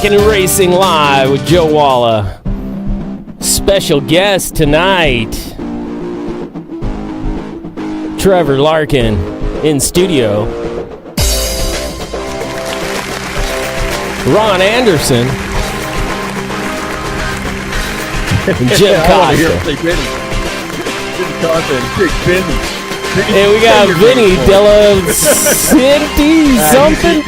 Rockin' and Racing Live with Joe Walla. Special guest tonight, Trevor Larkin in studio. Ron Anderson. And Jim Costa. Hey, we got Vinny Della Cinti something.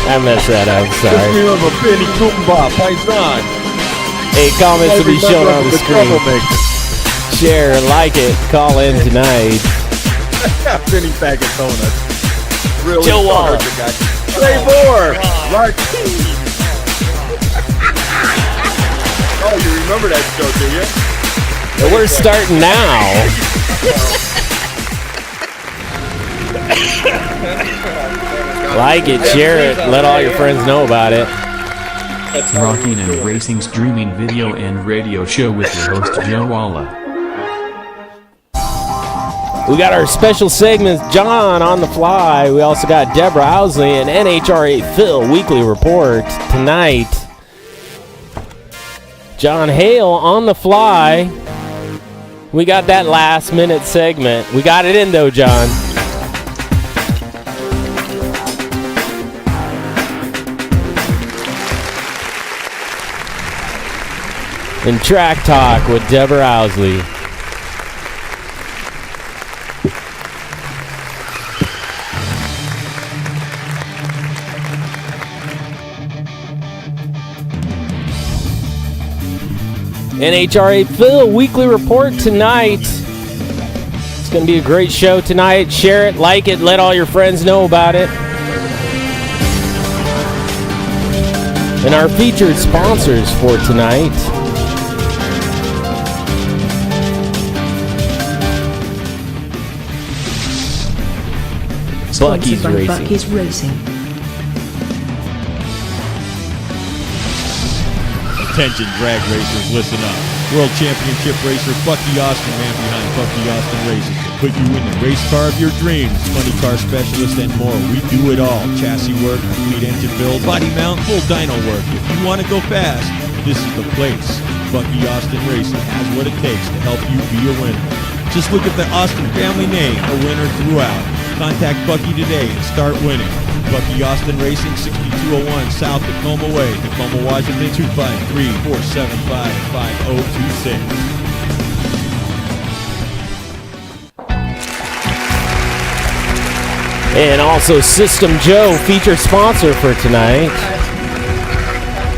I messed that up, sorry. Hey, comments will be shown on the screen. Share, like it, call in tonight. Vinny bag of donuts. Really Joe Walla. Seaward. Rockin. Oh, you remember that show, do you? Well, we're starting now. Like it, share it, let all your friends know about it. Rockin' and Racing streaming video and radio show with your host Joe Walla. We got our special segments, John on the fly. We also got Deborah Owsley and NHRA Phil weekly report tonight. John Hale on the fly. We got that last minute segment. We got it in though, John. And Track Talk with Deborah Owsley. NHRA Phil weekly report tonight. It's going to be a great show tonight. Share it, like it, let all your friends know about it. And our featured sponsors for tonight. Bucky's Racing. Bucky's Racing. Attention, drag racers, listen up. World Championship racer Bucky Austin, man behind Bucky Austin Races, will put you in the race car of your dreams. Funny car specialist and more. We do it all. Chassis work, complete engine build, body mount, full dyno work. If you want to go fast, this is the place. Bucky Austin Racing has what it takes to help you be a winner. Just look at the Austin family name, a winner throughout. Contact Bucky today and start winning. Bucky Austin Racing, 6201 South Tacoma Way, Tacoma, Washington, 253-475-5026. And also System Joe, featured sponsor for tonight.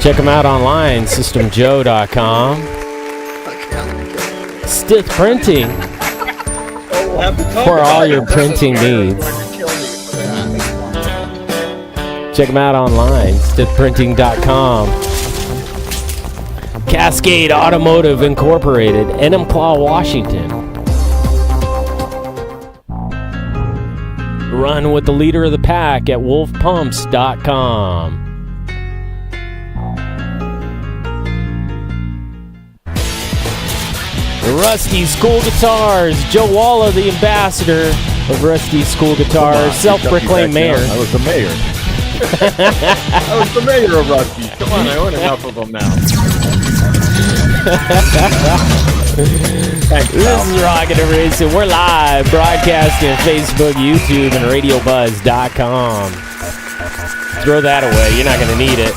Check them out online, systemjoe.com. Stiff Printing for all your printing needs. Check them out online, stiffprinting.com. Cascade Automotive Incorporated, Enumclaw, Washington. Run with the leader of the pack at wolfpumps.com. Rusty School Guitars, Joe Walla, the ambassador of Rusty School Guitars, self-proclaimed mayor. I was the mayor. I was the mayor of Rusty. Come on, I own enough of them now. This is Rockin' and Racing. We're live, broadcasting Facebook, YouTube, and RadioBuzz.com. Throw that away. You're not going to need it.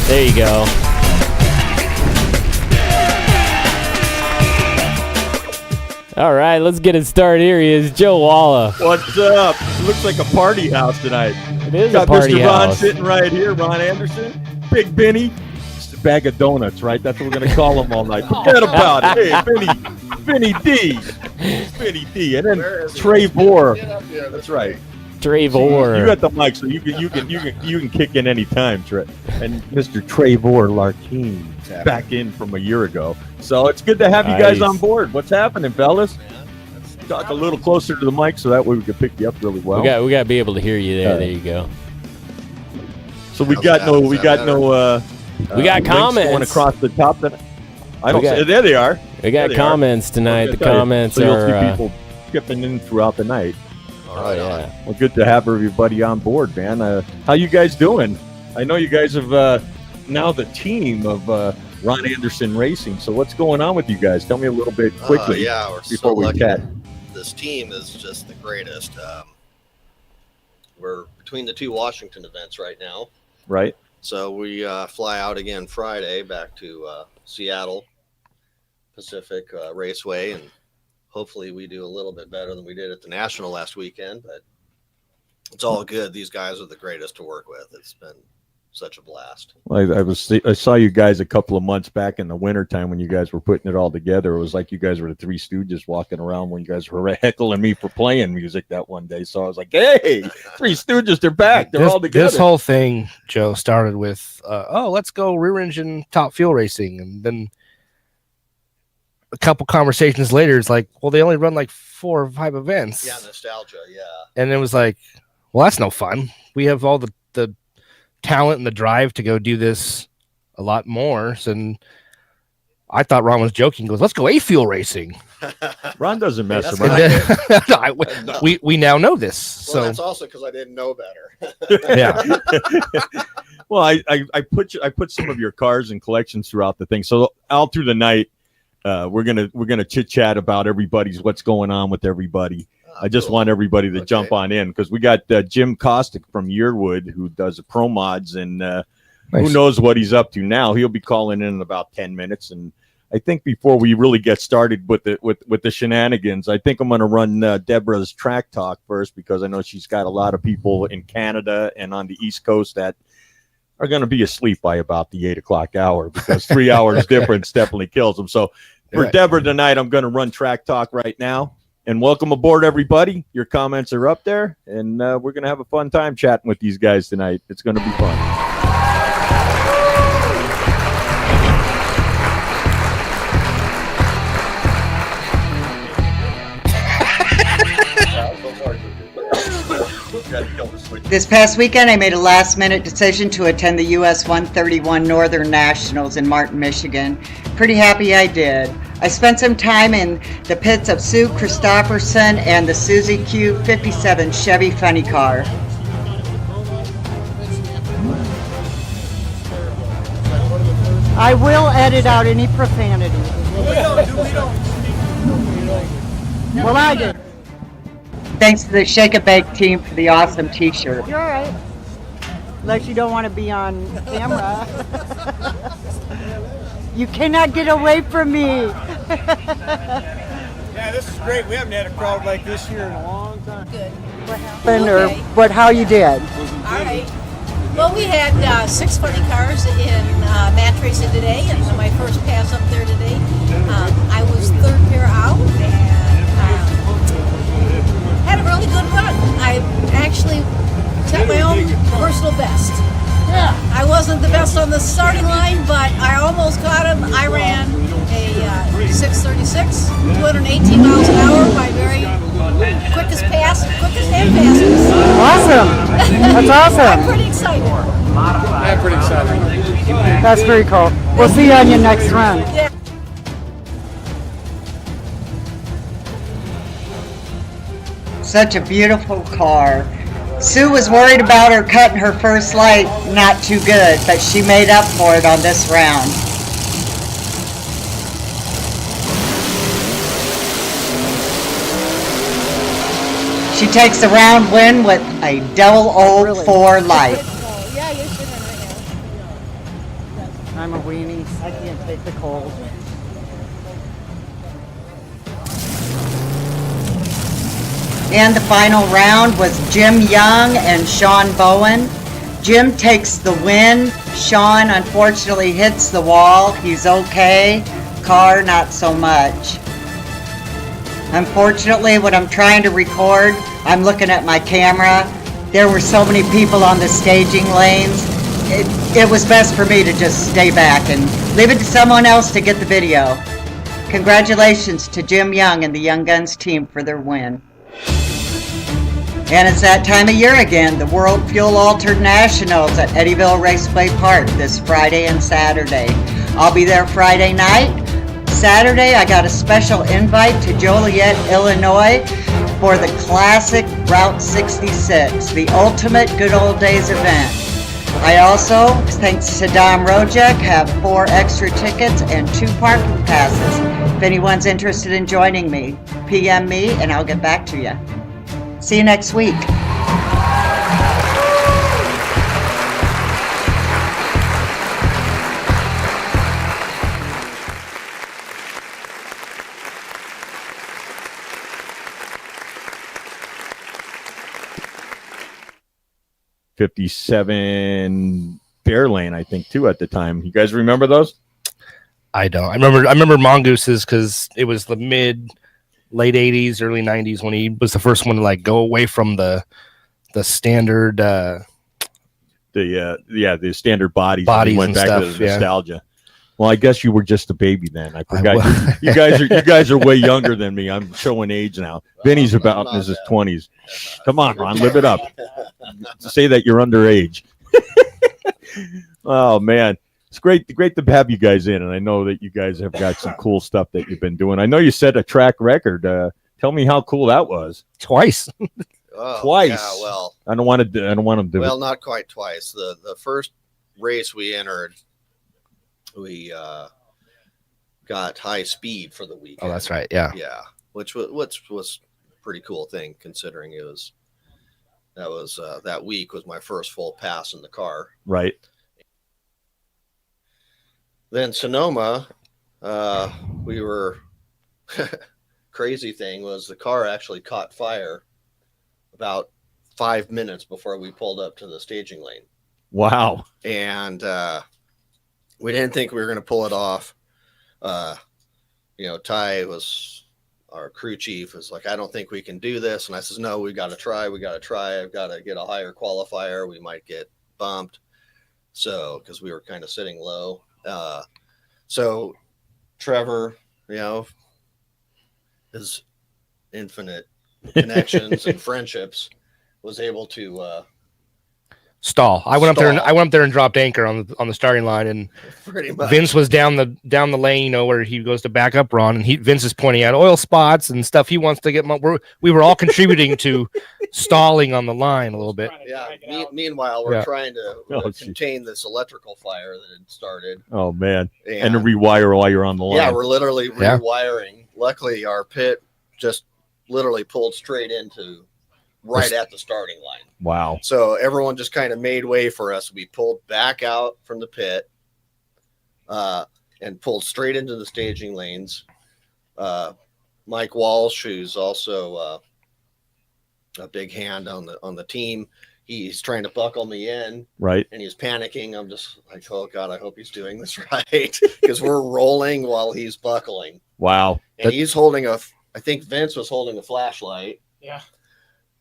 There you go. All right, let's get it started. Here he is, Joe Walla. What's up? It looks like a party house tonight. It is got a party Mr. Ron house. sitting right here, Ron Anderson, Big Benny, just a bag of donuts, right? That's what we're going to call him all night. Forget about it. Hey, Benny D. Benny D. And then Trey Bohr. That's right. Trey Bohr. You got the mic, so you can kick in any time, Trey. And Mr. Trey Bohr Larkin back in from a year ago. So it's good to have you guys on board. What's happening, fellas? Talk a little closer to the mic so that way we can pick you up really well. We got to be able to hear you there. There you go. So we got comments going across the top. There they are. We got comments tonight. The comments so you'll are see people skipping in throughout the night. Oh, yeah. Well, good to have everybody on board, man. How you guys doing? I know you guys have now the team of Ron Anderson Racing. So what's going on with you guys? Tell me a little bit quickly we're before we chat. This team is just the greatest. We're between the two Washington events right now. Right. So we fly out again Friday back to Seattle Pacific Raceway, and hopefully we do a little bit better than we did at the National last weekend, but it's all good. These guys are the greatest to work with. It's been such a blast. Well, I saw you guys a couple of months back in the wintertime when you guys were putting it all together. It was like you guys were the Three Stooges walking around when you guys were heckling me for playing music that one day. So I was like, hey, Three Stooges, they're back. They're all together. This whole thing, Joe, started with, let's go rear engine top fuel racing. And then a couple conversations later, it's like, well, they only run like 4 or 5 events. Yeah, nostalgia, yeah. And it was like, well, that's no fun. We have all the talent and the drive to go do this a lot more. And I thought Ron was joking. He goes, let's go A-fuel racing. Ron doesn't mess That's around. We now know this. Well, so that's also because I didn't know better. yeah. Well, I put some of your cars and collections throughout the thing. So all through the night, we're gonna chit chat about everybody's what's going on with everybody. I just want everybody to jump on in because we got Jim Kostick from Yearwood who does the pro mods, and who knows what he's up to now. He'll be calling in about 10 minutes, and I think before we really get started with the shenanigans, I think I'm going to run Deborah's track talk first because I know she's got a lot of people in Canada and on the East Coast that are going to be asleep by about the 8 o'clock hour because 3 hours difference definitely kills them. So for Deborah tonight, I'm going to run track talk right now. And welcome aboard, everybody. Your comments are up there, and we're going to have a fun time chatting with these guys tonight. It's going to be fun. This past weekend, I made a last-minute decision to attend the US 131 Northern Nationals in Martin, Michigan. Pretty happy I did. I spent some time in the pits of Sue Christopherson and the Suzy Q57 Chevy Funny Car. I will edit out any profanity. Well, I did. Thanks to the Shake a Bake team for the awesome t-shirt. You're all right. Unless you don't want to be on camera. You cannot get away from me. Yeah, this is great. We haven't had a crowd like this here in a long time. Good. What happened or how you did? All right. Well, we had 6 funny cars in match racing today, and my first pass up there today. I was 3rd pair out and had a really good run. I actually set my own personal best. Yeah. I wasn't the best on the starting line, but I almost caught him. I ran a 6:36, 218 miles an hour, my very quickest hand passes. Awesome. That's awesome. I'm pretty excited. I'm pretty excited. That's very cool. We'll see you on your next run. Yeah. Such a beautiful car. Sue was worried about her cutting her first light not too good, but she made up for it on this round. She takes the round win with a double 04 light. Yeah, you're sitting right now. I'm a weenie. I can't take the cold. And the final round was Jim Young and Sean Bowen. Jim takes the win. Sean unfortunately hits the wall. He's okay. Car, not so much. Unfortunately, when I'm trying to record, I'm looking at my camera. There were so many people on the staging lanes. It was best for me to just stay back and leave it to someone else to get the video. Congratulations to Jim Young and the Young Guns team for their win. And it's that time of year again, the World Fuel Altered Nationals at Eddyville Raceway Park this Friday and Saturday. I'll be there Friday night. Saturday, I got a special invite to Joliet, Illinois for the classic Route 66, the ultimate good old days event. I also, thanks to Dom Rojek, have 4 extra tickets and 2 parking passes. If anyone's interested in joining me, PM me and I'll get back to you. See you next week. '57 Bear Lane, I think, too, at the time. You guys remember those? I don't. I remember Mongooses because it was the late '80s, early '90s when he was the first one to like go away from the standard the standard bodies and went back stuff, to the nostalgia. Well, I guess you were just a baby then. I forgot. You guys are way younger than me. I'm showing age now. Vinny's about in his 20s. Come on, Ron, live it up. Say that you're underage. Oh man, it's great to have you guys in, and I know that you guys have got some cool stuff that you've been doing. I know you set a track record. Tell me how cool that was. Twice. Oh, Twice. Yeah, well, I don't want to do well, it. not quite twice. The first race we entered, we got high speed for the weekend. Oh, that's right. Yeah. Yeah, which was pretty cool thing considering that week was my first full pass in the car. Right. Then Sonoma, we were crazy thing was the car actually caught fire about 5 minutes before we pulled up to the staging lane. Wow. And we didn't think we were going to pull it off. Ty was our crew chief, was like, I don't think we can do this. And I says, no, we got to try. I've got to get a higher qualifier. We might get bumped. So, because we were kind of sitting low. So Trevor, his infinite connections and friendships, was able to stall. I went up there and dropped anchor on the starting line, and pretty much. Vince was down the lane, where he goes to back up Ron, and Vince is pointing out oil spots and stuff he wants to get. We were all contributing to stalling on the line a little bit. Yeah. Meanwhile, we're trying to contain this electrical fire that had started. Oh man! And to rewire while you're on the line. Yeah, we're literally rewiring. Luckily, our pit just literally pulled straight into right at the starting line. Wow. So everyone just kind of made way for us. We pulled back out from the pit and pulled straight into the staging lanes. Mike Walsh, who's also a big hand on the team, he's trying to buckle me in. Right. And he's panicking. I'm just like, oh God, I hope he's doing this right. Because we're rolling while he's buckling. Wow. And he's holding I think Vince was holding a flashlight. Yeah.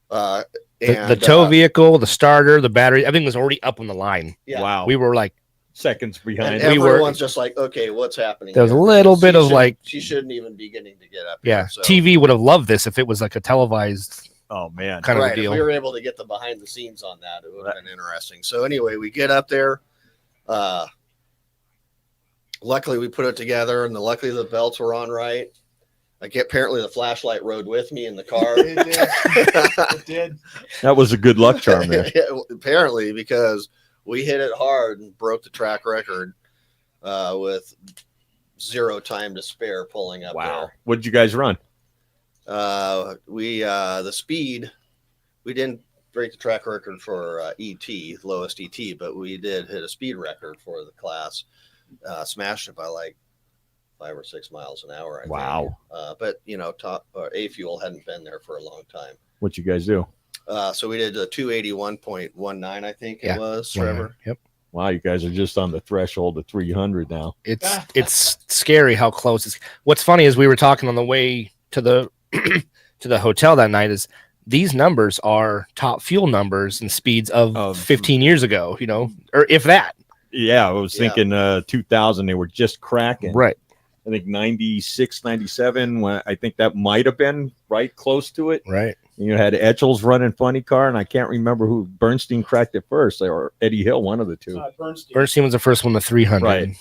The tow vehicle, the starter, the battery, everything was already up on the line. Yeah. Wow. We were like seconds behind. And everyone's just like, okay, what's happening? There was a little bit of like, she shouldn't even be getting to get up. Yeah. Here, so. TV would have loved this if it was like a televised. Oh man. Kind of a deal. If we were able to get the behind the scenes on that, it would have been interesting. So anyway, we get up there. Luckily we put it together, and luckily the belts were on right. Apparently the flashlight rode with me in the car. It did. That was a good luck charm there. Apparently, because we hit it hard and broke the track record with 0 time to spare pulling up there. What did you guys run? The speed, we didn't break the track record for lowest ET, but we did hit a speed record for the class. Smashed it by like 5 or 6 miles an hour. I think. But top A fuel hadn't been there for a long time. What'd you guys do? So we did a 281.19, I think it was, Trevor. Yep. Wow, you guys are just on the threshold of 300 now. It's scary how close it's. What's funny is we were talking on the way to the to the hotel that night is these numbers are top fuel numbers and speeds of 15 years ago, or if that. Yeah, I was thinking 2000 they were just cracking. Right. I think 96, 97, when I think that might have been right close to it. Right. You had Etchells running funny car, and I can't remember who Bernstein cracked it first, or Eddie Hill, one of the two. Bernstein was the first one to 300. Right.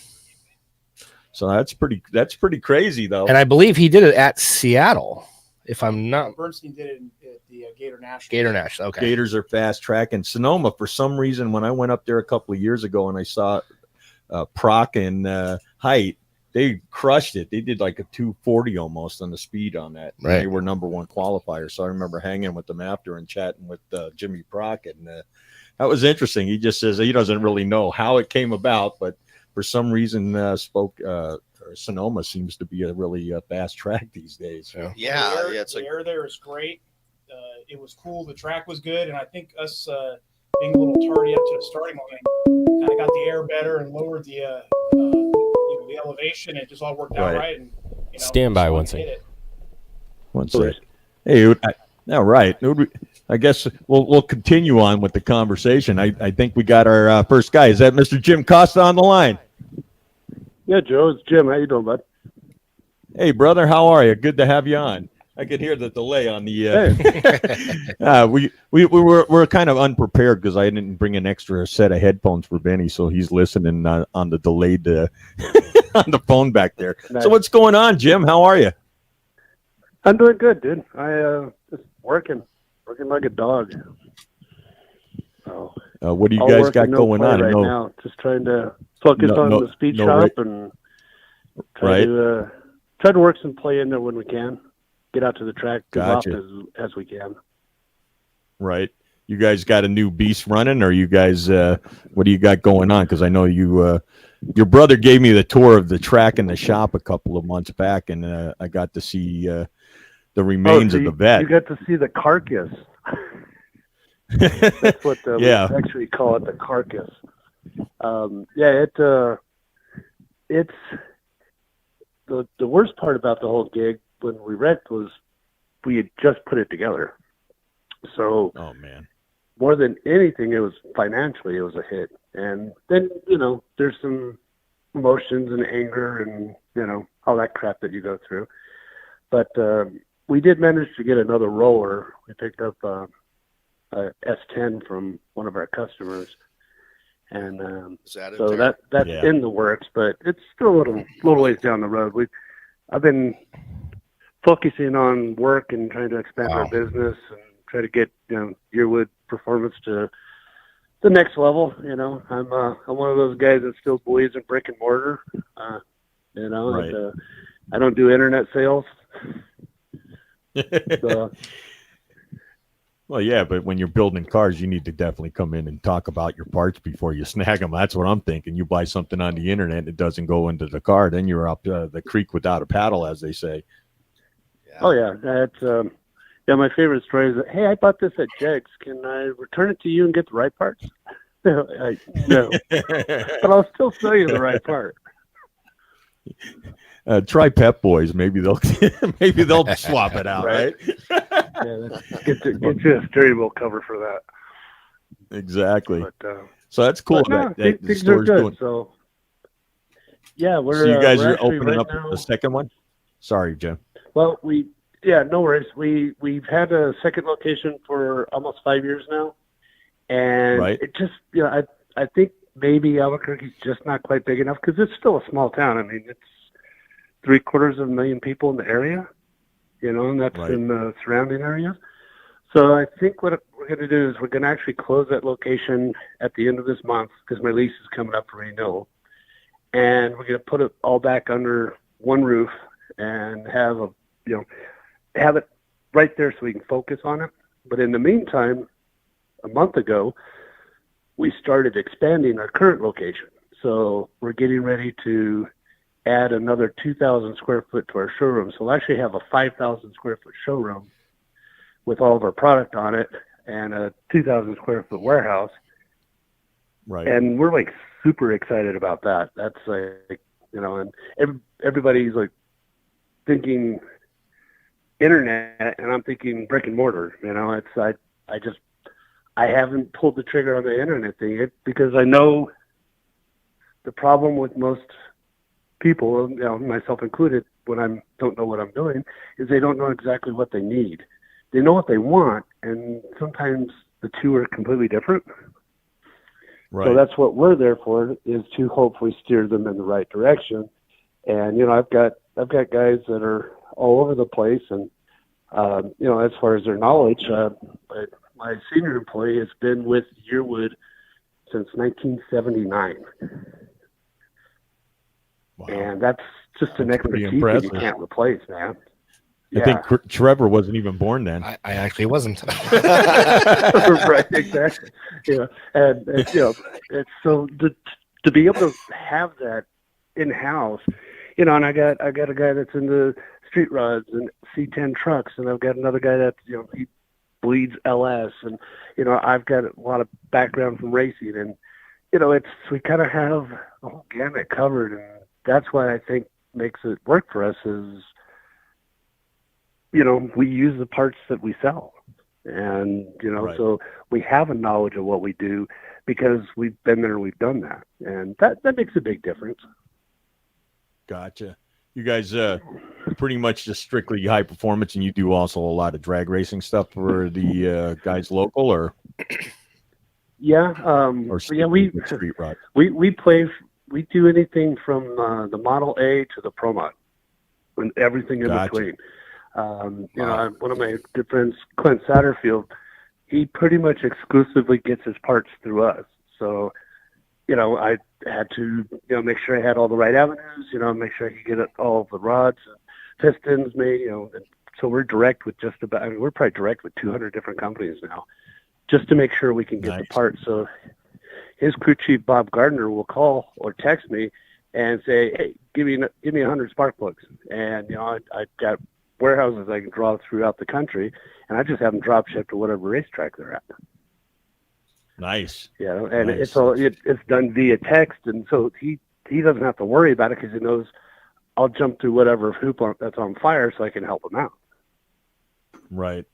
So that's pretty crazy though. And I believe he did it at Seattle. if I'm not. Bernstein did it at the Gator National. Gator National. Okay. Gators are fast track. And Sonoma, for some reason, when I went up there a couple of years ago and I saw Proc and Height, they crushed it. They did like a 240 almost on the speed on that. Right. They were number one qualifier. So I remember hanging with them after and chatting with Jimmy Proc. And that was interesting. He just says he doesn't really know how it came about, but for some reason Sonoma seems to be a really fast track these days. Yeah, the air there is great. It was cool. The track was good, and I think us being a little tardy up to the starting line kind of got the air better and lowered the the elevation. It just all worked out right. And stand by one second. One second. Hey, all right. I guess we'll continue on with the conversation. I think we got our first guy. Is that Mr. Jim Costa on the line? Yeah, Joe, it's Jim. How you doing, bud? Hey, brother, how are you? Good to have you on. I could hear the delay on the. We're kind of unprepared because I didn't bring an extra set of headphones for Benny, so he's listening on the delayed on the phone back there. Nice. So what's going on, Jim? How are you? I'm doing good, dude. I just working like a dog. So what do you guys got going on right now? Just trying to focus on the speed shop and try to work some play in there when we can. Get out to the track as often as we can. Right. You guys got a new beast running, or you guys, what do you got going on? Because I know you, your brother gave me the tour of the track and the shop a couple of months back, and I got to see the remains of the vet. You got to see the carcass. That's what we actually call it, the carcass. It's the worst part about the whole gig when we wrecked was we had just put it together. So, more than anything, it was financially, it was a hit. And then, there's some emotions and anger and, all that crap that you go through. But we did manage to get another roller. We picked up a S10 from one of our customers. And that's in the works, but it's still a little ways down the road. I've been focusing on work and trying to expand our business and try to get Yearwood Performance to the next level. I'm one of those guys that still believes in brick and mortar. And, I don't do internet sales. So, well, yeah, but when you're building cars, you need to definitely come in and talk about your parts before you snag them. That's what I'm thinking. You buy something on the internet and it doesn't go into the car, then you're up the creek without a paddle, as they say. Yeah. Oh, yeah. That's my favorite story is that, hey, I bought this at Jegs. Can I return it to you and get the right parts? No. But I'll still sell you the right part. Try Pep Boys. Maybe they'll swap it out, right? Get you a steering wheel cover for that. Exactly. So that's cool. Things are good. Doing. So you guys are opening up the second one. Sorry, Jim. Well, no worries. We've had a second location for almost 5 years now, and it just I think maybe Albuquerque's just not quite big enough because it's still a small town. I mean, it's 750,000 people in the area, and that's in the surrounding areas. So I think what we're going to do is we're going to actually close that location at the end of this month because my lease is coming up for renewal, and we're going to put it all back under one roof and have it right there so we can focus on it. But in the meantime, a month ago, we started expanding our current location. So we're getting ready to add another 2,000 square foot to our showroom. So we'll actually have a 5,000 square foot showroom with all of our product on it and a 2,000 square foot warehouse. Right. And we're like super excited about that. That's like, and everybody's like thinking internet and I'm thinking brick and mortar, I haven't pulled the trigger on the internet thing because I know the problem with most people, myself included, when I don't know what I'm doing, is they don't know exactly what they need. They know what they want, and sometimes the two are completely different. Right. So that's what we're there for, is to hopefully steer them in the right direction. And I've got guys that are all over the place, and As far as their knowledge, my senior employee has been with Yearwood since 1979. Wow. And that's just an expertise that you can't replace, man. I think Trevor wasn't even born then. I actually wasn't. Right, exactly. And it's so to be able to have that in house, and I got a guy that's in the street rods and C10 trucks, and I've got another guy that he bleeds LS, and I've got a lot of background from racing, and we kind of have the whole gamut covered, and that's why I think makes it work for us is we use the parts that we sell, and Right. so we have a knowledge of what we do because we've been there and we've done that, and that makes a big difference. Gotcha. You guys pretty much just strictly high performance, and you do also a lot of drag racing stuff for the guys local, or Yeah, or yeah, we street rod. we do anything from the Model A to the Pro Mod, and everything in Gotcha. between. One of my good friends, Clint Satterfield, he pretty much exclusively gets his parts through us. So, I had to, make sure I had all the right avenues, make sure I could get all of the rods and pistons made, and so we're direct with we're probably direct with 200 different companies now, just to make sure we can get the parts. So his crew chief, Bob Gardner, will call or text me and say, hey, give me 100 spark plugs. And, I've got warehouses I can draw throughout the country, and I just have them drop shipped to whatever racetrack they're at. Nice. And Nice. it's done via text, and so he doesn't have to worry about it because he knows I'll jump through whatever hoop that's on fire so I can help him out. Right.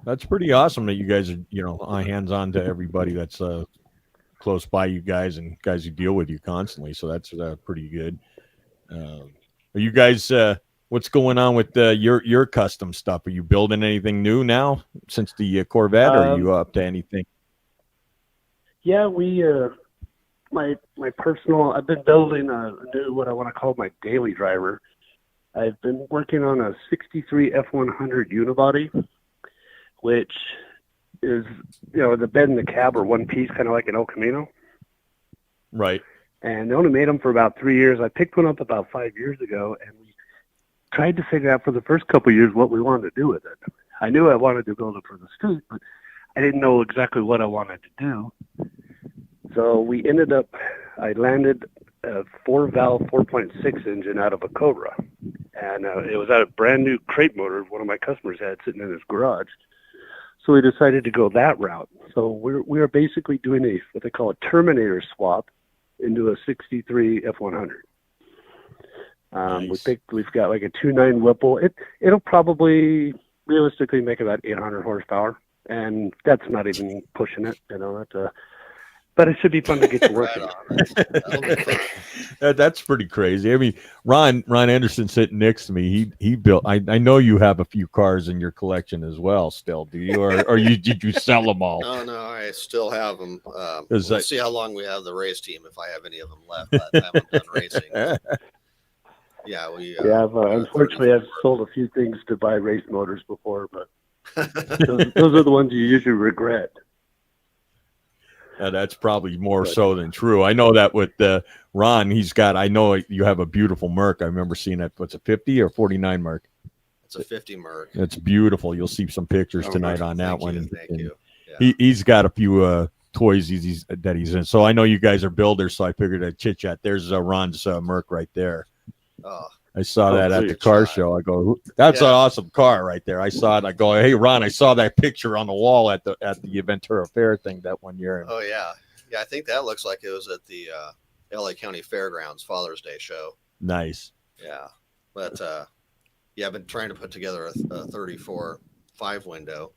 That's pretty awesome that you guys are, hands-on to everybody that's close by you guys and guys who deal with you constantly. So that's pretty good. Are you guys, what's going on with your custom stuff? Are you building anything new now since the Corvette, or are you up to anything? Yeah, we my personal. I've been building a new what I want to call my daily driver. I've been working on a '63 F100 unibody, which is the bed and the cab are one piece, kind of like an El Camino. Right. And they only made them for about 3 years. I picked one up about 5 years ago, and we tried to figure out for the first couple of years what we wanted to do with it. I knew I wanted to build it for the street, but I didn't know exactly what I wanted to do. So we ended up, I landed a 4-valve 4.6 engine out of a Cobra. And it was out of a brand new crate motor one of my customers had sitting in his garage. So we decided to go that route. So we are basically doing what they call a Terminator swap into a '63 F100. Nice. We've got like a 2.9 Whipple. It'll probably realistically make about 800 horsepower, and that's not even pushing it. But it should be fun to get to work. That's pretty crazy. I mean, Ron Anderson sitting next to me. He built. I know you have a few cars in your collection as well. Still, do you, or did you sell them all? No, I still have them. We'll see how long we have the race team, if I have any of them left. But I haven't done racing. Yeah, unfortunately, I've sold a few things to buy race motors before, but those are the ones you usually regret. That's probably more so than true. I know that with Ron, I know you have a beautiful Merc. I remember seeing that. What's a 50 or 49 Merc? It's a 50 Merc. It's beautiful. You'll see some pictures tonight on that one. Thank you. Yeah. He's got a few toys that he's in. So I know you guys are builders, so I figured I'd chit-chat. There's Ron's Merc right there. Oh, I saw that at the car show. I go, that's an awesome car right there. I saw it. I go, hey, Ron, I saw that picture on the wall at the Ventura Fair thing that one year. Oh, yeah. Yeah, I think that looks like it was at the LA County Fairgrounds Father's Day show. Nice. Yeah. But, I've been trying to put together a 34 5-window.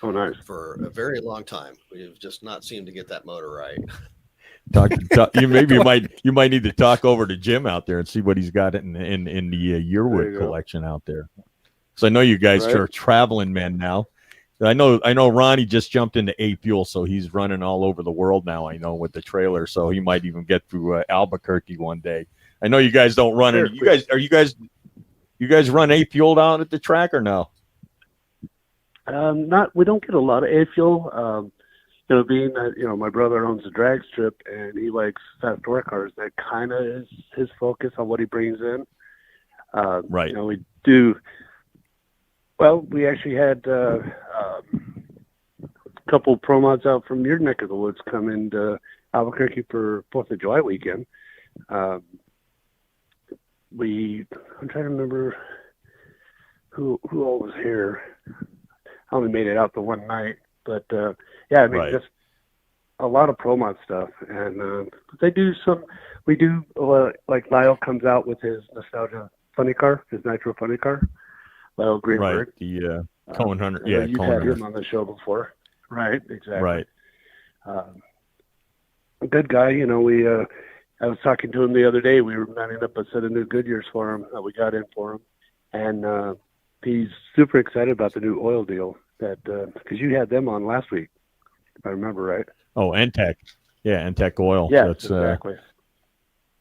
Oh, nice. For a very long time. We've just not seemed to get that motor right. You might need to talk over to Jim out there and see what he's got in the Yearwood collection out there. So I know you guys are traveling men now. I know Ronnie just jumped into A Fuel, so he's running all over the world now. I know with the trailer, so he might even get through Albuquerque one day. I know you guys don't run any. Are you guys You guys run A fuel down at the track or no? We don't get a lot of A fuel. Being that, my brother owns a drag strip and he likes fast tour cars, that kind of is his focus on what he brings in. Right. We do. Well, we actually had a couple pro mods out from your neck of the woods come into Albuquerque for 4th of July weekend. I'm trying to remember who all was here. I only made it out the one night, but just a lot of pro mod stuff. And they do we do, like Lyle comes out with his nostalgia funny car, his nitro funny car, Lyle Greenberg. Right, the Cone Hunter. You've Cone had Hunter. him on the show before. Right, exactly. Right. A good guy, I was talking to him the other day. We were mounting up a set of new Goodyears for him that we got in for him. And he's super excited about the new oil deal because you had them on last week, if I remember right. Oh, Entech. Yeah, Entech Oil. Yeah, that's, exactly.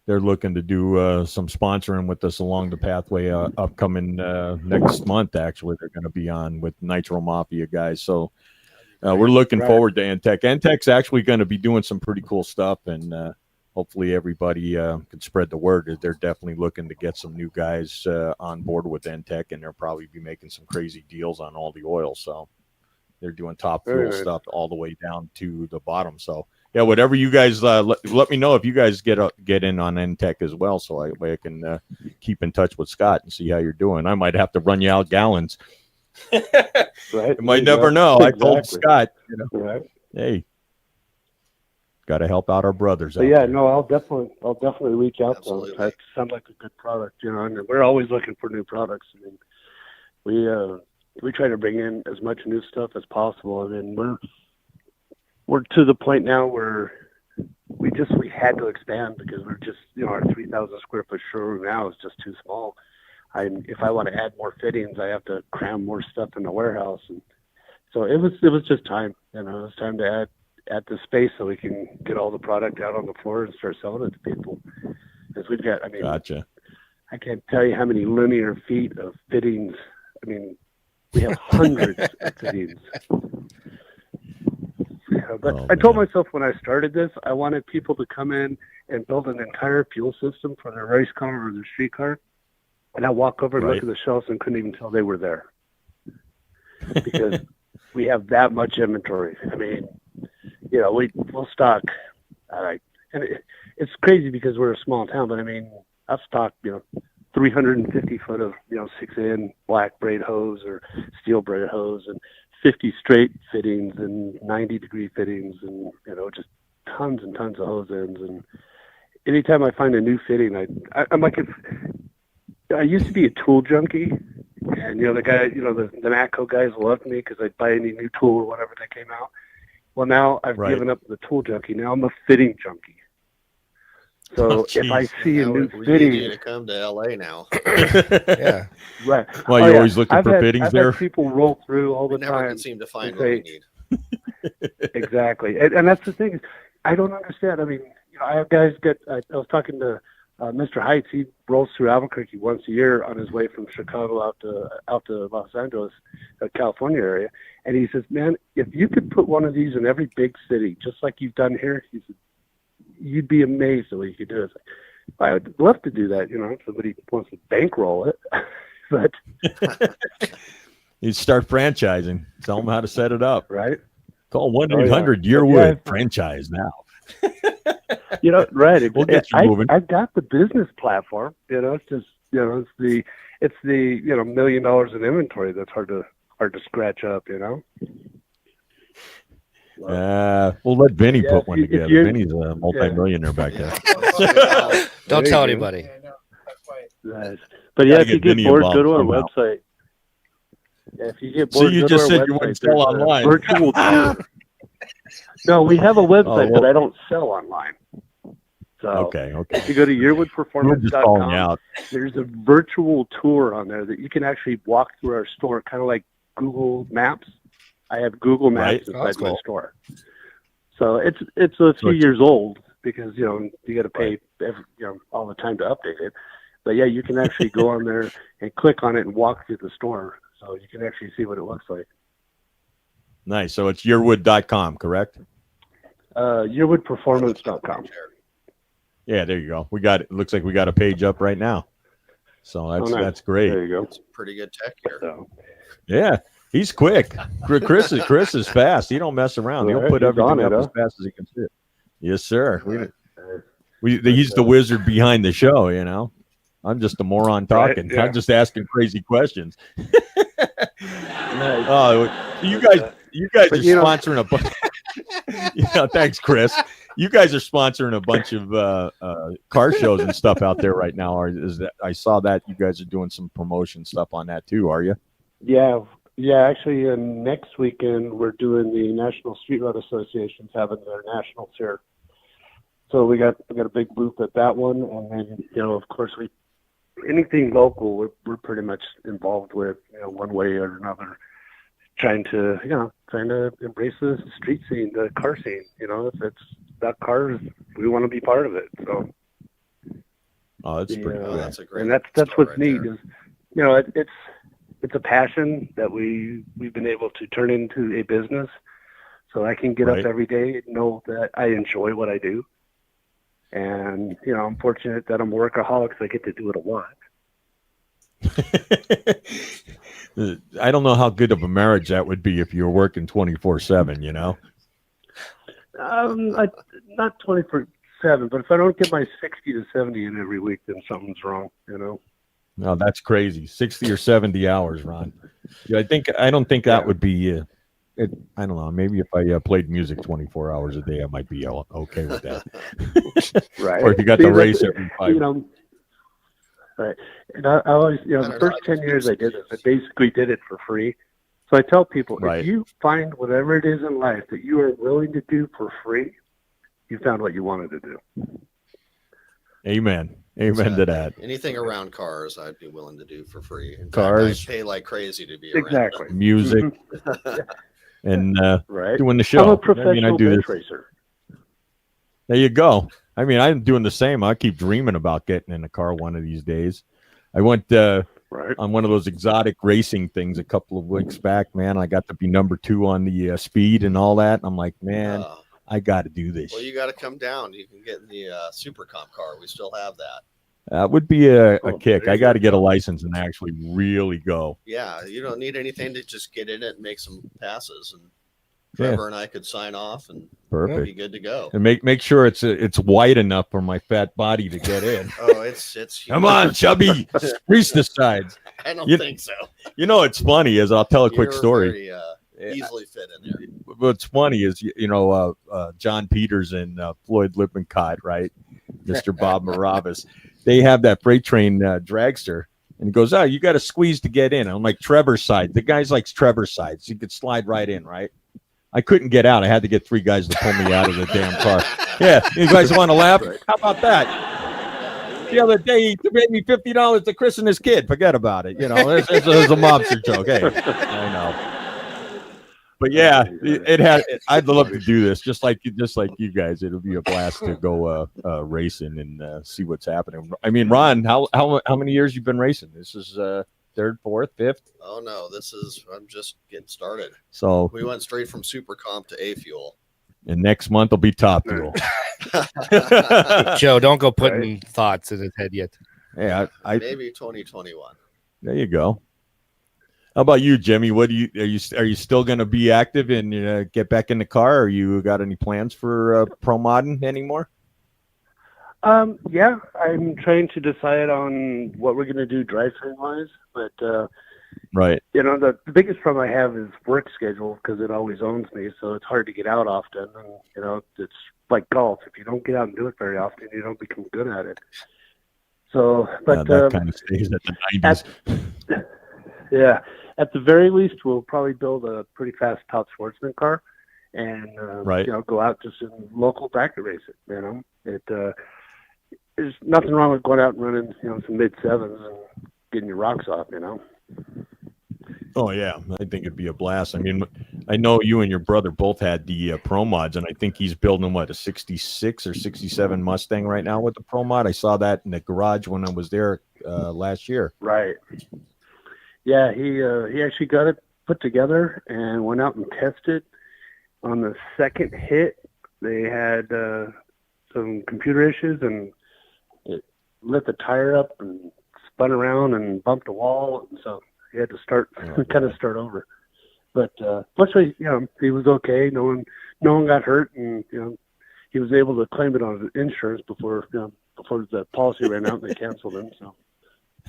They're looking to do some sponsoring with us along the pathway upcoming next month. Actually, they're going to be on with Nitro Mafia guys. So we're looking forward to Entech. Entech's actually going to be doing some pretty cool stuff, and hopefully everybody can spread the word. They're definitely looking to get some new guys on board with Entech, and they'll probably be making some crazy deals on all the oil. So they're doing top fuel stuff all the way down to the bottom. So yeah, whatever you guys let me know if you guys get in on Entech as well, so I can keep in touch with Scott and see how you're doing. I might have to run you out gallons. Right. You might never know. Exactly. I told Scott, right. Hey, got to help out our brothers. So no, I'll definitely reach out to them. That sounds like a good product, and we're always looking for new products. I mean, we try to bring in as much new stuff as possible. I mean, we're to the point now where we had to expand because we're just, our 3,000 square foot showroom now is just too small. If I want to add more fittings, I have to cram more stuff in the warehouse, and so it was just time. It was time to add the space so we can get all the product out on the floor and start selling it to people. Because we've got, gotcha. I can't tell you how many linear feet of fittings. I mean, we have hundreds of fittings. But I told myself when I started this, I wanted people to come in and build an entire fuel system for their race car or their street car. And I walk over and look at the shelves and couldn't even tell they were there. Because we have that much inventory. I mean, we'll stock. And it's crazy because we're a small town, but I mean, I've stocked, 350 foot of, 6-in black braid hose or steel braid hose and 50 straight fittings and 90-degree fittings and, just tons and tons of hose ends. And anytime I find a new fitting, I'm like, I used to be a tool junkie, and the guy, the Matco guys loved me because I'd buy any new tool or whatever that came out. Well, now I've given up the tool junkie. Now I'm a fitting junkie. So if I see a new fitting, need you to come to LA now. Yeah, right. Well, you're always looking for fittings there. Had people roll through all the Never time. can seem to find what we need. Exactly, and that's the thing. I don't understand. I mean, I have guys I was talking to Mr. Heights. He rolls through Albuquerque once a year on his way from Chicago out to Los Angeles, California area, and he says, "Man, if you could put one of these in every big city, just like you've done here," he said, "you'd be amazed at what you could do." It's like, I would love to do that. If somebody wants to bankroll it, but you start franchising. Tell them how to set it up. Right. Call 1-800 Yearwood franchise now. Right. We'll get you moving. I've got the business platform. It's just it's the $1 million in inventory that's hard to scratch up. We'll let Vinny put one together. Vinny's a multi-millionaire back there. Don't tell anybody. Nice. But if you get bored, go to our website. Yeah, if you get bored, so you just said you wouldn't sell online. Virtual tour. No, we have a website, but I don't sell online. So okay. If you go to yearwoodperformance.com, there's a virtual tour on there that you can actually walk through our store, kind of like Google Maps. I have Google Maps inside my store. So it's a few years old because you got to pay all the time to update it. But yeah, you can actually go on there and click on it and walk through the store, so you can actually see what it looks like. Nice. So it's yearwood.com, correct? Yearwoodperformance.com. Yeah, there you go. We got it. Looks like we got a page up right now. So that's great. There you go. It's pretty good tech here. So, yeah, he's quick. Chris is fast. He don't mess around. He'll put everything up as fast as he can fit. Yes, sir. He's the wizard behind the show, you know. I'm just a moron talking. Right, yeah. I'm just asking crazy questions. Oh, you guys are sponsoring a bunch. Thanks, Chris. You guys are sponsoring a bunch of car shows and stuff out there right now. I saw that you guys are doing some promotion stuff on that too, are you? Yeah. Actually, next weekend we're doing the National Street Road Association's having their nationals here. So we got a big booth at that one, and then of course anything local we're pretty much involved with, one way or another, trying to embrace the street scene, the car scene. If it's about cars, we want to be part of it. So that's pretty cool. That's a great. And that's what's neat is it's a passion that we've been able to turn into a business. So I can get up every day and know that I enjoy what I do. And, I'm fortunate that I'm a workaholic, so I get to do it a lot. I don't know how good of a marriage that would be if you were working 24/7, Not 24/7, but if I don't get my 60 to 70 in every week, then something's wrong, No, that's crazy. 60 or 70 hours, Ron. Yeah, I don't think that would be I don't know. Maybe if I played music 24 hours a day, I might be okay with that. Right. Or if you got the race every 5 Right. And I always, the first 10 years I did this, I basically did it for free. So I tell people, if you find whatever it is in life that you are willing to do for free, you found what you wanted to do. Amen. Amen to that. Anything around cars, I'd be willing to do for free. In Cars. fact, I'd pay like crazy to be around. Exactly. Music. And doing the show. I'm a professional I do bench this. racer. There you go. I'm doing the same. I keep dreaming about getting in a car one of these days. I went on one of those exotic racing things a couple of weeks back, man. I got to be number 2 on the speed and all that. I'm like, man, I got to do this. Well, you got to come down. You can get in the Super Comp car. We still have that. That would be a kick. I got to get a license and actually really go. Yeah, you don't need anything to just get in it and make some passes, and Trevor and I could sign off and be good to go. And make sure it's wide enough for my fat body to get in. Oh, it's come on, chubby, grease the sides. I don't think so. It's funny is I'll tell a quick story. Very, easily fit in there. What's funny is John Peters and Floyd Lippincott, right? Mr. Bob Moravas. They have that freight train dragster, and he goes, "Oh, you got to squeeze to get in." I'm like, Trevor's side. The guys likes Trevor's side, so you could slide right in, right? I couldn't get out. I had to get 3 guys to pull me out of the damn car. Yeah, you guys want to laugh? How about that? The other day, he paid me $50 to christen his kid. Forget about it. It's a mobster joke. Hey, I know. But yeah, I'd love to do this, just like you guys. It'll be a blast to go racing and see what's happening. Ron, how many years you've been racing? This is 3rd, 4th, 5th? Oh no, I'm just getting started. So we went straight from Super Comp to A Fuel. And next month will be Top Fuel. Joe, don't go putting thoughts in his head yet. Yeah, maybe 2021. There you go. How about you, Jimmy? What are you still going to be active and get back in the car? Or you got any plans for pro modding anymore? Yeah, I'm trying to decide on what we're going to do drivetrain wise, but right. The biggest problem I have is work schedule because it always owns me, so it's hard to get out often. And it's like golf. If you don't get out and do it very often, you don't become good at it. So, but that kind of stays at the 90s. Yeah, at the very least, we'll probably build a pretty fast top sportsman car, and go out just in local bracket race it. There's nothing wrong with going out and running some mid-7s and getting your rocks off. Oh yeah, I think it'd be a blast. I know you and your brother both had the pro mods, and I think he's building a 66 or 67 Mustang right now with the pro mod. I saw that in the garage when I was there last year. Right. Yeah, he actually got it put together and went out and tested. On the second hit, they had some computer issues, and it lit the tire up and spun around and bumped a wall, and so he had to start start over. But luckily, he was okay. No one got hurt, and he was able to claim it on his insurance before the policy ran out and they canceled him. So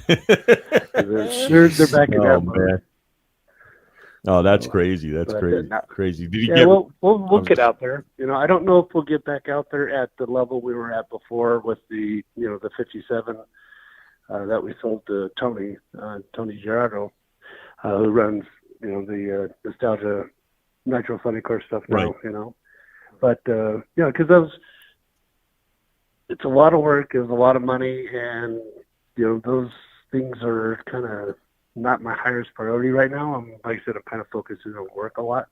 they're back in that mode. Man. Oh, that's crazy. That's crazy. Did you get? We'll get out there. I don't know if we'll get back out there at the level we were at before with the the 57 that we sold to Tony Gerardo, who runs the Nostalgia Nitro Funny Car stuff now. Right. But because it's a lot of work, it was a lot of money, and those things are kind of not my highest priority right now. Like I said, I'm kind of focusing on work a lot.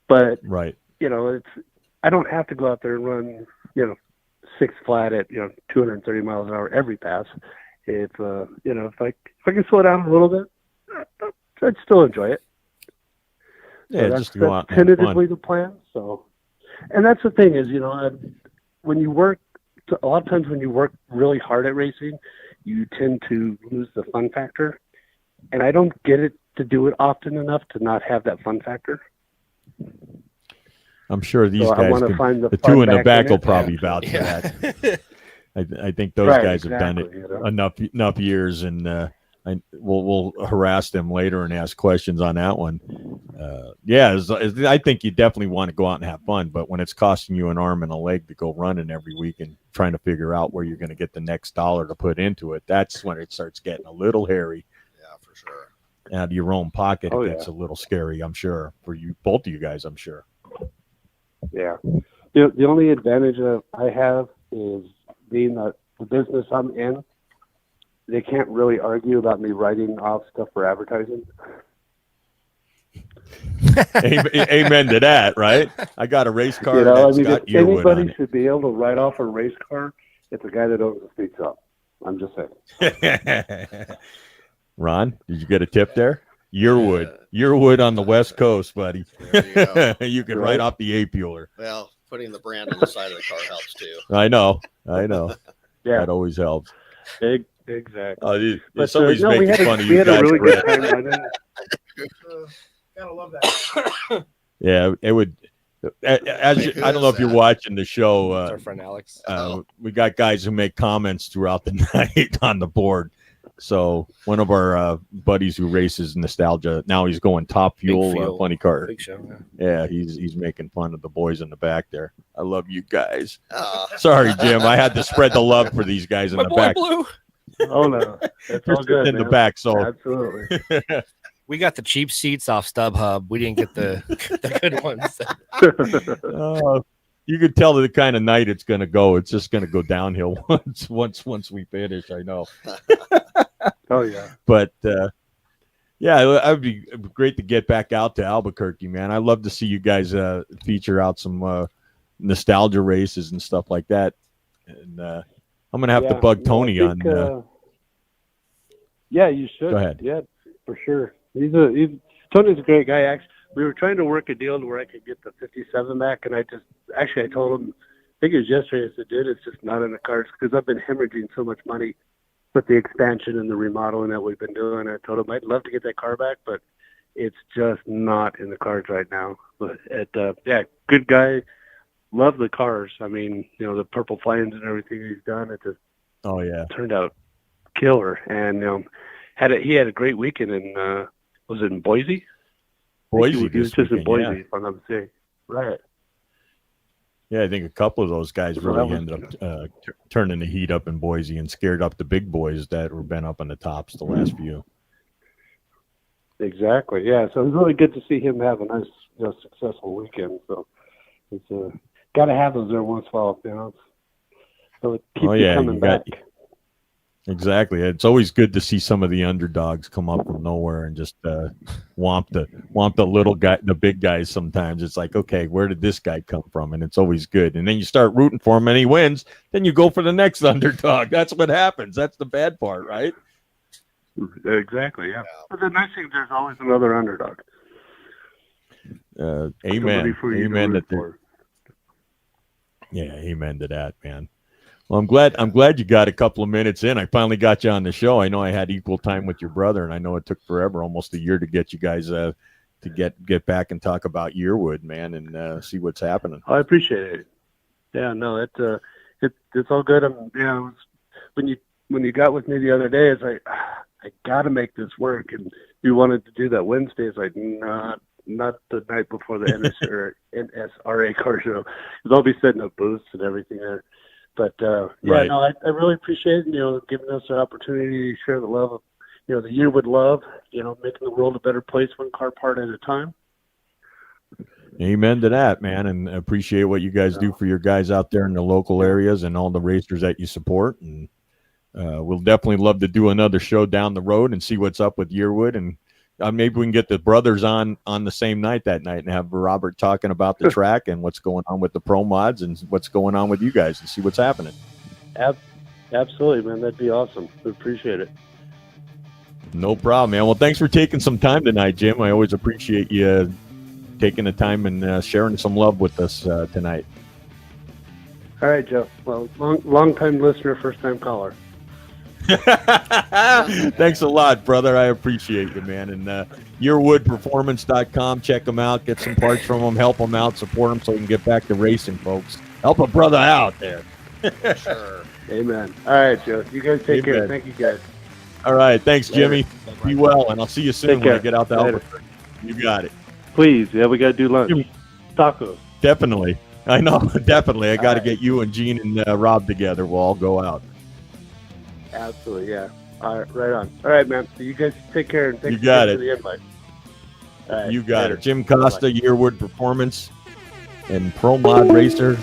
But right, I don't have to go out there and run 6 flat at 230 miles an hour every pass. If if I can slow down a little bit, I'd still enjoy it. Yeah, so just go out. That's tentatively the plan. So, and that's the thing is, when you work, a lot of times when you work really hard at racing, you tend to lose the fun factor. And I don't get it to do it often enough to not have that fun factor. I'm sure these so guys, the two in the back will probably vouch for that. I think those guys have done it enough years, and we'll harass them later and ask questions on that one. I think you definitely want to go out and have fun, but when it's costing you an arm and a leg to go running every week and trying to figure out where you're going to get the next dollar to put into it, that's when it starts getting a little hairy. Yeah, for sure. Out of your own pocket, it gets a little scary, I'm sure, for you, both of you guys, I'm sure. Yeah. The only advantage that I have is being the business I'm in, they can't really argue about me writing off stuff for advertising. Amen to that, right? I got a race car. If anybody should be able to write off a race car, it's a guy that owns a speed shop. I'm just saying. Ron, did you get a tip there? Yearwood on the West Coast, buddy. You can write off the A-Puler. Well, putting the brand on the side of the car helps too. I know. Yeah, that always helps. Exactly. Somebody's making fun of you guys. We had a really good time running. Gotta love that. Yeah, it would. I don't know if you're watching the show. It's our friend Alex. We got guys who make comments throughout the night on the board. So one of our buddies who races Nostalgia, now he's going Top Fuel Funny Car. Big show. Yeah, he's making fun of the boys in the back there. I love you guys. Sorry, Jim. I had to spread the love for these guys in the back. Blue. Oh no, it's all good in the back. So absolutely. We got the cheap seats off StubHub. We didn't get the good ones. You could tell the kind of night it's going to go. It's just going to go downhill once we finish. I know. Oh yeah. But it would be great to get back out to Albuquerque, man. I love to see you guys feature out some nostalgia races and stuff like that. And I'm going to have to bug Tony on. Yeah, you should. Go ahead. Yeah, for sure. Tony's a great guy. Actually, we were trying to work a deal where I could get the 57 back, and I told him, I think it was yesterday, I said, dude, it's just not in the cards because I've been hemorrhaging so much money with the expansion and the remodeling that we've been doing. I told him I'd love to get that car back, but it's just not in the cards right now. But good guy. Love the cars. I mean, the Purple Flames and everything he's done, it just turned out killer. And he had a great weekend in was it in Boise? Boise. He was just in Boise, if I'm not mistaken. Right. Yeah, I think a couple of those guys really ended up turning the heat up in Boise and scared up the big boys that were been up on the tops the last few. Exactly. Yeah. So it was really good to see him have a nice, successful weekend. So it's got to have those there once in a while, So it keeps you coming back. Exactly. It's always good to see some of the underdogs come up from nowhere and just womp the little guy, the big guys. Sometimes it's like, okay, where did this guy come from? And it's always good. And then you start rooting for him and he wins. Then you go for the next underdog. That's what happens. That's the bad part, right? Exactly. Yeah. But the nice thing, there's always another underdog. Amen. Amen. Yeah, amen to that, man. Well, I'm glad you got a couple of minutes in. I finally got you on the show. I know I had equal time with your brother, and I know it took forever, almost a year, to get you guys to get back and talk about Yearwood, man, and see what's happening. I appreciate it. Yeah, no, it's all good. When you got with me the other day, it's like I got to make this work, and you wanted to do that Wednesday. It's like not the night before the NSRA car show, because I'll be setting up booths and everything there. But right. No, I really appreciate it, giving us an opportunity to share the love of, the Yearwood love, making the world a better place one car part at a time. Amen to that, man, and appreciate what you guys do for your guys out there in the local areas and all the racers that you support. And we'll definitely love to do another show down the road and see what's up with Yearwood, and maybe we can get the brothers on the same night that night and have Robert talking about the track and what's going on with the pro mods and what's going on with you guys and see what's happening. Absolutely, man. That'd be awesome. We appreciate it. No problem, man. Well, thanks for taking some time tonight, Jim. I always appreciate you taking the time and sharing some love with us tonight. All right, Joe. Well, long-time listener, first-time caller. Thanks a lot, brother. I appreciate you, man. And yearwoodperformance.com. Check them out. Get some parts from them. Help them out. Support them so we can get back to racing, folks. Help a brother out there. Sure. Amen. All right, Joe. You guys take care. Thank you, guys. All right. Thanks, Jimmy. Later. Be well, and I'll see you soon when I get out to Later. Albuquerque. You got it. Please. Yeah, we got to do lunch. Tacos. Definitely. I know. Definitely. I got to get you and Gene and Rob together. We'll all go out. Absolutely, yeah. All right, right on. All right, man. So you guys take care, and thank you got for it. the invite. All right, You got later. it. Jim Costa, Yearwood Performance, and Pro Mod Racer.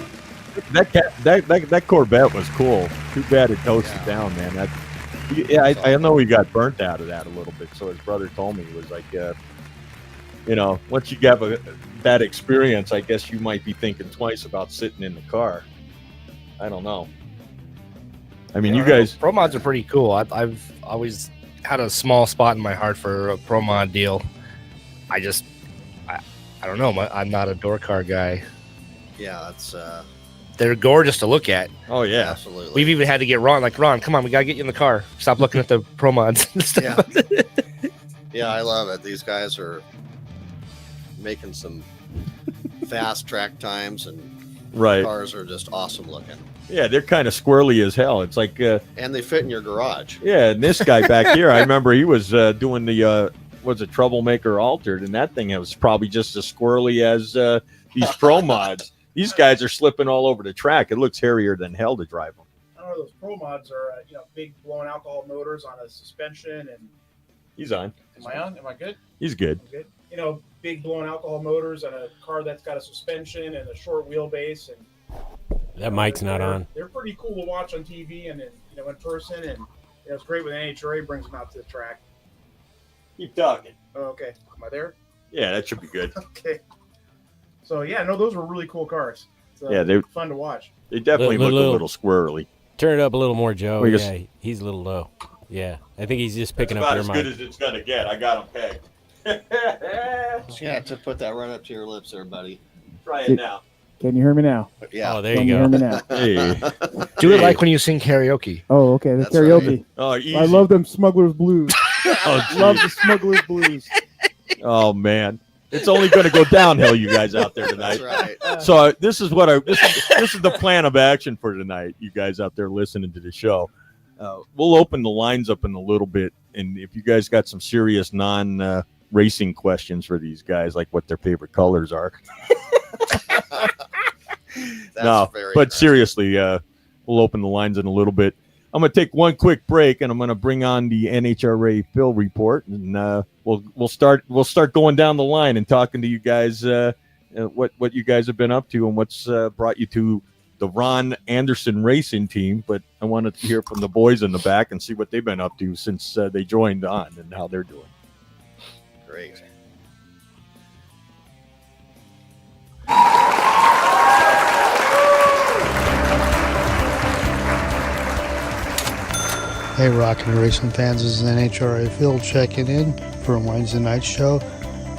That Corvette was cool. Too bad it toasted down, man. I know he got burnt out of that a little bit. So his brother told me, he was like, once you have that experience, I guess you might be thinking twice about sitting in the car. I don't know. I mean, you guys. Pro mods are pretty cool. I've always had a small spot in my heart for a pro mod deal. I don't know. I'm not a door car guy. Yeah, that's. They're gorgeous to look at. Oh yeah, absolutely. We've even had to get Ron. Like, Ron, come on, we gotta get you in the car. Stop looking at the pro mods. Yeah. Yeah, I love it. These guys are making some fast track times, and right. cars are just awesome looking. Yeah, they're kind of squirrely as hell. It's like, and they fit in your garage. Yeah, and this guy back here, I remember he was doing the was it Troublemaker Altered, and that thing was probably just as squirrely as these pro mods. These guys are slipping all over the track. It looks hairier than hell to drive them. I don't know. Those pro mods are big blown alcohol motors on a suspension, and he's on. Am I on? Am I good? He's good. I'm good. Big blown alcohol motors on a car that's got a suspension and a short wheelbase, and that mic's not on. They're pretty cool to watch on TV and in person, and it's great when NHRA brings them out to the track. Keep talking. Oh, okay. Am I there? Yeah, that should be good. Okay. So those were really cool cars. Yeah, they're fun to watch. They definitely look a little squirrely. Turn it up a little more, Joe. We Yeah, he's a little low. Yeah, I think he's just picking That's up your about mic. as good as it's gonna get. I got him pegged. Yeah, to put that right up to your lips there, buddy. Try it now. Can you hear me now? Yeah. Oh, there Can you you go. hear me now? Hey. Do it like when you sing karaoke. Oh, okay. The That's karaoke. right. Oh, easy. I love them Smuggler's Blues. Oh, Love the Smuggler's Blues. Oh man, it's only going to go downhill, you guys out there tonight. That's right. So this is this is the plan of action for tonight. You guys out there listening to the show, we'll open the lines up in a little bit, and if you guys got some serious non-racing questions for these guys, like what their favorite colors are. No, but seriously, we'll open the lines in a little bit. I'm going to take one quick break, and I'm going to bring on the NHRA Phil report, and we'll start going down the line and talking to you guys what you guys have been up to and what's brought you to the Ron Anderson Racing team, but I wanted to hear from the boys in the back and see what they've been up to since they joined on and how they're doing. Great. Hey, Rockin' and Racing fans, this is NHRA Phil checking in for a Wednesday night show.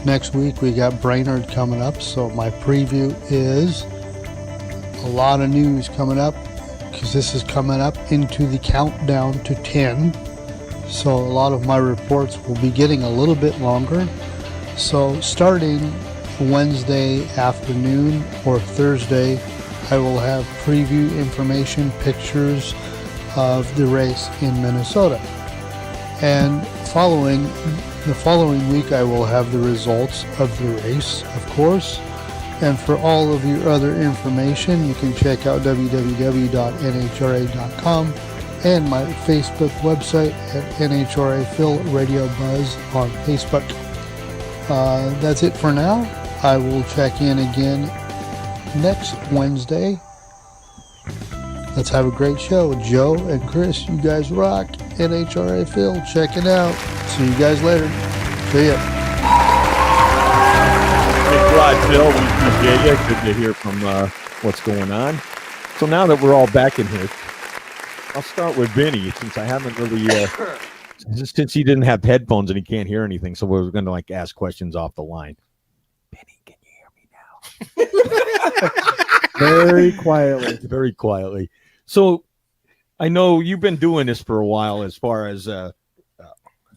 Next week we got Brainerd coming up, so my preview is a lot of news coming up because this is coming up into the countdown to 10. So a lot of my reports will be getting a little bit longer. So starting Wednesday afternoon or Thursday, I will have preview information, pictures of the race in Minnesota. And the following week I will have the results of the race, of course. And for all of your other information, you can check out www.nhra.com and my Facebook website at NHRA Phil Radio Buzz on Facebook. That's it for now. I will check in again next Wednesday. Let's have a great show. Joe and Chris, you guys rock. NHRA Phil, check it out. See you guys later. See ya. Thanks a lot, Phil. We appreciate you. Good to hear from what's going on. So now that we're all back in here, I'll start with Vinny, since I haven't really, since he didn't have headphones and he can't hear anything, so we're going to ask questions off the line. Vinny, can you hear me now? Very quietly. Very quietly. So I know you've been doing this for a while as far as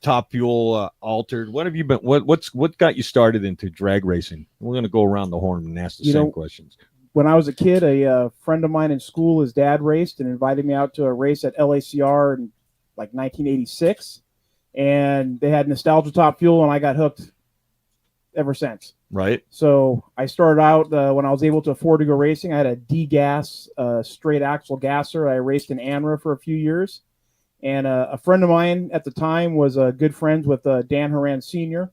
Top Fuel, Altered. What have you been? What got you started into drag racing? We're going to go around the horn and ask the same questions. When I was a kid, a friend of mine in school, his dad raced and invited me out to a race at LACR in like 1986, and they had Nostalgia Top Fuel, and I got hooked ever since. Right. So I started out when I was able to afford to go racing. I had a D-gas straight axle gasser. I raced in ANRA for a few years. And a friend of mine at the time was good friends with Dan Horan Sr.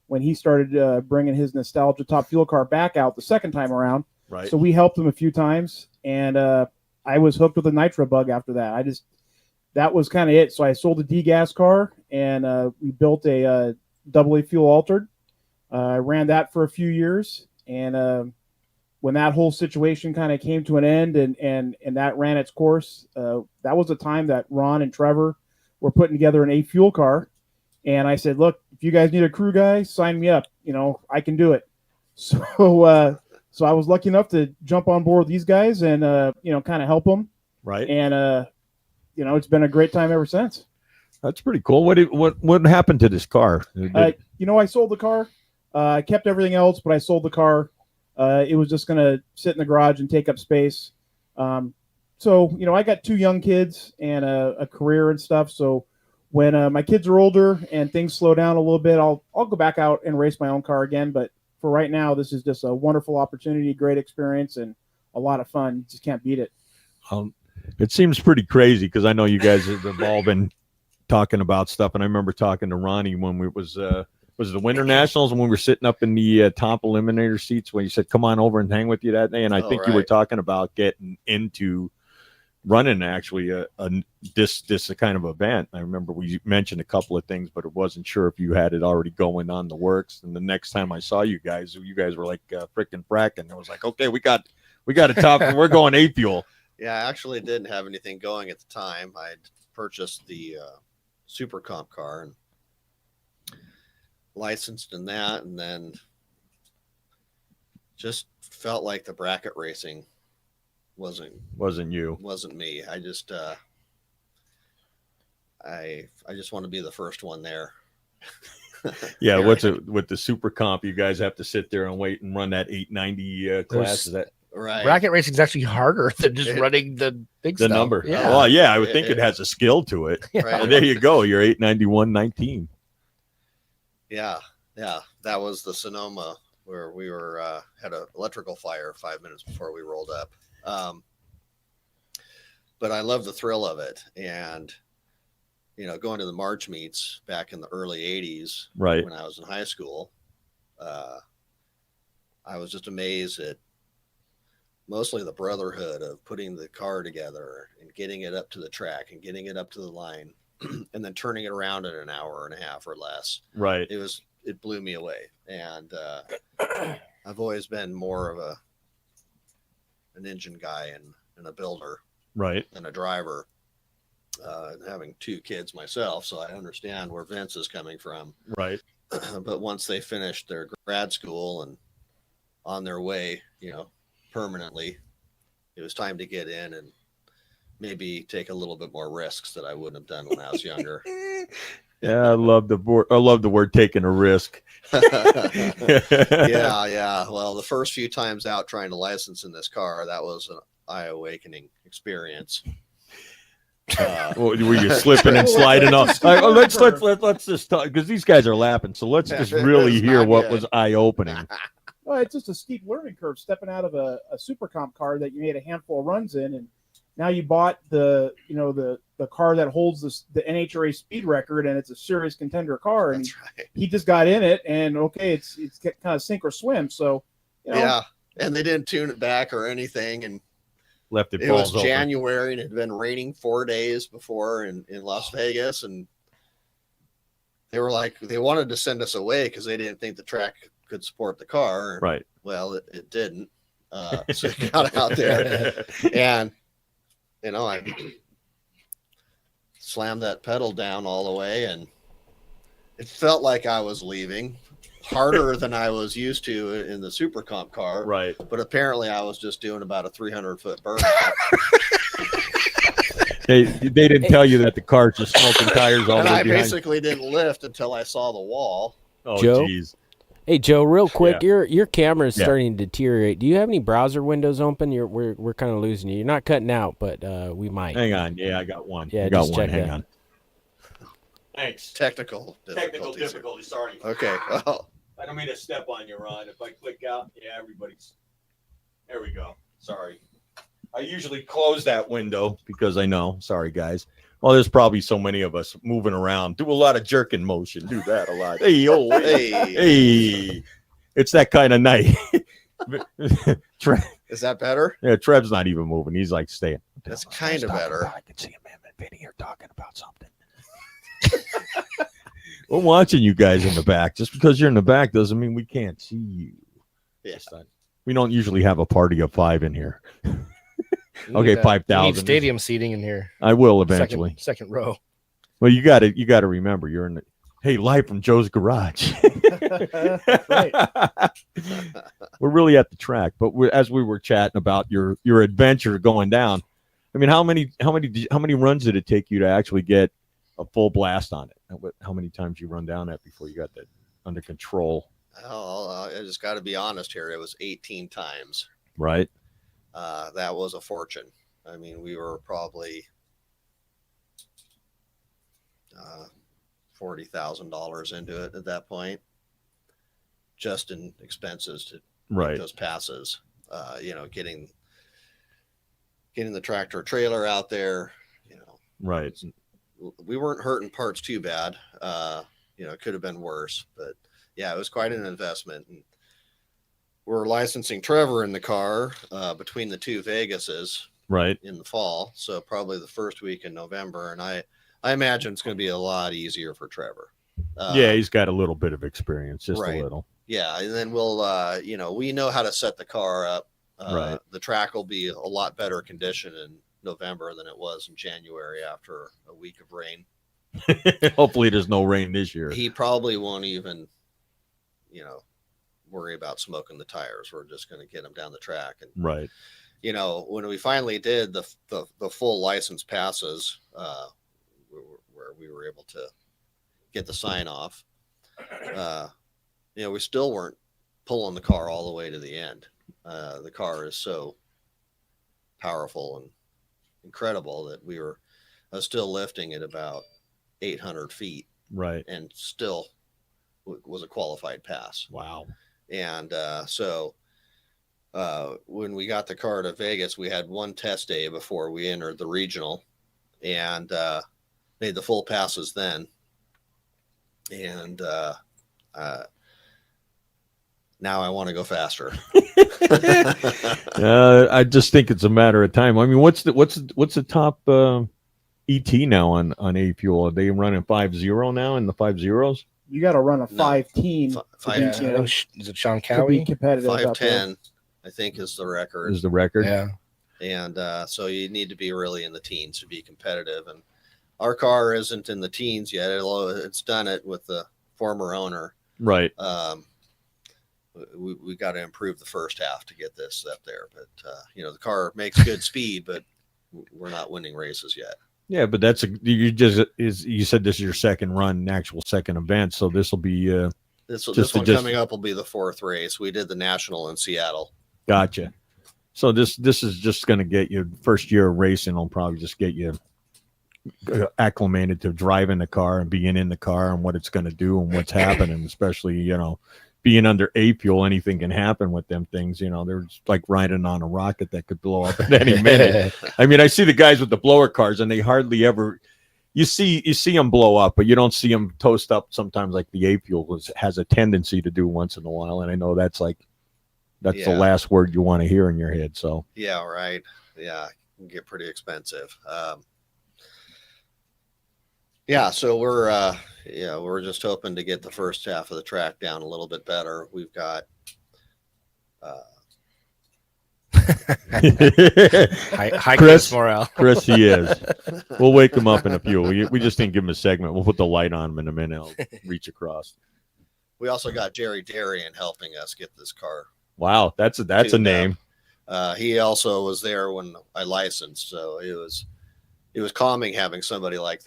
when he started bringing his Nostalgia Top Fuel car back out the second time around. Right. So we helped him a few times, and I was hooked with a nitro bug after that. That was kind of it. So I sold a D-gas car, and we built a AA fuel altered. I ran that for a few years, and when that whole situation kind of came to an end and that ran its course, that was the time that Ron and Trevor were putting together an A fuel car, and I said, "Look, if you guys need a crew guy, sign me up. I can do it." So I was lucky enough to jump on board with these guys and kind of help them. Right. And it's been a great time ever since. That's pretty cool. What happened to this car? I sold the car. I kept everything else, but I sold the car. It was just going to sit in the garage and take up space. So I got 2 young kids and a career and stuff. So when my kids are older and things slow down a little bit, I'll go back out and race my own car again. But for right now, this is just a wonderful opportunity, great experience, and a lot of fun. You just can't beat it. It seems pretty crazy because I know you guys have all been talking about stuff, and I remember talking to Ronnie when we was the Winter Nationals, and when we were sitting up in the top eliminator seats when you said, "Come on over and hang with you that day," and I think you were talking about getting into running actually this kind of event. I remember we mentioned a couple of things, but it wasn't sure if you had it already going on the works. And the next time I saw you guys were like frickin' fracking. I was like, okay, we got a top, we're going A fuel. Yeah, I actually didn't have anything going at the time. I'd purchased the Super Comp car and licensed in that, and then just felt like the bracket racing wasn't me. I just I just want to be the first one there. Yeah, with the Super Comp, you guys have to sit there and wait and run that 890 class. Is that right? Bracket racing is actually harder than just running the big stuff. Number. Yeah. Well, yeah, I would think it has a skill to it. Right. Well, there you go. You're 891.19. Yeah, that was the Sonoma where we were had an electrical fire 5 minutes before we rolled up. But I love the thrill of it, and going to the March meets back in the early 80s, right, when I was in high school, I was just amazed at mostly the brotherhood of putting the car together and getting it up to the track and getting it up to the line and then turning it around in an hour and a half or less. Right. It blew me away. And I've always been more of an engine guy and a builder, right, than a driver. Having 2 kids myself, so I understand where Vince is coming from. Right. But once they finished their grad school and on their way, permanently, it was time to get in and maybe take a little bit more risks that I wouldn't have done when I was younger. Yeah, I love the word taking a risk. Yeah. Well, the first few times out trying to license in this car, that was an eye-awakening experience. Were you slipping and sliding off? All right, let's just talk, because these guys are laughing. So let's just really hear what was eye-opening. Well, it's just a steep learning curve stepping out of a super comp car that you made a handful of runs in, and now you bought the car that holds the NHRA speed record, and it's a serious contender car. And he just got in it, and it's kind of sink or swim. So yeah, and they didn't tune it back or anything, and left it. It was January, and it had been raining 4 days before in Las Vegas, and they were like, they wanted to send us away because they didn't think the track could support the car. Right. Well, it didn't. So we got out there, and I slammed that pedal down all the way, and it felt like I was leaving harder than I was used to in the super comp car. Right. But apparently I was just doing about a 300-foot burn. They didn't tell you that the car's just smoking tires all the way behind. behind. I basically didn't lift until I saw the wall. Oh, Joe? geez. Hey, Joe, real quick, Yeah. your camera is Yeah. starting to deteriorate. Do you have any browser windows open? We're kind of losing you. You're not cutting out, but we might. Hang on. Yeah, I got one. Yeah, I got just one. check Hang that. on. Thanks. Technical difficulties. Sorry. Okay. Oh. I don't mean to step on you, Ron. If I click out, everybody's. There we go. Sorry. I usually close that window because I know. Sorry, guys. Well, there's probably so many of us moving around. Do a lot of jerking motion. Do that a lot. Hey, oh, hey. It's that kind of night. Is that better? Yeah, Trev's not even moving. He's like staying. That's kind of better. I can see him and Vinny here talking about something. We're watching you guys in the back. Just because you're in the back doesn't mean we can't see you. Yes. We don't usually have a party of 5 in here. Okay, 5,000. Stadium seating in here. I will eventually. Second row. Well, you got to remember you're in the. Hey, live from Joe's garage. We're really at the track, but as we were chatting about your adventure going down, I mean, how many runs did it take you to actually get a full blast on it? How many times you run down that before you got that under control? Oh, I just got to be honest here. It was 18 times. Right. That was a fortune. I mean, we were probably $40,000 into it at that point, just in expenses to make those passes. Getting the tractor trailer out there. Right. We weren't hurting parts too bad. It could have been worse, but yeah, it was quite an investment. And we're licensing Trevor in the car between the 2 Vegases in the fall. So probably the first week in November. And I imagine it's going to be a lot easier for Trevor. Yeah, he's got a little bit of experience, just right. a little. Yeah. And then we'll, we know how to set the car up. The track will be a lot better condition in November than it was in January after a week of rain. Hopefully there's no rain this year. He probably won't even, worry about smoking the tires. We're just going to get him down the track. And, right. When we finally did the full license passes, where we were able to get the sign off, we still weren't pulling the car all the way to the end. The car is so powerful and incredible that I was still lifting at about 800 feet. Right. And still was a qualified pass. Wow. And so when we got the car to Vegas, we had one test day before we entered the regional and made the full passes then. And now I want to go faster. I just think it's a matter of time. I mean, what's the top ET now on A Fuel? Are they running 5.0 now in the 5.0s? You got to run a 5-teen. Is it Sean To Cowie? be competitive. out there. 5:10, I think, is the record. Is the record? Yeah. And so you need to be really in the teens to be competitive. And our car isn't in the teens yet. It's done it with the former owner. Right. We got to improve the first half to get this up there. But the car makes good speed, but we're not winning races yet. Yeah, but you said this is your second run, actual second event, so this will be this one coming up will be the fourth race. We did the national in Seattle. Gotcha. So this is just going to get you first year of racing. Will probably just get you acclimated to driving the car and being in the car and what it's going to do and what's happening, especially being under A Fuel. Anything can happen with them things. They're like riding on a rocket that could blow up at any minute. I mean, I see the guys with the blower cars, and they hardly ever. You see them blow up, but you don't see them toast up. Sometimes, like the A Fuel has a tendency to do once in a while, and I know that's the last word you want to hear in your head. So yeah, right. Yeah, it can get pretty expensive. Yeah, so we're just hoping to get the first half of the track down a little bit better. We've got high Chris morale. Chris, he is. We'll wake him up in a few. We just didn't give him a segment. We'll put the light on him in a minute. I'll reach across. We also got Jerry Darian helping us get this car. Wow, that's a name. He also was there when I licensed, so it was calming having somebody like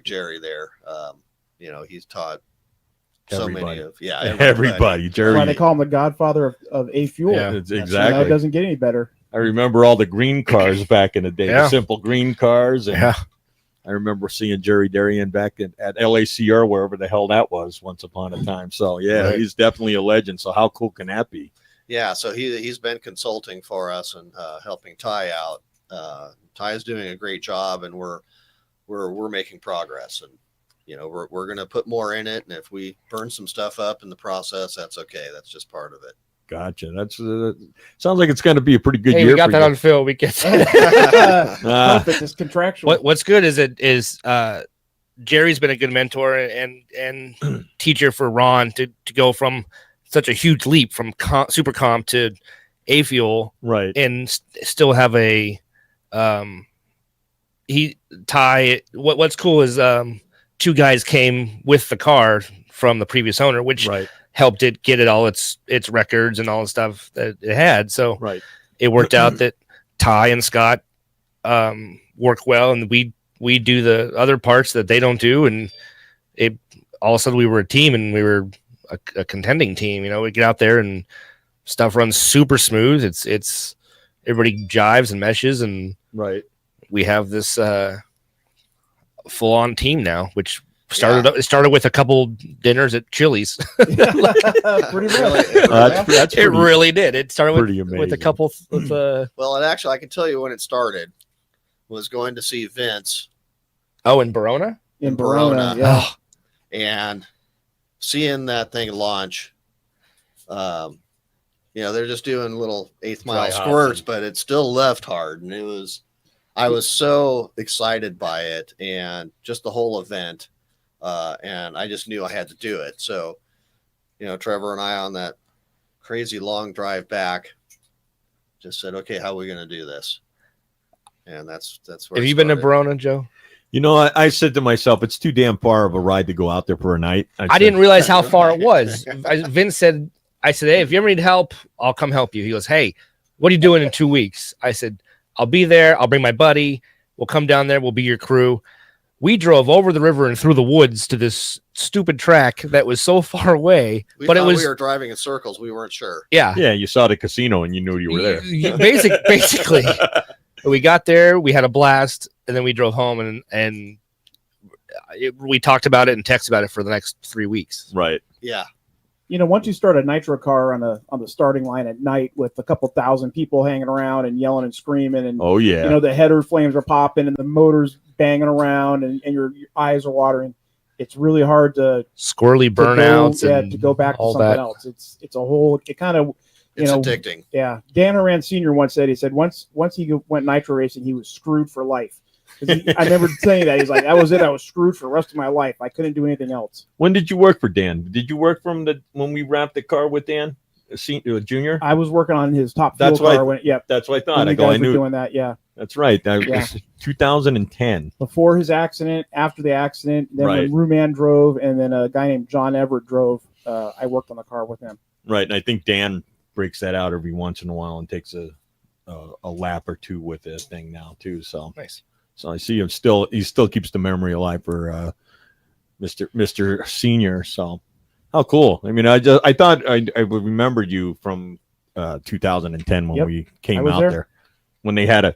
Jerry there. He's taught everybody. Everybody. Jerry. That's why they call him the godfather of A Fuel. Yeah, exactly. It doesn't get any better. I remember all the green cars back in the day, the simple green cars. And I remember seeing Jerry Darian back at LACR, wherever the hell that was, once upon a time. So, he's definitely a legend. So how cool can that be? Yeah, so he's been consulting for us and helping Ty out. Ty's doing a great job, and we're making progress. And we're going to put more in it, and if we burn some stuff up in the process, that's okay. That's just part of it. Gotcha. That's sounds like it's going to be a pretty good year. We got that on film. We get perfect. It's contractual. What's good is Jerry's been a good mentor and teacher for Ron to go from such a huge leap from super comp to A Fuel, right? And still have a Ty. What's cool is two guys came with the car from the previous owner, which helped it get it all its records and all the stuff that it had. So it worked out that Ty and Scott work well, and we do the other parts that they don't do, and it all of a sudden we were a team, and we were a contending team. We get out there and stuff runs super smooth. It's everybody jives and meshes, and we have this full on team now, which started with a couple dinners at Chili's. Pretty much. It really did. It started with a couple of well, and actually I can tell you when it started was going to see Vince. Oh, in Verona? In Verona, yeah. And seeing that thing launch, they're just doing little 8th mile squirts, but it still left hard. And I was so excited by it and just the whole event. And I just knew I had to do it. So, Trevor and I on that crazy long drive back just said, okay, how are we going to do this? And that's where. Have you been to Verona, Joe? I said to myself, it's too damn far of a ride to go out there for a night. I didn't realize how far it was. Vince said, I said, hey, if you ever need help, I'll come help you. He goes, hey, what are you doing in 2 weeks? I said, I'll be there. I'll bring my buddy. We'll come down there. We'll be your crew. We drove over the river and through the woods to this stupid track that was so far away. We were driving in circles. We weren't sure. Yeah. Yeah. You saw the casino and you knew you were there. Basically. We got there. We had a blast. And then we drove home and we talked about it and texted about it for the next 3 weeks. Right. Yeah. Once you start a nitro car on the starting line at night with a couple thousand people hanging around and yelling and screaming, and the header flames are popping and the motor's banging around and your eyes are watering, it's really hard to squirrely burnouts. To go back to all something that. else. It's a whole. It kind of It's addicting. Yeah, Dan Horan Sr. once said once he went nitro racing, he was screwed for life. I remember saying that. He's like, that was it. I was screwed for the rest of my life. I couldn't do anything else. When did you work for Dan? Did you work when we wrapped the car with Dan, junior? I was working on his top fuel car. That's what I thought. When you guys were doing that. Yeah. That's right. That was 2010. Before his accident, after the accident, then when Ruman drove, and then a guy named John Everett drove. I worked on the car with him. Right, and I think Dan breaks that out every once in a while and takes a lap or two with this thing now too. So nice. So I see him he still keeps the memory alive for Mr. Senior. So how cool. I mean, I thought I remembered you from 2010 when we came out there when they had a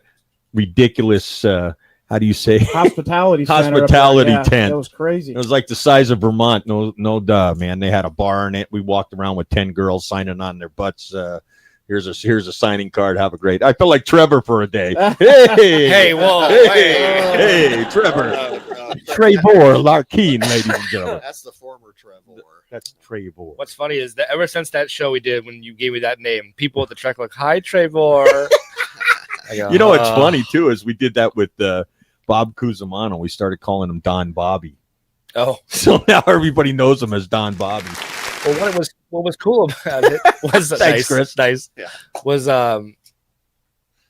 ridiculous how do you say hospitality tent. That was crazy. It was like the size of Vermont. No duh, man. They had a bar in it. We walked around with 10 girls signing on their butts. Here's a signing card. Have a great. I felt like Trevor for a day. Hey, whoa, hey, Trevor. Trevor Larkin, ladies and gentlemen. That's the former Trevor. That's Trevor. What's funny is that ever since that show we did when you gave me that name, people at the track like, "Hi, Trevor." You know what's funny too is we did that with Bob Cusimano. We started calling him Don Bobby. Oh, so now everybody knows him as Don Bobby. Well, what was cool about it was Thanks, Chris. Nice. Yeah. Was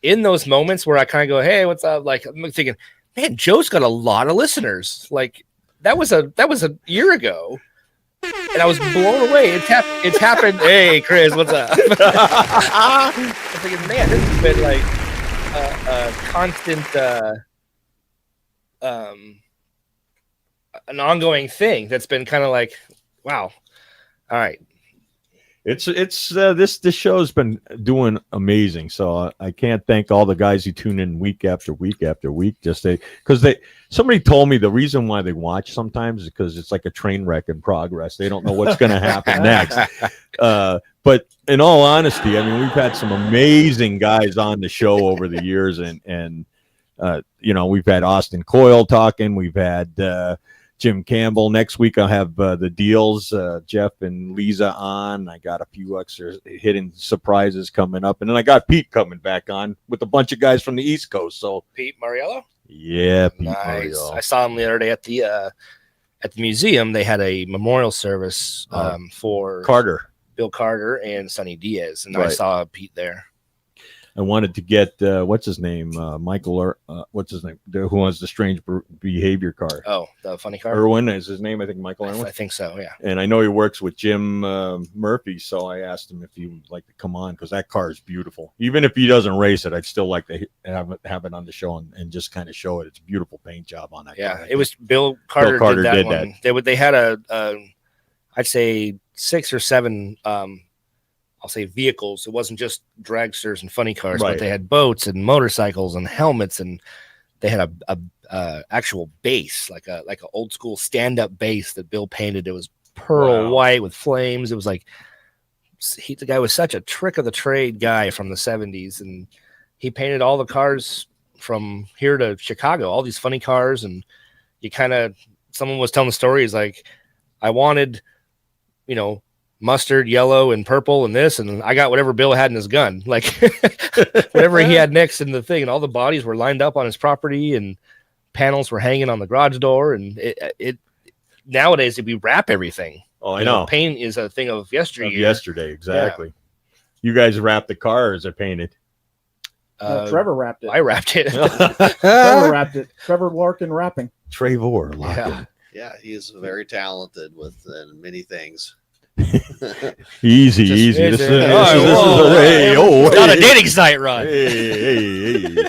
in those moments where I kind of go, "Hey, what's up?" Like I'm thinking, man, Joe's got a lot of listeners. Like that was a year ago, and I was blown away. It's happened. Hey, Chris, what's up? I'm thinking, man, this has been like a constant, an ongoing thing that's been kind of like, wow. All right. This show has been doing amazing. So I can't thank all the guys who tune in week after week after week. Somebody told me the reason why they watch sometimes is because it's like a train wreck in progress. They don't know what's going to happen next. But in all honesty, I mean, we've had some amazing guys on the show over the years, and we've had Austin Coyle talking. We've had Jim Campbell. Next week I'll have the Deals, Jeff and Lisa on. I got a few extra hidden surprises coming up, and then I got Pete coming back on with a bunch of guys from the East Coast. So Pete Mariello? Yeah, Pete nice. Mariello. I saw him the other day at the museum. They had a memorial service for Bill Carter and Sonny Diaz, and I saw Pete there. I wanted to get what's his name, Michael. What's his name? Who has the strange behavior car? Oh, the funny car. Irwin is his name. I think Michael Irwin. I think so. Yeah. And I know he works with Jim Murphy, so I asked him if he would like to come on because that car is beautiful. Even if he doesn't race it, I'd still like to have it on the show and just kind of show it. It's a beautiful paint job on that. Yeah, car. it was Bill Carter. Did that. They had I'd say 6 or 7. I'll say vehicles. It wasn't just dragsters and funny cars, but they had boats and motorcycles and helmets, and they had a actual base, like a old school stand up base that Bill painted. It was pearl white with flames. It was like the guy was such a trick of the trade guy from the 70s, and he painted all the cars from here to Chicago, all these funny cars, and someone was telling the story. He's like, I wanted, mustard, yellow, and purple, and this, and I got whatever Bill had in his gun, like whatever he had next in the thing, and all the bodies were lined up on his property, and panels were hanging on the garage door, and it nowadays we wrap everything. Oh, I know. Paint is a thing of yesterday. Exactly. Yeah. You guys wrapped the car, or is it painted? Trevor wrapped it. I wrapped it. Trevor wrapped it. Trevor Larkin wrapping. Trevor Larkin. Yeah, he is very talented with many things. Easy. This is not a dating site, Ron. Hey.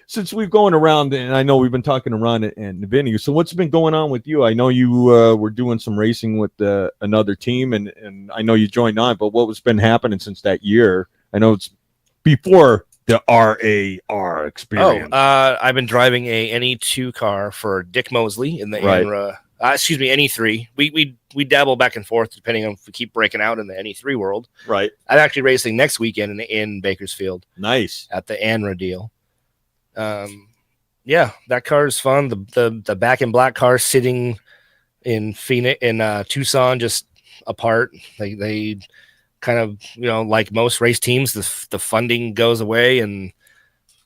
Since we've going around, and I know we've been talking to Ron and Vinny, so what's been going on with you? I know you were doing some racing with another team, and I know you joined on, but what's been happening since that year? I know it's before the RAR experience. I've been driving a NE2 car for Dick Mosley in the ANRA. NE3. We dabble back and forth depending on if we keep breaking out in the NE3 world. Right. I'm actually racing next weekend in Bakersfield. Nice. At the ANRA deal. yeah, that car is fun. The back in black car sitting in Phoenix, in Tucson, just apart. They kind of, like most race teams, the funding goes away, and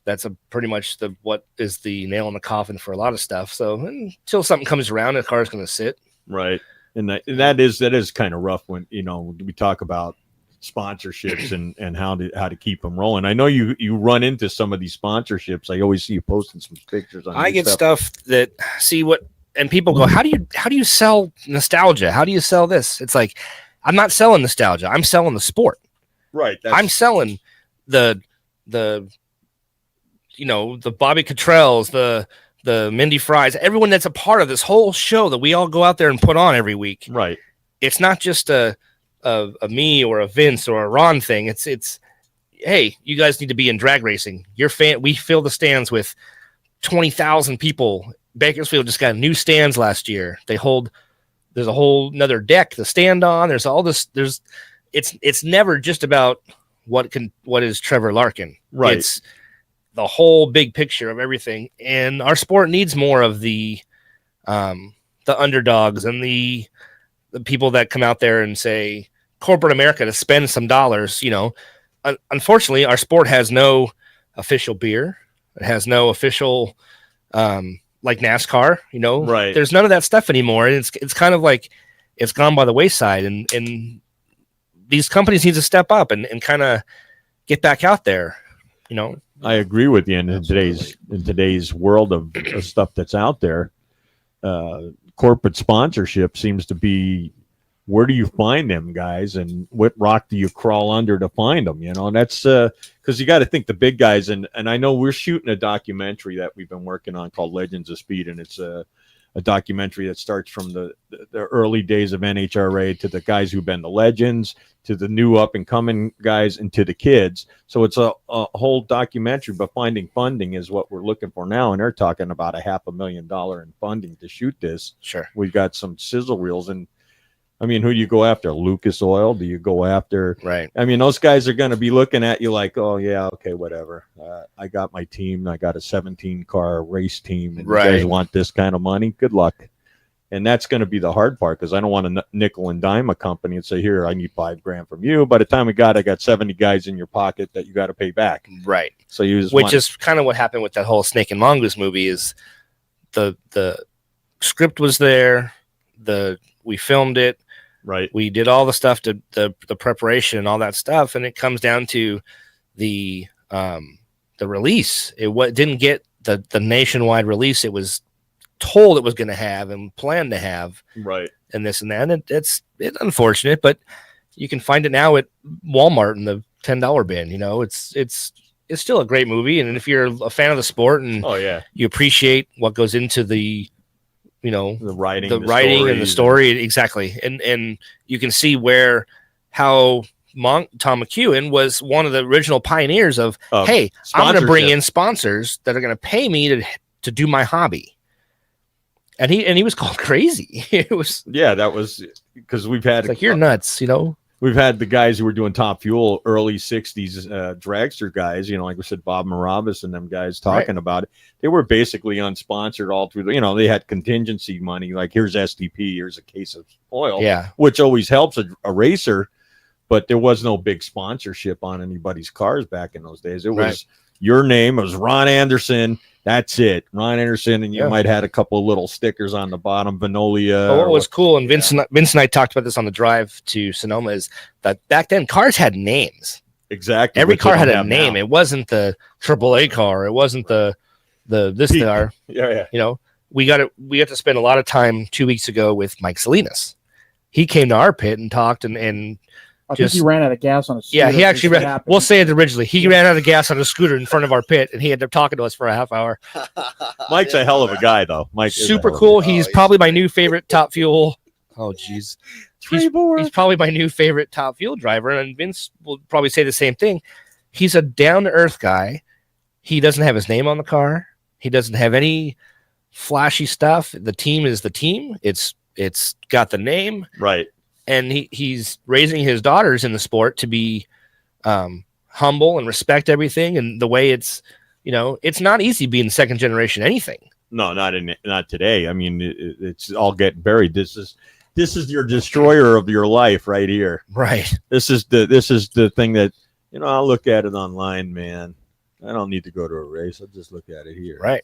that's pretty much what is the nail in the coffin for a lot of stuff. So until something comes around, the car's going to sit. Right. And that is kind of rough when, we talk about sponsorships and how to keep them rolling. I know you run into some of these sponsorships. I always see you posting some pictures on. I get stuff that and people go, how do you sell nostalgia? How do you sell this? It's like, I'm not selling nostalgia. I'm selling the sport. Right. I'm selling the Bobby Cottrells, the Mindy Fries, everyone that's a part of this whole show that we all go out there and put on every week. Right. It's not just a me or a Vince or a Ron thing. It's hey, you guys need to be in drag racing. We fill the stands with 20,000 people. Bakersfield just got new stands last year. There's a whole another deck to stand on. There's all this. It's never just about what is Trevor Larkin. Right. It's the whole big picture of everything. And our sport needs more of the underdogs and the people that come out there and say corporate America to spend some dollars. Unfortunately, our sport has no official beer. It has no official, like NASCAR, right. There's none of that stuff anymore. And it's kind of like it's gone by the wayside, and these companies need to step up and kind of get back out there. I agree with you. In today's world of stuff that's out there, corporate sponsorship seems to be, where do you find them guys, and what rock do you crawl under to find them? And that's because you got to think the big guys. And I know we're shooting a documentary that we've been working on called Legends of Speed, and it's a documentary that starts from the early days of NHRA to the guys who've been the legends, to the new up and coming guys, and to the kids. So it's a whole documentary, but finding funding is what we're looking for now. And they're talking about $500,000 in funding to shoot this. Sure. We've got some sizzle reels. And I mean, who do you go after? Lucas Oil? Do you go after? Right. I mean, those guys are going to be looking at you like, oh yeah, okay, whatever. I got my team. I got a 17-car race team. And right. You guys want this kind of money? Good luck. And that's going to be the hard part, because I don't want to nickel and dime a company and say, here, I need $5,000 from you. By the time I got 70 guys in your pocket that you got to pay back. Right. So which is kind of what happened with that whole Snake and Mongoose movie. Is the script was there, we filmed it, right? We did all the stuff to the preparation and all that stuff, and it comes down to the release. It didn't get the nationwide release it was told it was going to have and planned to have, right? And this and that. And it's unfortunate, but you can find it now at Walmart in the $10 bin. It's still a great movie, and if you're a fan of the sport and you appreciate what goes into the writing and the story, exactly, and you can see how Tom McEwen was one of the original pioneers of hey, I'm going to bring in sponsors that are going to pay me to do my hobby. And he was called crazy. It was that was because we've had like, you're nuts, We've had the guys who were doing Top Fuel, early 60s dragster guys, like we said, Bob Morabas and them guys talking about it. They were basically unsponsored all through they had contingency money, like here's STP, here's a case of oil, which always helps a racer, but there was no big sponsorship on anybody's cars back in those days. It was your name, it was Ron Anderson. That's it, Ron Anderson, and you might have had a couple of little stickers on the bottom, Vinolia. What was cool, and Vince and I talked about this on the drive to Sonoma, is that back then cars had names. Exactly, every car had a name. Now. It wasn't the AAA car. It wasn't the this car. We got to spend a lot of time 2 weeks ago with Mike Salinas. He came to our pit and talked and. I think he ran out of gas on a scooter. Yeah, he actually ran. We'll say it originally. He ran out of gas on a scooter in front of our pit, and he ended up talking to us for a half hour. Mike's a hell of a guy, though. Mike, super cool. He's probably my new favorite Top Fuel. Oh, jeez. He's probably my new favorite Top Fuel driver, and Vince will probably say the same thing. He's a down-to-earth guy. He doesn't have his name on the car. He doesn't have any flashy stuff. The team is the team. It's got the name. Right. And he's raising his daughters in the sport to be humble and respect everything. And the way it's, it's not easy being second generation anything. No, not today. I mean, it's all getting buried. This is your destroyer of your life right here. Right. This is the thing that I'll look at it online, man. I don't need to go to a race. I'll just look at it here. Right.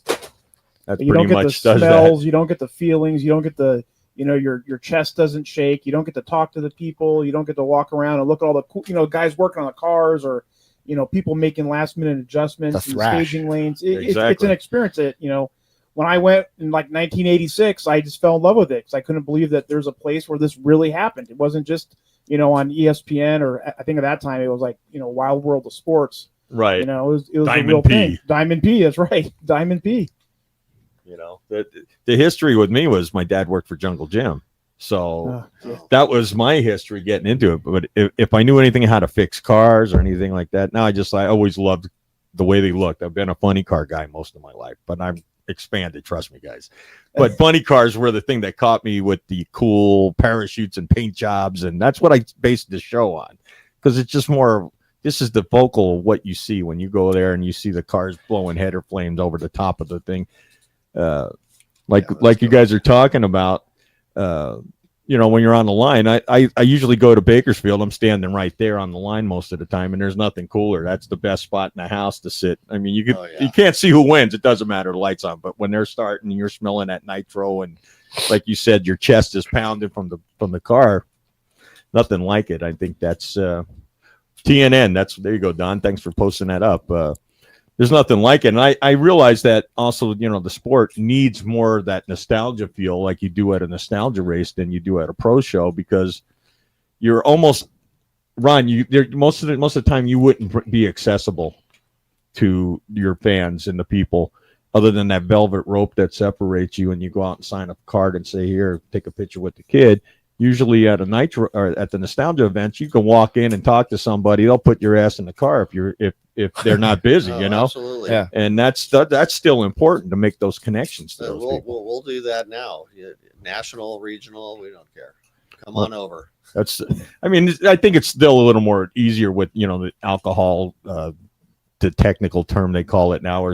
That you don't pretty get much the does smells. that. You don't get the feelings. You don't get the your chest doesn't shake. You don't get to talk to the people. You don't get to walk around and look at all the cool guys working on the cars or people making last minute adjustments in staging lanes. It's an experience that when I went in like 1986, I just fell in love with it because I couldn't believe that there's a place where this really happened. It wasn't just on ESPN or I think at that time it was like Wild World of Sports. Right. It was Diamond a real P. thing. Diamond P. That's right. Diamond P. The history with me was my dad worked for Jungle Gym. So that was my history getting into it. But if I knew anything how to fix cars or anything like that, now I always loved the way they looked. I've been a funny car guy most of my life, but I've expanded, trust me, guys. But funny cars were the thing that caught me with the cool parachutes and paint jobs. And that's what I based the show on because it's just more, this is the vocal of what you see when you go there and you see the cars blowing header flames over the top of the thing. Like you guys are talking about, when you're on the line, I usually go to Bakersfield. I'm standing right there on the line most of the time, and there's nothing cooler. That's the best spot in the house to sit. I mean, you can't see who wins. It doesn't matter. The lights on, but when they're starting, you're smelling that nitro, and like you said, your chest is pounding from the car. Nothing like it. I think that's TNN. There you go, Don. Thanks for posting that up. There's nothing like it. And I realize that also, the sport needs more of that nostalgia feel like you do at a nostalgia race than you do at a pro show because you're almost, Ron, most of the time you wouldn't be accessible to your fans and the people other than that velvet rope that separates you and you go out and sign a card and say, here, take a picture with the kid. Usually at a nitro or at the nostalgia events, you can walk in and talk to somebody. They'll put your ass in the car if they're not busy, Absolutely. Yeah. And that's still important to make those connections to those people. We'll do that now. National, regional, we don't care. Come on over. I think it's still a little more easier with the alcohol, the technical term they call it now,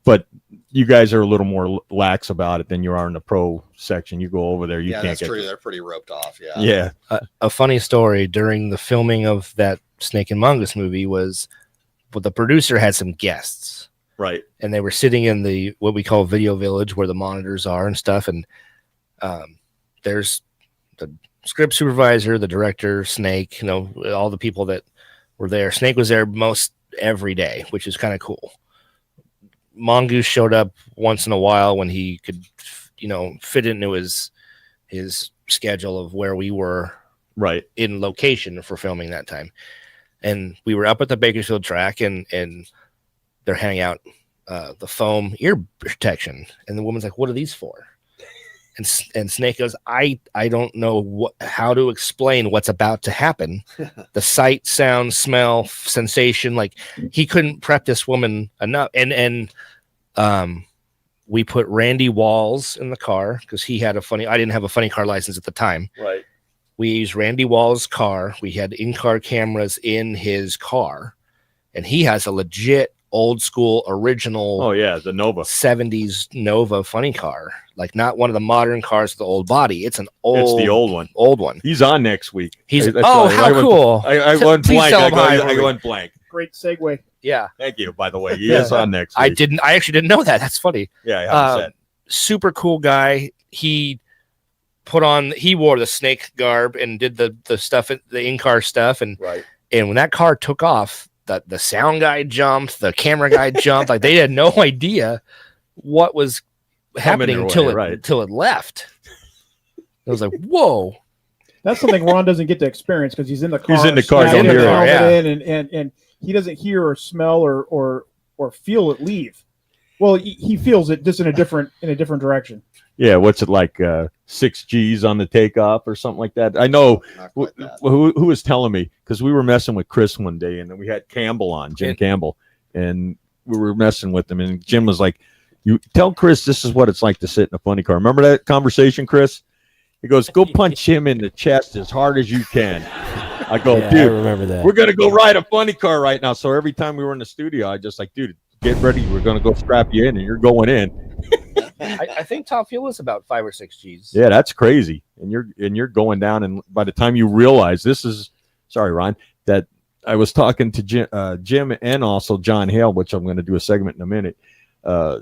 but you guys are a little more lax about it than you are in the pro section. You go over there, you can't that's get true. They're pretty roped off. Yeah. A funny story during the filming of that Snake and Mongoose movie was, the producer had some guests, right? And they were sitting in what we call Video Village, where the monitors are and stuff. And there's the script supervisor, the director, Snake, all the people that were there. Snake was there most every day, which is kind of cool. Mongoose showed up once in a while when he could, fit into his schedule of where we were right in location for filming that time. And we were up at the Bakersfield track and they're handing out the foam ear protection. And the woman's like, what are these for? And Snake goes, I don't know how to explain what's about to happen. The sight, sound, smell, sensation, like he couldn't prep this woman enough. And we put Randy Walls in the car because I didn't have a funny car license at the time. Right. We used Randy Wall's car. We had in-car cameras in his car, and he has a legit old school original. Oh yeah, the Nova 70s Nova funny car, like not one of the modern cars with the old body. It's the old one. He's on next week. How cool! I went blank. I went blank. Great segue. Yeah. Thank you. By the way, he is on next week. I actually didn't know that. That's funny. Yeah. Super cool guy. He wore the Snake garb and did the stuff, the in-car stuff, and when that car took off, the sound guy jumped, the camera guy jumped, like they had no idea what was happening until it left. It was like, whoa. That's something Ron doesn't get to experience because he's in the car. He's in the car, don't hear it. And he doesn't hear or smell or feel it leave. Well, he feels it just in a different direction. Yeah, what's it like? 6 G's on the takeoff or something like that. I know who was telling me because we were messing with Chris one day and then we had Campbell on, Jim Campbell, and we were messing with him. And Jim was like, "You tell Chris this is what it's like to sit in a funny car." Remember that conversation, Chris? He goes, "Go punch him in the chest as hard as you can." I go, "Dude, I remember that. We're gonna go ride a funny car right now." So every time we were in the studio, I just like, "Dude, get ready. We're going to go strap you in, and you're going in. I think top fuel is about 5 or 6 G's. Yeah, that's crazy. And you're going down, and by the time you realize sorry, Ron, that I was talking to Jim and also John Hale, which I'm going to do a segment in a minute.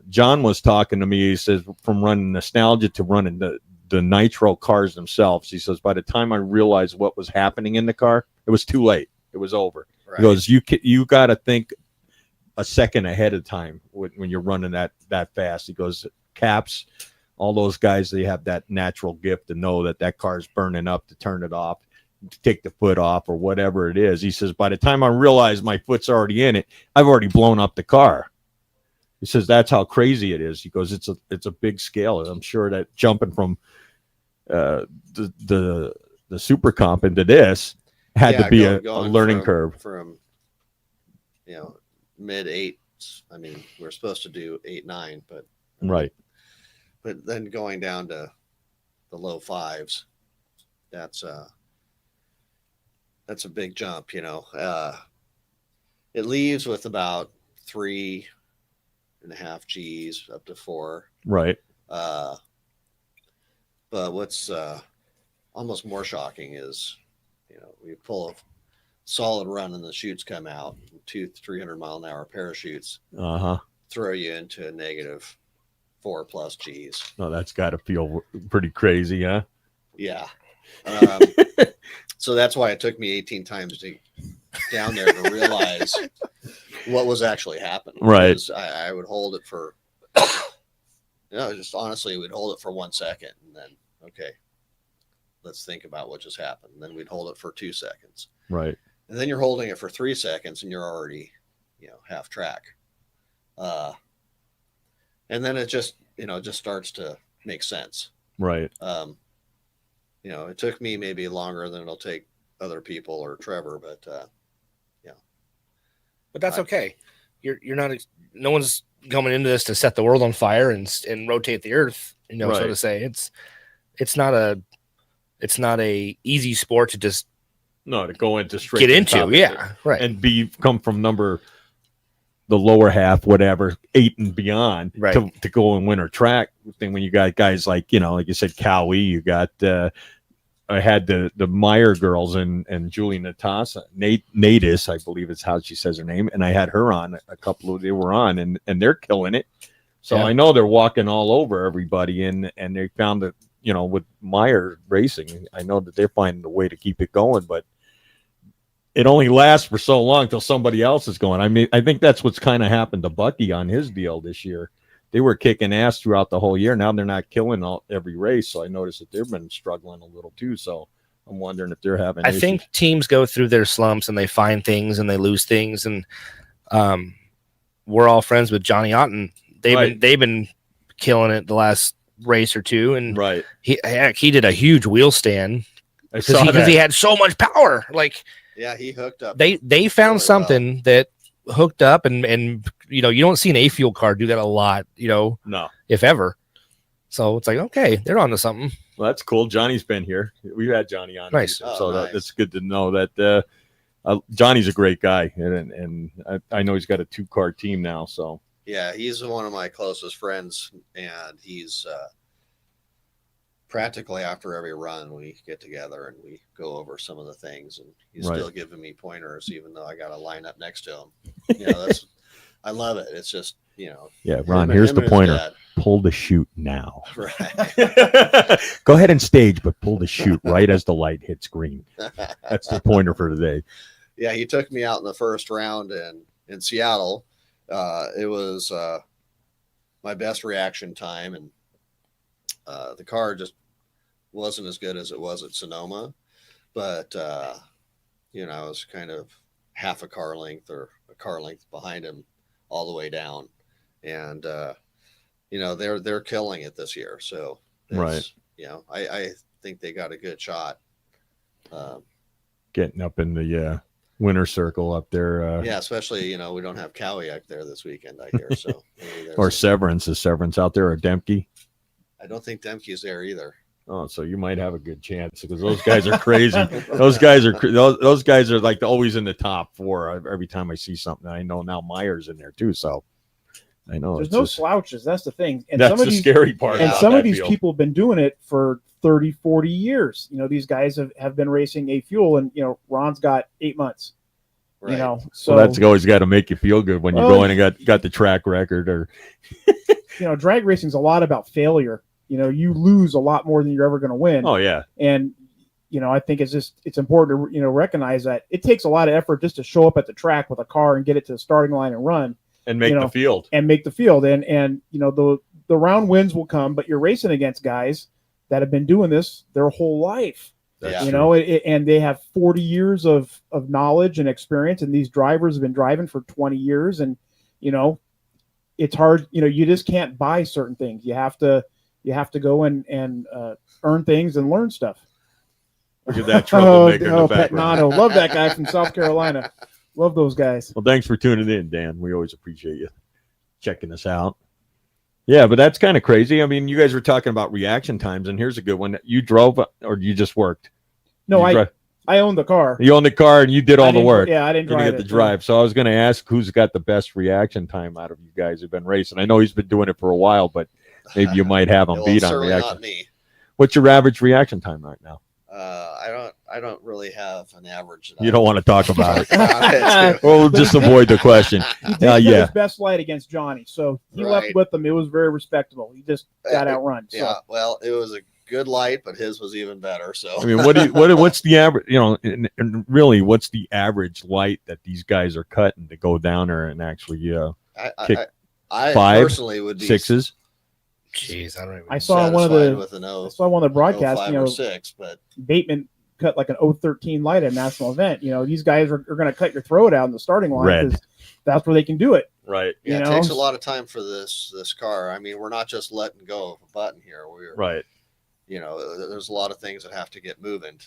John was talking to me. He says from running nostalgia to running the nitro cars themselves. He says by the time I realized what was happening in the car, it was too late. It was over. Right. He goes, you got to think a second ahead of time when you're running that fast. He goes, Caps, all those guys, they have that natural gift to know that car's burning up, to turn it off, to take the foot off or whatever it is. He says, by the time I realize my foot's already in it, I've already blown up the car. He says, that's how crazy it is. He goes, it's a big scale. I'm sure that jumping from the super comp into this had to be a learning curve. From, mid 8s. I mean, we're supposed to do 8, 9, but right. But then going down to the low 5s, that's a big jump, It leaves with about 3.5 G's up to 4. Right. But what's almost more shocking is, we pull a solid run and the chutes come out, 200-300 mile an hour parachutes, throw you into a negative 4+ G's. Oh, that's got to feel pretty crazy, huh? Yeah. So that's why it took me 18 times to down there to realize what was actually happening. Right. Because I would hold it for, just honestly, we'd hold it for 1 second and then, okay, let's think about what just happened. And then we'd hold it for 2 seconds. Right. And then you're holding it for 3 seconds and you're already, half track. And then it just starts to make sense. Right. It took me maybe longer than it'll take other people or Trevor, but But that's okay. You're not. No one's coming into this to set the world on fire and rotate the earth. Right. So to say, it's not a easy sport to just to go into straight get into. Yeah, right. And come from the lower half, whatever, 8 and beyond, right, to go and win or track thing. When you got guys like like you said, Cowie, you got. I had the Meyer girls and Julie Natasa, Natus, I believe is how she says her name, and I had her on they were on, and they're killing it. So I know they're walking all over everybody, and they found that with Meyer Racing, I know that they're finding a way to keep it going, but it only lasts for so long till somebody else is going. I mean, I think that's what's kind of happened to Bucky on his deal this year. They were kicking ass throughout the whole year. Now they're not killing every race. So I noticed that they've been struggling a little too. So I'm wondering if they're having issues. think teams go through their slumps and they find things and they lose things. And we're all friends with Johnny Otten. They've been killing it the last race or two. And he did a huge wheel stand because he had so much power. Like, yeah, he hooked up. They found really something that hooked up and you don't see an A-Fuel car do that a lot, no, if ever. So it's like, okay, they're onto something. Well, that's cool. Johnny's been here. We've had Johnny on. Nice. So that's good to know that Johnny's a great guy. And I know he's got a 2-car team now. So yeah, he's one of my closest friends, and he's practically after every run we get together and we go over some of the things, and he's still giving me pointers even though I got to line up next to him. I love it. It's just yeah, Ron, here's the pointer. Pull the chute now. Right. Go ahead and stage, but pull the chute right as the light hits green. That's the pointer for today. Yeah, he took me out in the first round in Seattle. It was my best reaction time, and the car just wasn't as good as it was at Sonoma, but I was kind of half a car length or a car length behind him all the way down, and they're killing it this year. So I think they got a good shot. Getting up in the winner circle up there. Yeah, especially we don't have Cowie up there this weekend, I hear. So or Severance. Is Severance out there, or Dempke? I don't think Dempke's there either. Oh, so you might have a good chance because those guys are crazy. those guys are like always in the top 4 every time I see something. I know now Meyer's in there too. So I know. There's it's no just- slouches. That's the thing. And That's some of the these, scary part And about some that of these field. people have been doing it for 30, 40 years. These guys have been racing A Fuel, and Ron's got 8 months. Right. So that's always got to make you feel good when you Well, go in and got the track record or drag racing's a lot about failure. You lose a lot more than you're ever going to win. Oh yeah. And I think it's important to recognize that it takes a lot of effort just to show up at the track with a car and get it to the starting line and run and make the field. And the round wins will come, but you're racing against guys that have been doing this their whole life. And they have 40 years of knowledge and experience, and these drivers have been driving for 20 years, and it's hard. You just can't buy certain things. You have to go and earn things and learn stuff. Look at that troublemaker in the Pat background. Nano. Love that guy from South Carolina. Love those guys. Well, thanks for tuning in, Dan. We always appreciate you checking us out. Yeah, but that's kind of crazy. I mean, you guys were talking about reaction times, and here's a good one. You drove or you just worked? No, I owned the car. You owned the car and you did all the work. Yeah, I didn't drive get the drive. So I was going to ask who's got the best reaction time out of you guys who've been racing. I know he's been doing it for a while, but maybe you might have him beat on reaction. Not me. What's your average reaction time right now? I don't really have an average. You don't want to talk about it. We'll just avoid the question. He did get his best light against Johnny, so he left with him. It was very respectable. He just got outrun. So. Yeah, well, it was a good light, but his was even better. So I mean, what's the average? And really, what's the average light that these guys are cutting to go down there and actually kick I 5, personally would be 6s? Jeez, I don't even. I saw one of the broadcasts. 5 or 6, but Bateman cut like an 013 light at a national event. These guys are going to cut your throat out in the starting line because that's where they can do it. Right. Yeah, it takes a lot of time for this car. I mean, we're not just letting go of a button here. We're right. There's a lot of things that have to get moving.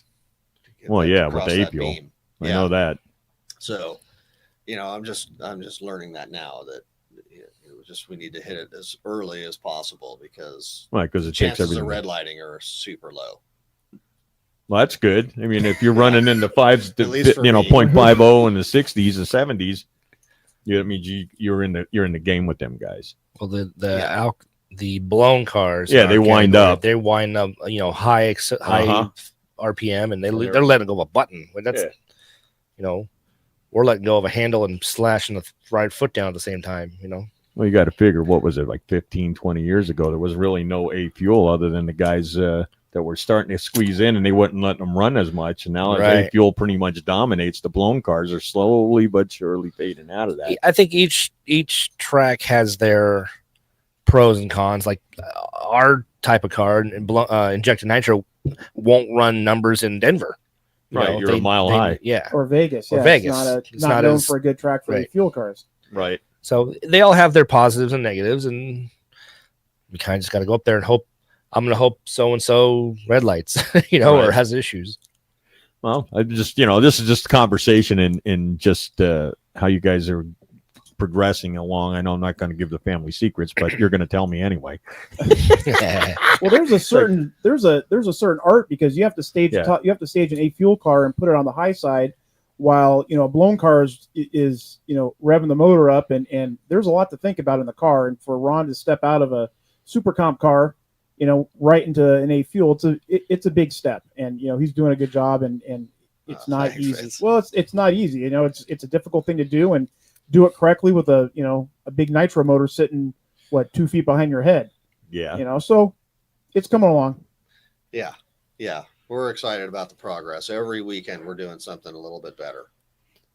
Well, yeah, with the A-fuel. I know that. So, I'm just learning that now that we need to hit it as early as possible because it chances takes of red lighting are super low. Well, that's good. I mean, if you're running into 5s, At least for me. 0.50 in the 60s and 70s, that means you're in the game with them guys. Well, the blown cars, they wind up. They wind up, high RPM, and they're letting go of a button. That's we're letting go of a handle and slashing the right foot down at the same time. Well, you got to figure, what was it, like 15, 20 years ago? There was really no A-fuel other than the guys that were starting to squeeze in, and they wouldn't let them run as much. And now A-fuel pretty much dominates. The blown cars are slowly but surely fading out of that. I think each track has their pros and cons. Like our type of car, injected nitro, won't run numbers in Denver. Right, you're a mile high. Yeah. Or Vegas. Or Vegas. It's not known for a good track for fuel cars. Right. So they all have their positives and negatives, and we kind of just got to go up there and hope. I'm going to hope so-and-so red lights, or has issues. Well, I just, this is just a conversation in just how you guys are progressing along. I know I'm not going to give the family secrets, but you're going to tell me anyway. Well, there's a certain art because you have to stage you have to stage an A-fuel car and put it on the high side, while a blown car is revving the motor up, and there's a lot to think about in the car. And for Ron to step out of a super comp car, right into an A-fuel, it's a big step, and he's doing a good job, and it's not easy. Fritz. Well, it's not easy. It's a difficult thing to do, and do it correctly with a big nitro motor sitting 2 feet behind your head. Yeah. So it's coming along. Yeah. We're excited about the progress. Every weekend we're doing something a little bit better.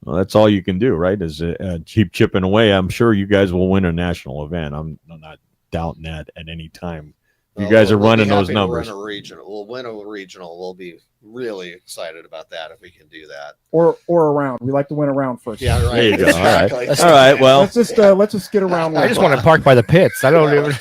Well, that's all you can do, right? Is keep chipping away. I'm sure you guys will win a national event. I'm not doubting that at any time. You guys are running those numbers. We'll win a regional. We'll be really excited about that if we can do that. Or a round. We like to win a round first. Yeah, right. There you go. Exactly. All right. Well, let's just get around. I just want to park by the pits. I don't even.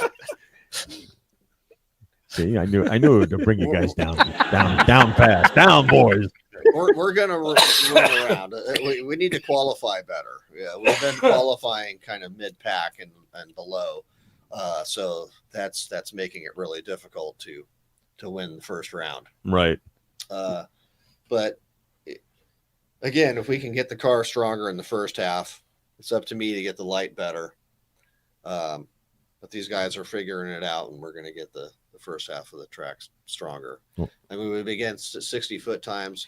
See, I knew to bring you guys down fast, down, boys. We're gonna run around. We need to qualify better. Yeah, we've been qualifying kind of mid-pack and below, so that's making it really difficult to win the first round. Right. But again, if we can get the car stronger in the first half, it's up to me to get the light better. But these guys are figuring it out, and we're going to get the first half of the track stronger. Cool. I mean, we began 60-foot times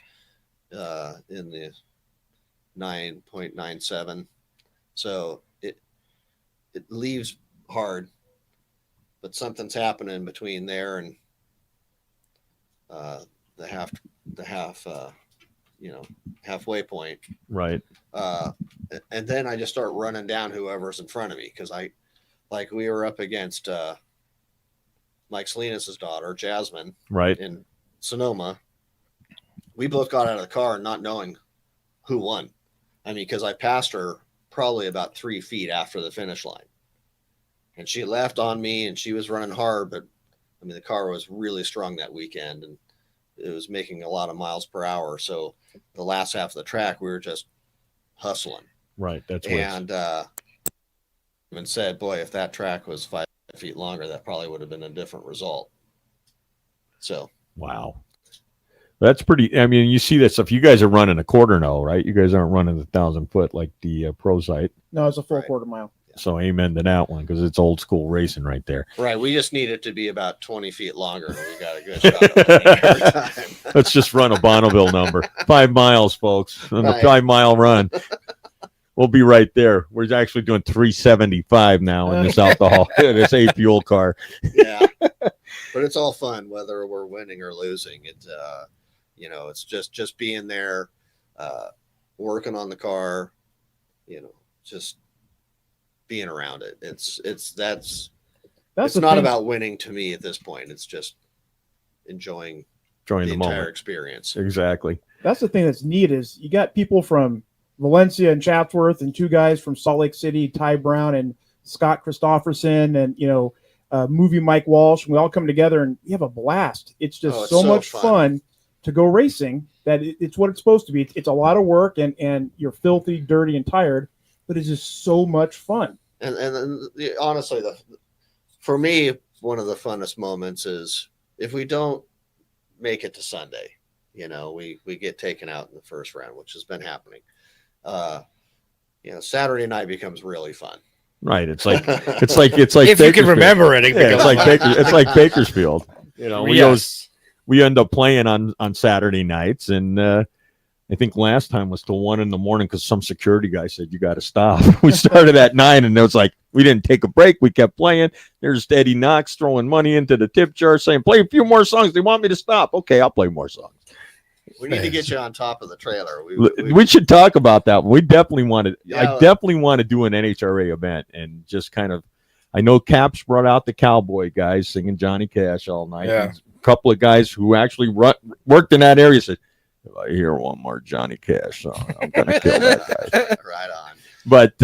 in the 9.97. So it leaves hard, but something's happening between there and the halfway point. Right. And then I just start running down whoever's in front of me, because we were up against Mike Salinas' daughter, Jasmine, right, in Sonoma. We both got out of the car not knowing who won. I mean, because I passed her probably about 3 feet after the finish line. And she left on me, and she was running hard, but I mean, the car was really strong that weekend, and it was making a lot of miles per hour. So the last half of the track, we were just hustling. Right. That's and even said, boy, if that track was 5 feet longer, that probably would have been a different result. So wow, that's pretty. I mean, you see that stuff. You guys are running a quarter now, right? You guys aren't running the 1,000 foot like the pro site. No, it's a full quarter mile. So amen to that one, because it's old school racing right there. Right. We just need it to be about 20 feet longer, and we got a good shot of winning every time. Let's just run a Bonneville number. 5 miles, folks. On the 5-mile run. We'll be right there. We're actually doing 375 now in this alcohol, this A fuel car. Yeah. But it's all fun, whether we're winning or losing. It's just being there, working on the car, just being around it. It's not about winning to me at this point. It's just enjoying the entire moment. Experience. Exactly. That's the thing that's neat is you got people from Valencia and Chatsworth, and 2 guys from Salt Lake City, Ty Brown and Scott Christopherson, and movie Mike Walsh. And we all come together and you have a blast. It's just so much fun to go racing that it's what it's supposed to be. It's a lot of work, and you're filthy, dirty, and tired, but it's just so much fun. And honestly, for me, one of the funnest moments is if we don't make it to Sunday, we get taken out in the first round, which has been happening. Saturday night becomes really fun. Right. It's like if you can remember it, it's like Bakersfield. Yes. We end up playing on Saturday nights, and I think last time was till 1 a.m. because some security guy said you got to stop. We started at 9, and it was like we didn't take a break. We kept playing. There's Eddie Knox throwing money into the tip jar, saying, "Play a few more songs." They want me to stop. Okay, I'll play more songs. We need to get you on top of the trailer. We should talk about that. We definitely want to. Yeah. I definitely want to do an NHRA event and just kind of. I know Caps brought out the cowboy guys singing Johnny Cash all night. Yeah. A couple of guys who actually worked in that area said, "If I hear one more Johnny Cash song, I'm gonna kill that guy." Right on. But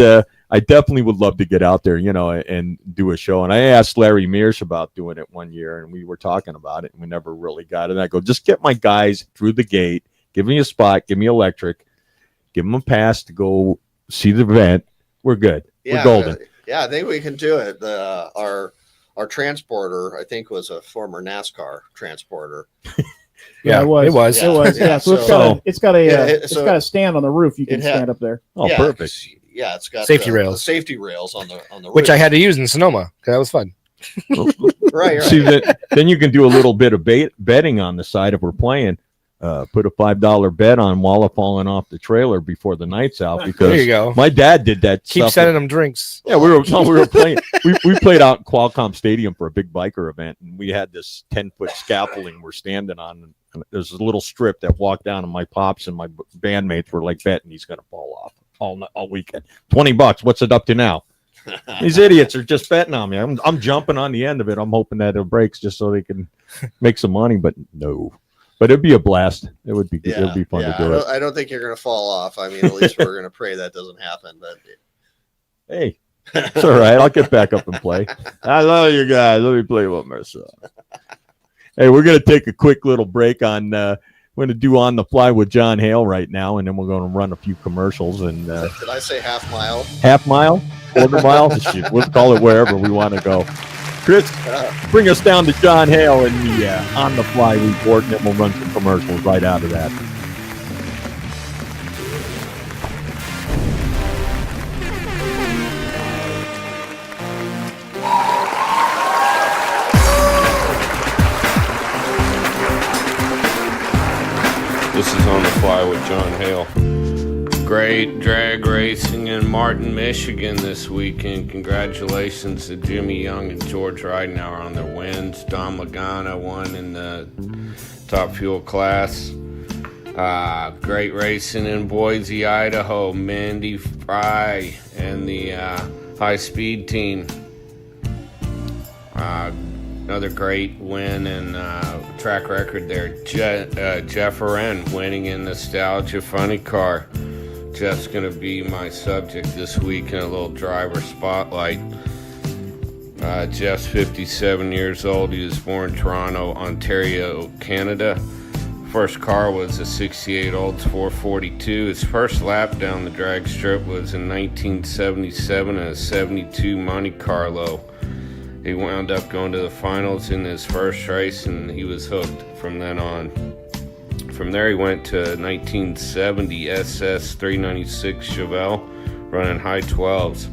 I definitely would love to get out there, and do a show. And I asked Larry Mears about doing it one year, and we were talking about it, and we never really got it. And I go, just get my guys through the gate, give me a spot, give me electric, give them a pass to go see the event. We're good. Yeah, we're golden. I think we can do it. Our transporter, I think, was a former NASCAR transporter. Yeah, it was. Yeah, so it's got a stand on the roof. You can stand up there. Oh, yeah, perfect. Yeah, it's got safety rails. The safety rails on the roof. Which I had to use in Sonoma because that was fun. right. See then you can do a little bit of betting on the side if we're playing. Put a $5 bet on Walla falling off the trailer before the night's out, because there you go. My dad did that. Keep sending them drinks. Yeah, we were playing. we played out in Qualcomm Stadium for a big biker event, and we had this 10-foot scaffolding we're standing on. And there's a little strip that walked down, and my pops and my bandmates were like betting he's going to fall off all weekend. $20. What's it up to now? These idiots are just betting on me. I'm jumping on the end of it. I'm hoping that it breaks just so they can make some money, but no. But it'd be a blast. It would be good. It would be fun to do it. I don't think you're going to fall off. I mean, at least we're going to pray that doesn't happen. But hey, it's all right. I'll get back up and play. I love you guys. Let me play one more song. Hey, we're going to take a quick little break on. We're going to do On the Fly with John Hale right now, and then we're going to run a few commercials. And did I say half mile? Half mile, quarter mile. We'll call it wherever we want to go. Chris, bring us down to John Hale and the On the Fly report, and then we'll run some commercials right out of that. This is On the Fly with John Hale. Great drag racing in Martin, Michigan this weekend. Congratulations to Jimmy Young and George Ridenauer on their wins. Don Lagana won in the top fuel class. Great racing in Boise, Idaho. Mandy Fry and the high speed team. Another great win and track record there. Jeff Aren winning in Nostalgia Funny Car. Jeff's going to be my subject this week in a little driver spotlight. Jeff's 57 years old. He was born in Toronto, Ontario, Canada. First car was a 68 Olds 442. His first lap down the drag strip was in 1977 in a 72 Monte Carlo. He wound up going to the finals in his first race, and he was hooked from then on. From there, he went to 1970 SS 396 Chevelle, running high 12s.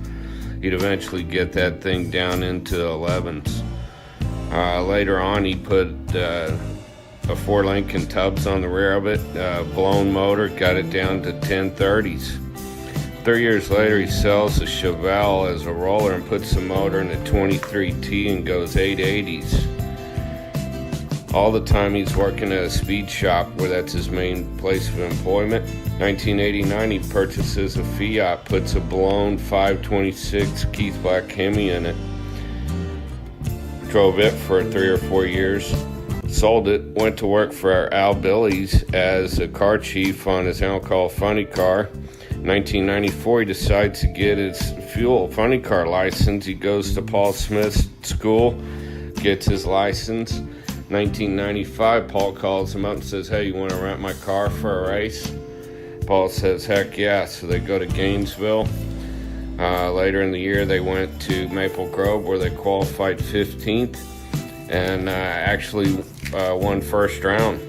He'd eventually get that thing down into 11s. Later on, he put a 4 Lincoln Tubbs on the rear of it, blown motor, got it down to 1030s. 3 years later, he sells the Chevelle as a roller and puts the motor in a 23T and goes 880s. All the time he's working at a speed shop where that's his main place of employment. 1989, he purchases a Fiat, puts a blown 526 Keith Black Hemi in it. Drove it for 3 or 4 years. Sold it, went to work for Al Billy's as a car chief on his alcohol funny car. 1994, he decides to get his fuel funny car license. He goes to Paul Smith's school, gets his license. 1995, Paul calls him up and says, "Hey, you want to rent my car for a race?" Paul says, "Heck yeah." So they go to Gainesville. Later in the year, they went to Maple Grove where they qualified 15th and actually won first round.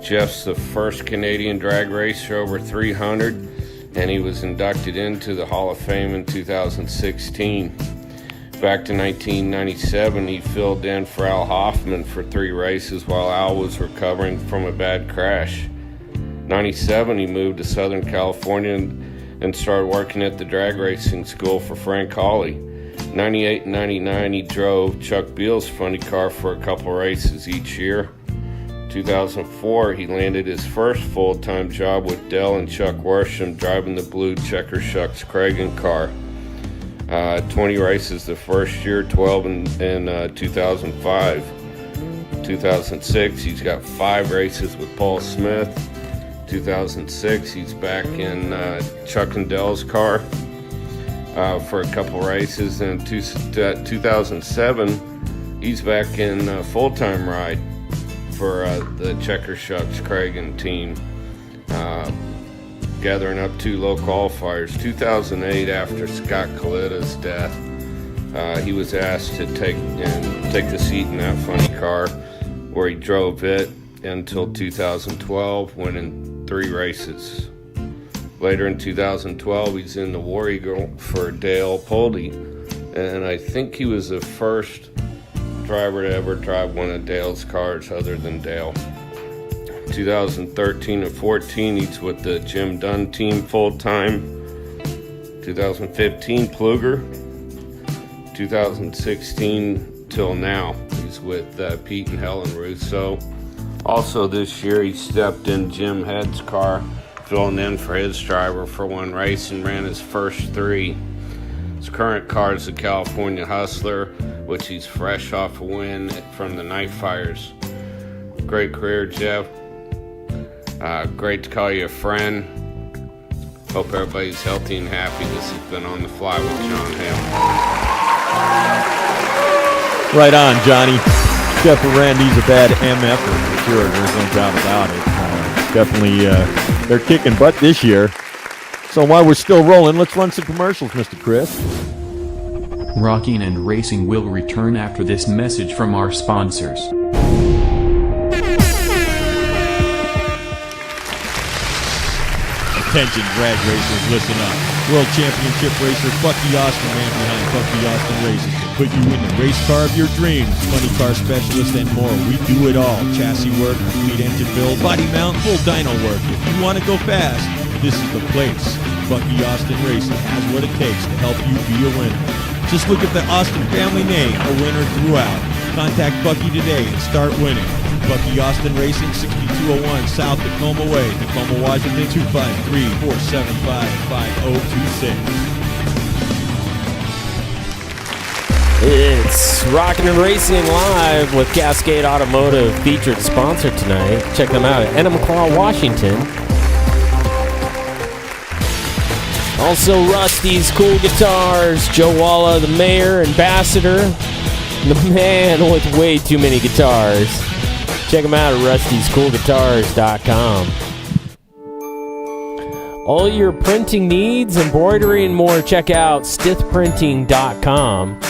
Jeff's the first Canadian drag racer over 300, and he was inducted into the Hall of Fame in 2016. Back to 1997, he filled in for Al Hoffman for 3 races while Al was recovering from a bad crash. 97, he moved to Southern California and started working at the drag racing school for Frank Hawley. 98 and 99, he drove Chuck Beal's funny car for a couple races each year. 2004, he landed his first full-time job with Dell and Chuck Worsham driving the blue Checker Shucks Cragen car. 20 races the first year, 12 in 2005. 2006, he's got 5 races with Paul Smith. 2006, he's back in Chuck and Dell's car for a couple races. And 2007, he's back in full-time ride for the Checker Shucks Cragen team. Gathering up 2 low qualifiers. 2008, after Scott Kalita's death, he was asked to take the seat in that funny car, where he drove it until 2012, winning 3 races. Later in 2012, he's in the War Eagle for Dale Poldy, and I think he was the first driver to ever drive one of Dale's cars other than Dale. 2013 and 14, he's with the Jim Dunn team full-time. 2015, Pluger. 2016 till now, he's with Pete and Helen Russo. Also this year, he stepped in Jim Head's car, filling in for his driver for 1 race and ran his first 3. His current car is the California Hustler, which he's fresh off a win from the Night Fires. Great career, Jeff. Great to call you a friend. Hope everybody's healthy and happy. This has been On the Fly with John Hale. Right on, Johnny. Jeff Randy's a bad MF-er for sure. There's no doubt about it. Definitely, they're kicking butt this year. So while we're still rolling, let's run some commercials, Mr. Chris. Rockin and Racing will return after this message from our sponsors. Attention drag racers, listen up. World Championship racer Bucky Austin, man behind Bucky Austin Races, put you in the race car of your dreams. Funny car specialist and more. We do it all. Chassis work, complete engine build, body mount, full dyno work. If you want to go fast, this is the place. Bucky Austin Racing has what it takes to help you be a winner. Just look at the Austin family name, a winner throughout. Contact Bucky today and start winning. Bucky Austin Racing, 6201 South Tacoma Way, Tacoma, Washington, 253-475-5026. It's Rockin' and Racing Live with Cascade Automotive, featured sponsor tonight. Check them out at Enumclaw, Washington. Also, Rusty's Cool Guitars, Joe Walla, the mayor, ambassador, the man with way too many guitars. Check them out at rustyscoolguitars.com. All your printing needs, embroidery, and more, check out stithprinting.com.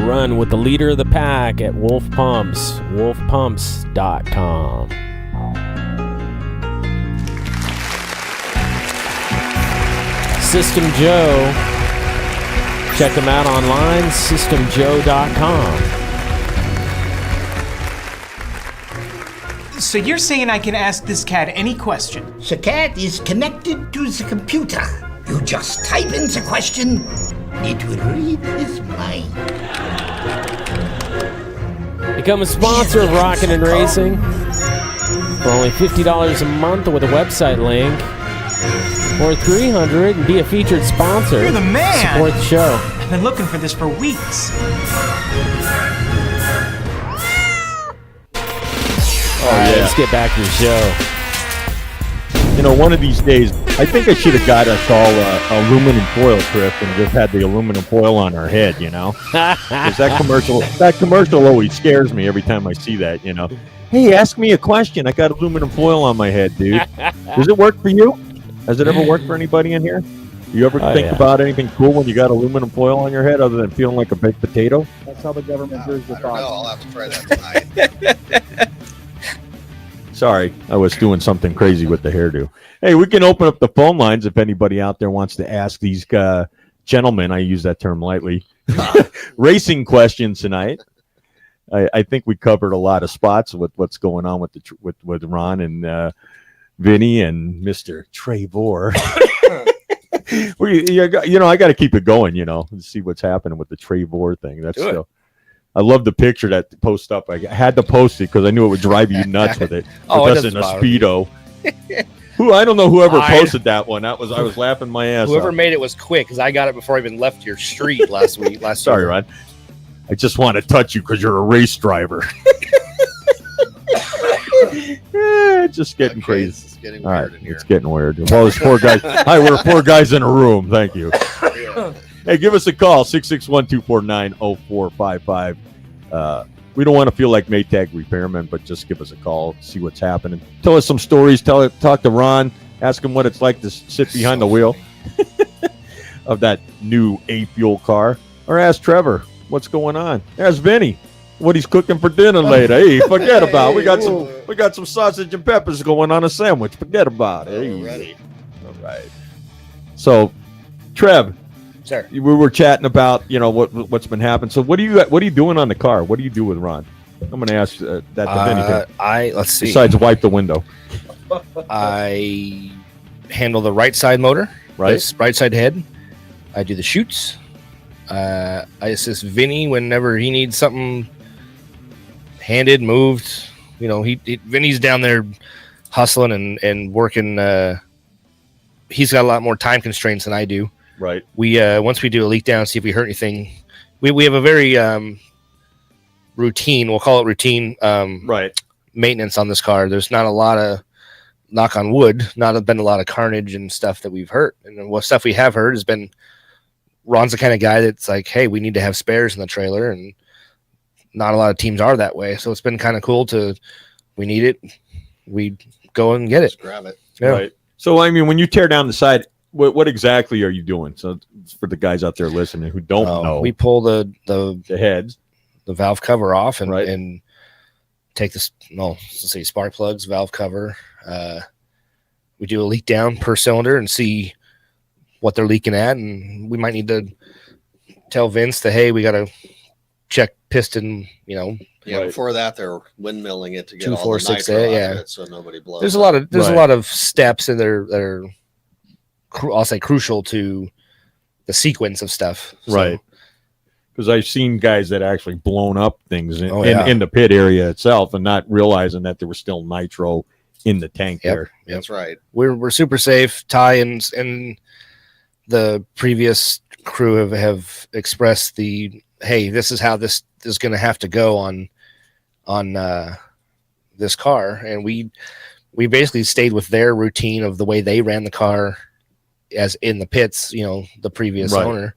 Run with the leader of the pack at Wolf Pumps, wolfpumps.com. System Joe. Check them out online, systemjoe.com. So you're saying I can ask this cat any question? The cat is connected to the computer. You just type in the question, it will read his mind. Become a sponsor of Rockin' and Racing for only $50 a month with a website link, or $300 and be a featured sponsor. You're the man! Support the show. I've been looking for this for weeks. All right, let's get back to the show. You know, one of these days, I think I should have got us all aluminum foil, Trip, and just had the aluminum foil on our head, you know? 'Cause that commercial always scares me every time I see that, you know? Hey, ask me a question. I got aluminum foil on my head, dude. Does it work for you? Has it ever worked for anybody in here? You ever think about anything cool when you got aluminum foil on your head other than feeling like a baked potato? That's how the government hears the thought. I'll have to try that tonight. Sorry, I was doing something crazy with the hairdo. Hey, we can open up the phone lines if anybody out there wants to ask these gentlemen, I use that term lightly, racing questions tonight. I think we covered a lot of spots with what's going on with Ron and Vinny and Mr. Trevor. I got to keep it going, and see what's happening with the Trevor thing. That's still. I love the picture that post up. I had to post it because I knew it would drive you nuts with it. With us in a Speedo. I don't know whoever posted that one. I was laughing my ass off. Whoever made it was quick because I got it before I even left your street last week. Sorry, Ron. I just want to touch you because you're a race driver. Just getting crazy. It's getting weird in here. It's getting weird. Well, there's 4 guys. Hi, we're 4 guys in a room. Thank you. Hey, give us a call, 661-249-0455. We don't want to feel like Maytag repairmen, but just give us a call, see what's happening. Tell us some stories. Talk to Ron. Ask him what it's like to sit behind the wheel of that new A-Fuel car. Or ask Trevor what's going on. Ask Vinny what he's cooking for dinner later. Hey, forget about it. We got some sausage and peppers going on a sandwich. Forget about it. Hey. All right. So, Trev. Sir. We were chatting about what's been happening. So what are you doing on the car? What do you do with Ron? I'm going to ask that to Vinny. Let's see. Besides wipe the window, I handle the right side motor, right side head. I do the chutes. I assist Vinny whenever he needs something handed, moved. Vinny's down there hustling and working. He's got a lot more time constraints than I do. Right. We once we do a leak down, see if we hurt anything. We have a very routine. We'll call it routine. Maintenance on this car. There's not a lot of, knock on wood, not been a lot of carnage and stuff that we've hurt. And what stuff we have heard has been. Ron's the kind of guy that's like, hey, we need to have spares in the trailer, and not a lot of teams are that way. So it's been kind of cool we need it, we go and get it. Just grab it. Yeah. Right. So when you tear down the side. What exactly are you doing? So for the guys out there listening who don't know, we pull the heads, the valve cover off, and take spark plugs, valve cover. We do a leak down per cylinder and see what they're leaking at, and we might need to tell Vince that, hey, we got to check piston, Yeah, right. Before that, they're windmilling it to get 2, all 4, the 6, nitro out yeah. of it, so nobody blows. There's up. a lot of steps in there that are, I'll say, crucial to the sequence of stuff. So, right. Because I've seen guys that actually blown up things in the pit area itself and not realizing that there was still nitro in the tank there. Yep. That's right. We're super safe. Ty and the previous crew have expressed hey, this is how this is going to have to go on this car, and we basically stayed with their routine of the way they ran the car as in the pits, the previous owner.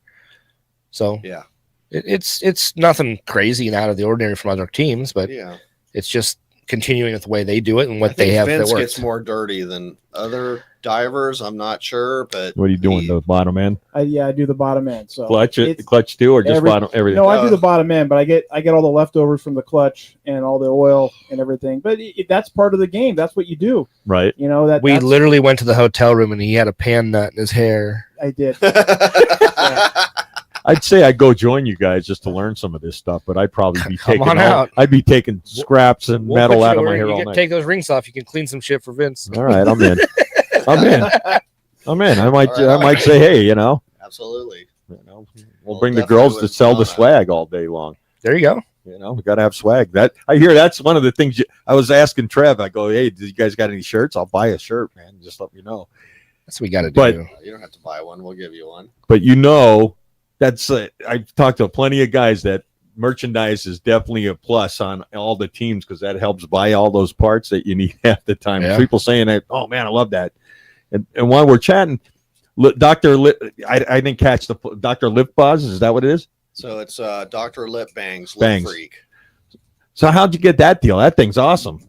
So yeah, it's nothing crazy and out of the ordinary from other teams, but yeah, it's just continuing with the way they do it and what I think they have. Vince that gets more dirty than other divers. I'm not sure, but What are you doing? The bottom end? I do the bottom end. So Clutch too, or just bottom everything? No, I do the bottom end, but I get all the leftovers from the clutch and all the oil and everything. But that's part of the game. That's what you do, right? We literally went to the hotel room and he had a pan nut in his hair. I did. I'd say I'd go join you guys just to learn some of this stuff, but I'd probably be Come taking on out. I'd be taking scraps and We'll metal put you out to of my work. hair You all can night. take those rings off. You can clean some shit for Vince. All right, I'm in. I'm in. I might say, hey, absolutely. We'll bring the girls to sell the swag all day long. There you go. We got to have swag. That I hear that's one of the things I was asking Trev. I go, hey, do you guys got any shirts? I'll buy a shirt, man. Just let me know. That's what we got to do. But you don't have to buy one. We'll give you one. But that's I've talked to plenty of guys that merchandise is definitely a plus on all the teams because that helps buy all those parts that you need half the time. Yeah. People saying that, oh man, I love that. And while we're chatting, Dr. I didn't catch the Dr. Lip Buzz. Is that what it is? So it's Dr. Lip Bangs, Bangs. Lip Freak. So how'd you get that deal? That thing's awesome.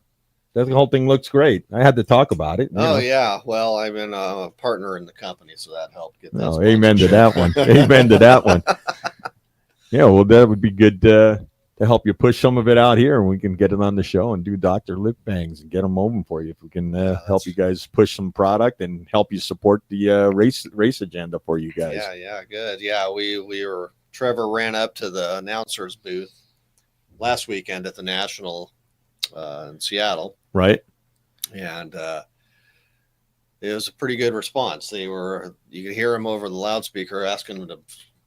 The whole thing looks great. I had to talk about it. Yeah. Well, I'm a partner in the company, so that helped get that. Amen to that one. Amen to that one. Yeah, well, that would be good to help you push some of it out here, and we can get it on the show and do Dr. Lip Bangs and get them moving for you. If we can help you guys push some product and help you support the race agenda for you guys. Yeah, good. Yeah, Trevor ran up to the announcer's booth last weekend at the National in Seattle. Right. And it was a pretty good response. You could hear him over the loudspeaker asking them to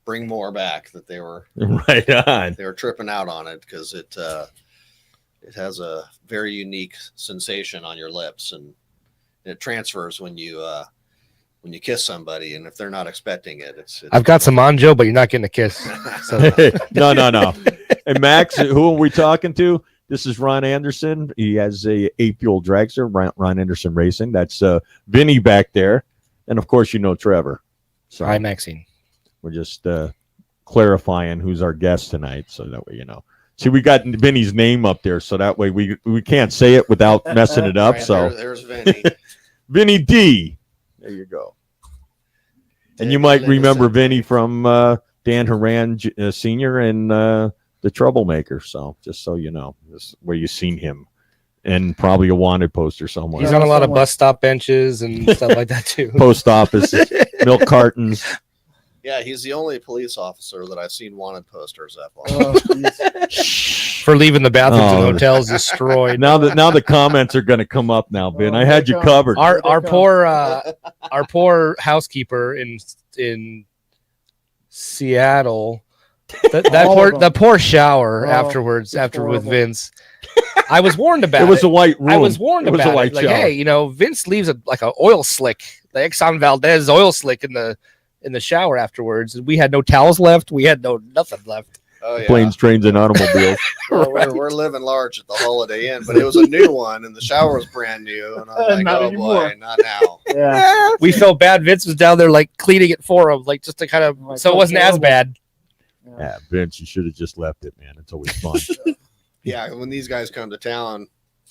bring more back, that they were right on. They were tripping out on it because it has a very unique sensation on your lips, and it transfers when you kiss somebody, and if they're not expecting it, it's I've got some on, Joe, but you're not getting a kiss. So. No. And Max, who are we talking to? This is Ron Anderson. He has a fuel dragster, Ron Anderson Racing. That's Vinny back there, and of course Trevor. So hi, Maxine. We're just clarifying who's our guest tonight, so that way you know. See, we got Vinny's name up there, so that way we can't say it without messing it up. Right, so there's Vinny. Vinny D. There you go. And you might remember Vinny from Dan Horan Sr. and The Troublemaker. So just so you know, this is where you've seen him, and probably a wanted poster somewhere. He's on a lot of bus stop benches and stuff like that too. Post office, milk cartons. Yeah, he's the only police officer that I've seen wanted posters up on. For leaving the bathrooms in hotels destroyed. Now the comments are going to come up now, Ben. I had you covered. Our poor housekeeper in Seattle. That poor shower afterwards with Vince. I was warned about it. It was a white room. I was warned about it. Like, hey, Vince leaves an oil slick, the Exxon Valdez oil slick in the shower afterwards. We had no towels left. We had nothing left. Oh, yeah. Planes, trains, and automobiles. Well, we're living large at the Holiday Inn, but it was a new one, and the shower was brand new. And I'm like, Not oh anymore. boy, not now. Yeah. We felt bad. Vince was down there cleaning it for him, just to kind of so it wasn't as bad. Yeah, Vince, you should have just left it, man. It's always fun. Yeah, when these guys come to town,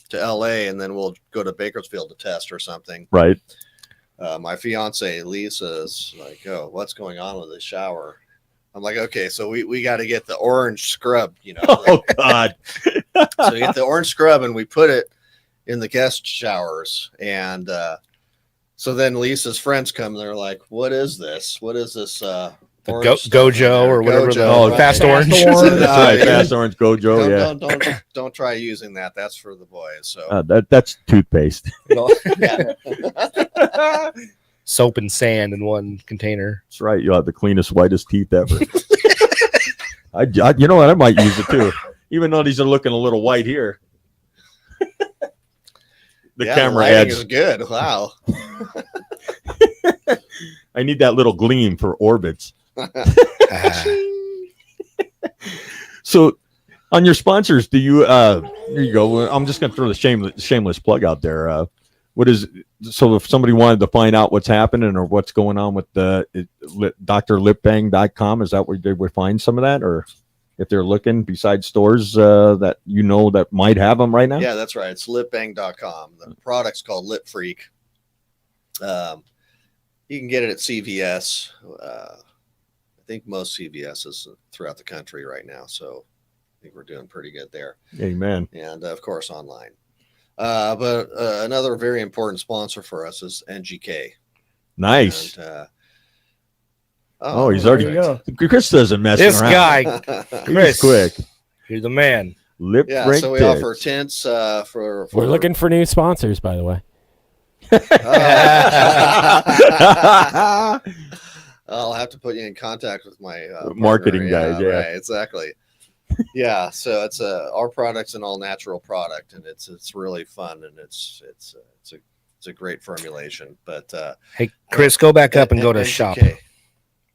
to LA, and then we'll go to Bakersfield to test or something. Right. My fiance Lisa's like, oh, what's going on with this shower? I'm like, okay, so we got to get the orange scrub, Oh God. So we get the orange scrub and we put it in the guest showers, and So then Lisa's friends come. They're like, "What is this? What is this?" Gojo or whatever. Fast Orange. Fast Orange Gojo. Don't try using that. That's for the boys. So that's toothpaste. Soap and sand in one container. That's right. You'll have the cleanest, whitest teeth ever. You know what? I might use it too. Even though these are looking a little white here. The camera adds. Is good. Wow. I need that little gleam for orbits. So, on your sponsors, do you? Here you go. I'm just going to throw the shameless plug out there. So if somebody wanted to find out what's happening or what's going on with the drlipbang.com, is that where they would find some of that, or if they're looking besides stores that that might have them right now? Yeah, that's right. It's lipbang.com. The product's called Lip Freak. You can get it at CVS. I think most CVS's throughout the country right now. So I think we're doing pretty good there. Amen. And of course, online. But another very important sponsor for us is NGK. Nice. And, he's already. Chris doesn't mess around. This guy, Chris, quick. You're the man. Lip Freak. So we offer tents for. We're looking for new sponsors, by the way. I'll have to put you in contact with my marketing partner. guys. Yeah, right, exactly. Yeah, so it's our product's an all natural product, and it's really fun, and it's a great formulation. But hey, Chris, go back up and go to shop.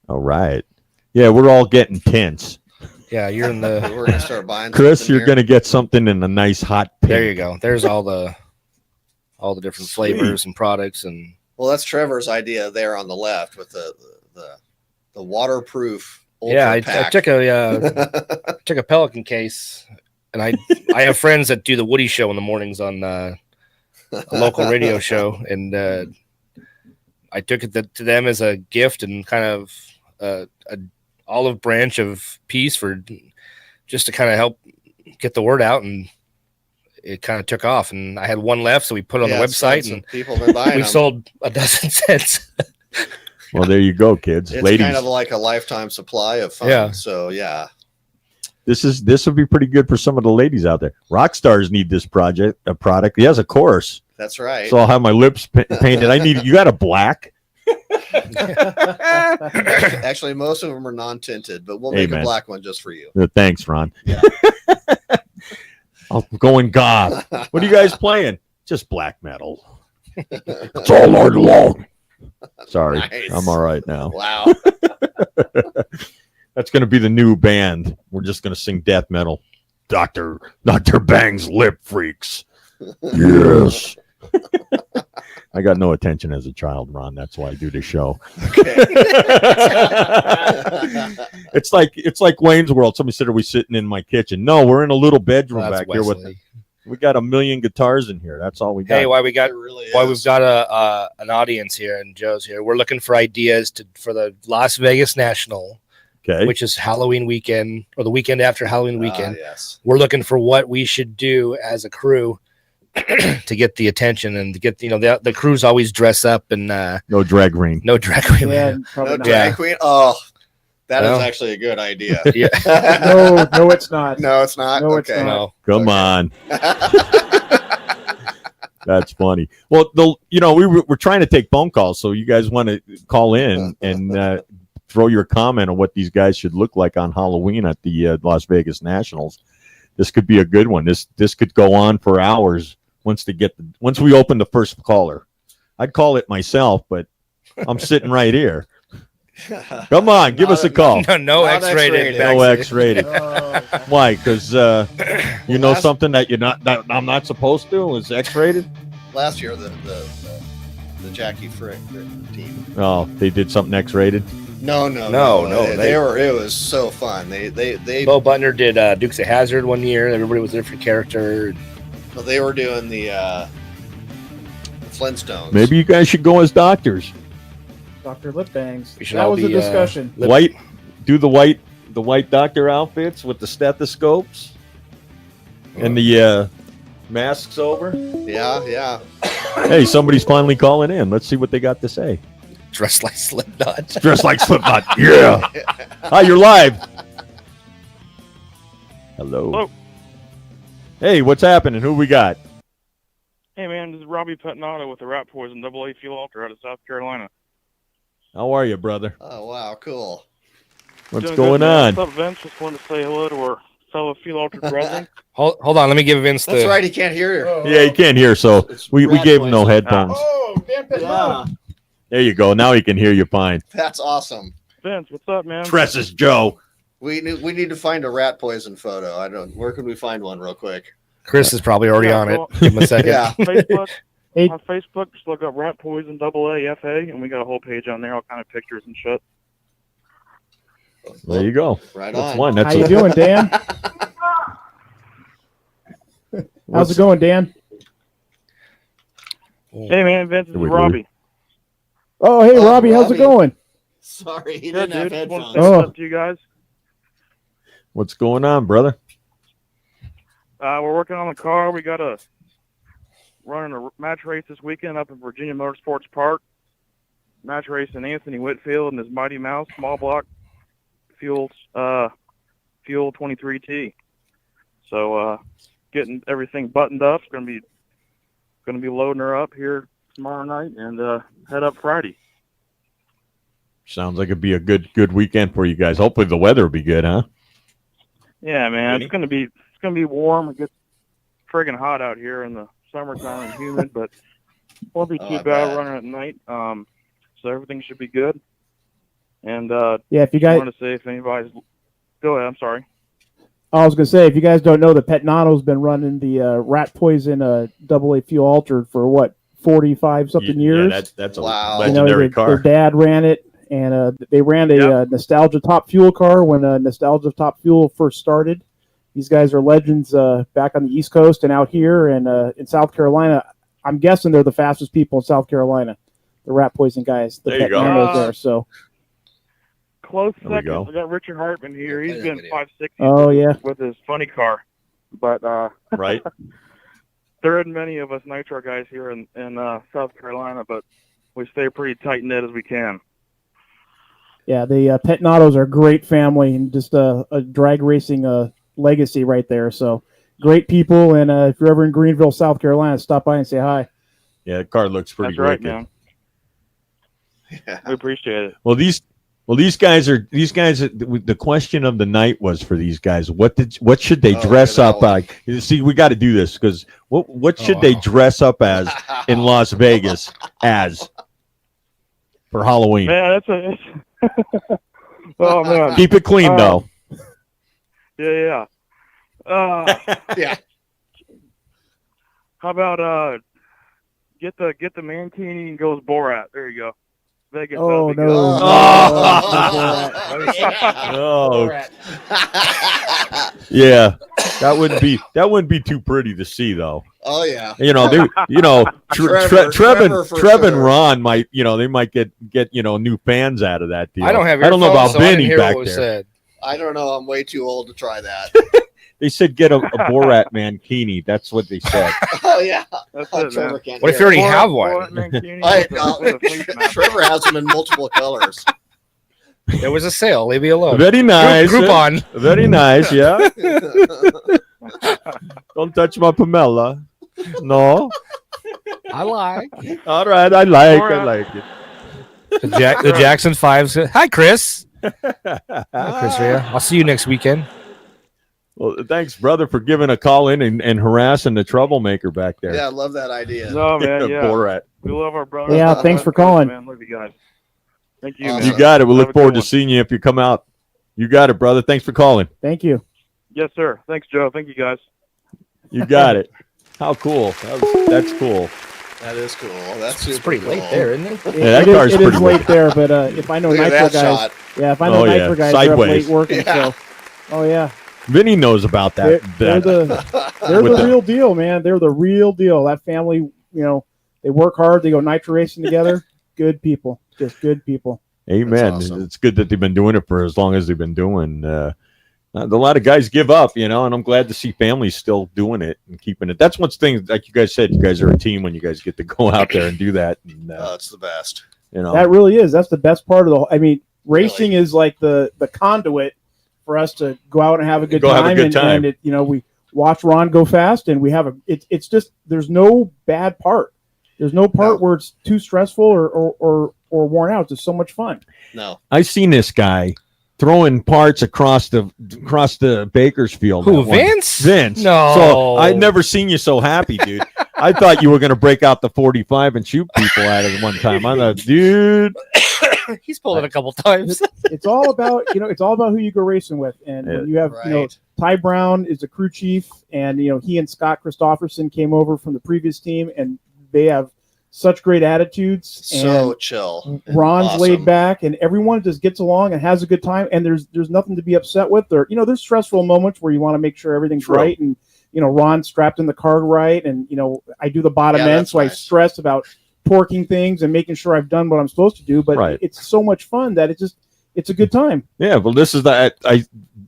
All right. Yeah, we're all getting tents. Yeah, you're in the. We're gonna start buying. Chris, you're gonna get something in a nice hot pink. There you go. There's all the different flavors and products and. Well, that's Trevor's idea there on the left with the waterproof. Yeah, I took a Pelican case, and I have friends that do the Woody Show in the mornings on a local radio show, and I took it to them as a gift and kind of an olive branch of peace for just to kind of help get the word out, and it kind of took off. And I had one left, so we put it on the website, and people have been buying we them. sold a dozen sets. Well, there you go, kids. It's ladies. kind of like a lifetime supply of fun. Yeah. So yeah. This would be pretty good for some of the ladies out there. Rock stars need this product. Yes, of course. That's right. So I'll have my lips painted. You got a black? Actually, most of them are non-tinted, but we'll make a black one just for you. Thanks, Ron. Yeah. I'll go in goth. What are you guys playing? Just black metal. It's all night long. Sorry, Nice. I'm all right now. Wow. That's going to be the new band. We're just going to sing death metal. Dr. Bang's Lip Freaks. Yes. I got no attention as a child, Ron. That's why I do the show. Okay. It's like Wayne's World. Somebody said, "Are we sitting in my kitchen?" No, we're in a little bedroom That's back here with. Wesley. We got a million guitars in here. That's all we got. Hey, we've got an audience here, and Joe's here. We're looking for ideas for the Las Vegas National, which is Halloween weekend or the weekend after Halloween weekend. Yes. We're looking for what we should do as a crew to get the attention and to get the crews always dress up and no drag queen. No drag queen. Yeah, No drag queen. Oh, that is actually a good idea. Yeah. No, it's not. No, it's not. No, okay. it's not. No. Come on. That's funny. Well, we're trying to take phone calls, so you guys want to call in and throw your comment on what these guys should look like on Halloween at the Las Vegas Nationals. This could be a good one. This could go on for hours once we open the first caller. I'd call it myself, but I'm sitting right here. Come on, give us a call. No X-rated. No X-rated. Why? Because something that I'm not supposed to is X-rated. Last year, the Jackie Frick team. Oh, they did something X-rated. No. They were. It was so fun. They. Bo Butner did Dukes of Hazzard one year. Everybody was a different character. Well, they were doing the Flintstones. Maybe you guys should go as doctors. Dr. Lip Bangs. That was the discussion. Do the white doctor outfits with the stethoscopes and the masks over. Yeah. Hey, somebody's finally calling in. Let's see what they got to say. Dressed like Slipknot. Dressed like Slipknot. Yeah. Hi, you're live. Hello. Hello. Hey, what's happening? Who we got? Hey, man, this is Robbie Petnato with the Rat Poison AA Fuel Alter out of South Carolina. How are you, brother? Oh, wow, cool. What's Doing going good, man. on? What's up, Vince? Just wanted to say hello to our fellow Fuel Altered brethren. Hold on, let me give Vince That's right, he can't hear you. Yeah, he can't hear, so we gave him no headphones. Oh, damn it. Yeah. There you go. Now he can hear you fine. That's awesome. Vince, what's up, man? Tresses Joe. We need to find a rat poison photo. I don't. Where can we find one, real quick? Chris is probably already on it. well, Give him a second. Yeah. Facebook, on Facebook, just look up Rat Poison AAFA, and we got a whole page on there, all kind of pictures and shit. There you go. Right That's on. one. That's How you doing, Dan? How's it going, Dan? Hey, man, Vince, this is we go. Robbie. Oh, hey, Robbie, how's it Robbie. going? Sorry, he Good, didn't have dude. Just want to headphones. say what's up to you guys. What's going on, brother? We're working on the car. We got running a match race this weekend up in Virginia Motorsports Park. Match race in Anthony Whitfield and his Mighty Mouse small block fuel 23T. So getting everything buttoned up. It's gonna be loading her up here tomorrow night and head up Friday. Sounds like it'd be a good weekend for you guys. Hopefully the weather will be good, huh? Yeah, man, it's gonna be warm. It gets friggin' hot out here in the summertime and humid, but won't be too I bad bet. running at night. So everything should be good. And Yeah, if you guys, want to say if anybody's go ahead. I'm sorry. I was gonna say, if you guys don't know, the Petnato's been running the Rat Poison AA Fuel Altered for what 45 something years. Yeah, that's a Wow. legendary their car. dad ran it, and they ran a Nostalgia Top Fuel car when Nostalgia Top Fuel first started. These guys are legends back on the East Coast and out here and in South Carolina. I'm guessing they're the fastest people in South Carolina, the Rat Poison guys. The There you go. Petnatos there. So, Close There we second. go. We got Richard Hartman here. He's been 5'6" oh yeah, with his funny car, but Right? there isn't many of us Nitro guys here in South Carolina, but we stay pretty tight knit as we can. yeah. The Petnatos are a great family and just a drag racing legacy right there. So great people, and if you're ever in Greenville, South Carolina, stop by and say hi. Yeah, the car looks pretty That's right, wicked. man. We appreciate it. Well, these guys. The question of the night was for these guys. What should they dress look at up that like? You see, we got to do this because what should they dress up as in Las Vegas as for Halloween? Man, oh man. Keep it clean though. Yeah. Yeah. How about get the Mankini and goes Borat. There you go. Vegas. Oh that'd be no! Oh, yeah, that wouldn't be too pretty to see though. Oh yeah. Trevor for Trev and sure. Ron might, they might get new fans out of that deal. I don't have. I don't know earphones, about so I didn't Benny hear back what was there. said. I don't know. I'm way too old to try that. They said get a Borat Mankini. That's what they said. Oh yeah. That's Oh, it, Trevor man. can't What if you hear. already have Borat one? Mankini I- with a face mask. Trevor has them in multiple colors. There was a sale. Leave me alone. Very nice. Groupon. Very nice. Yeah. Don't touch my Pamela. No. I like. All right. I like it. The Jackson Fives. Hi, Chris. Hi, Chris Ria. I'll see you next weekend. Well, thanks, brother, for giving a call in and harassing the troublemaker back there. Yeah, I love that idea. No, man, yeah. Borat. We love our brothers. Yeah, thanks for calling. Man, love you guys. Thank you, Awesome. man. You got it. We'll Have look a forward good to seeing you if you come out. You got it, brother. Thanks for calling. Thank you. one. Yes, sir. Thanks, Joe. Thank you, guys. You got it. How cool. That's cool. That is cool. That's It's super pretty late cool. there, isn't it? Yeah, that car's it is pretty late there, but if I know Look at Nitro that guys, shot. yeah, if I know Oh, yeah. Nitro guys, they're up Sideways. late working. Yeah. So, oh yeah, Vinny knows about that. they're the With the- real deal, man. They're the real deal. That family, they work hard. They go nitro racing together. Good people, just good people. Amen. That's awesome. It's good that they've been doing it for as long as they've been doing. A lot of guys give up, and I'm glad to see families still doing it and keeping it. That's one thing, like you guys said, you guys are a team when you guys get to go out there and do that. And, it's the best. That really is. That's the best part of the whole. I mean, racing is like the conduit for us to go out and have a good time. And it, we watch Ron go fast, and we have it's just there's no bad part. There's no part where it's too stressful or worn out. It's just so much fun. No, I've seen this guy throwing parts across the Bakersfield. Who, Vince? Vince. No. So I'd never seen you so happy, dude. I thought you were going to break out the 45 and shoot people at it one time. I thought, dude. He's pulled it a couple times. It's all about it's all about who you go racing with, and when you have Ty Brown is the crew chief, and he and Scott Christopherson came over from the previous team, and they have such great attitudes. So chill. Ron's laid back, and everyone just gets along and has a good time. And there's nothing to be upset with. There's stressful moments where you want to make sure everything's right, and Ron's strapped in the car right, and I do the bottom end, so nice. I stress about torquing things and making sure I've done what I'm supposed to do. But it's so much fun that it's a good time. Yeah, well, this is that I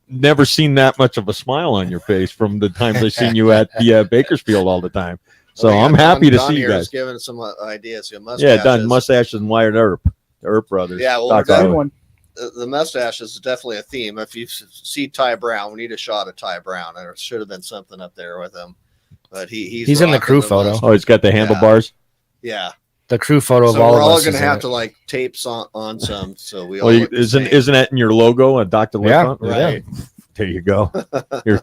never seen that much of a smile on your face from the times I've seen you at the Bakersfield all the time. So I'm happy to see you guys. Giving some ideas. Done mustaches and Wired Earp, the Earp brothers. Yeah, well, the mustache is definitely a theme. If you see Ty Brown, we need a shot of Ty Brown. There should have been something up there with him, but he's in the crew photo. Oh, he's got the handlebars. Yeah, the crew photo of so all we're of all us. going to have to tape on some. So we all. Well, isn't that in your logo, a Dr. Yeah, right. Yeah. There you go.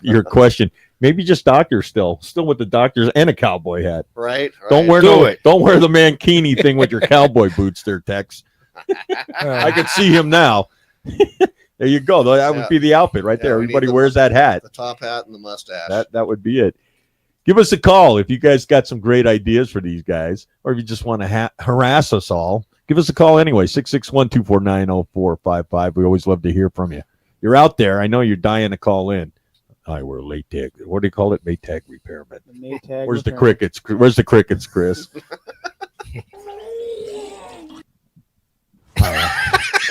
your question. Maybe just doctor still with the doctors and a cowboy hat. Right. Don't wear don't wear the mankini thing with your cowboy boots there, Tex. I can see him now. There you go. That would be the outfit right there. Everybody wears that hat. The top hat and the mustache. That would be it. Give us a call if you guys got some great ideas for these guys, or if you just want to harass us all. Give us a call anyway, 661-249-0455. We always love to hear from you. You're out there. I know you're dying to call in. We're a Maytag. What do you call it? Maytag repairman. Where's the crickets? Where's the crickets, Chris?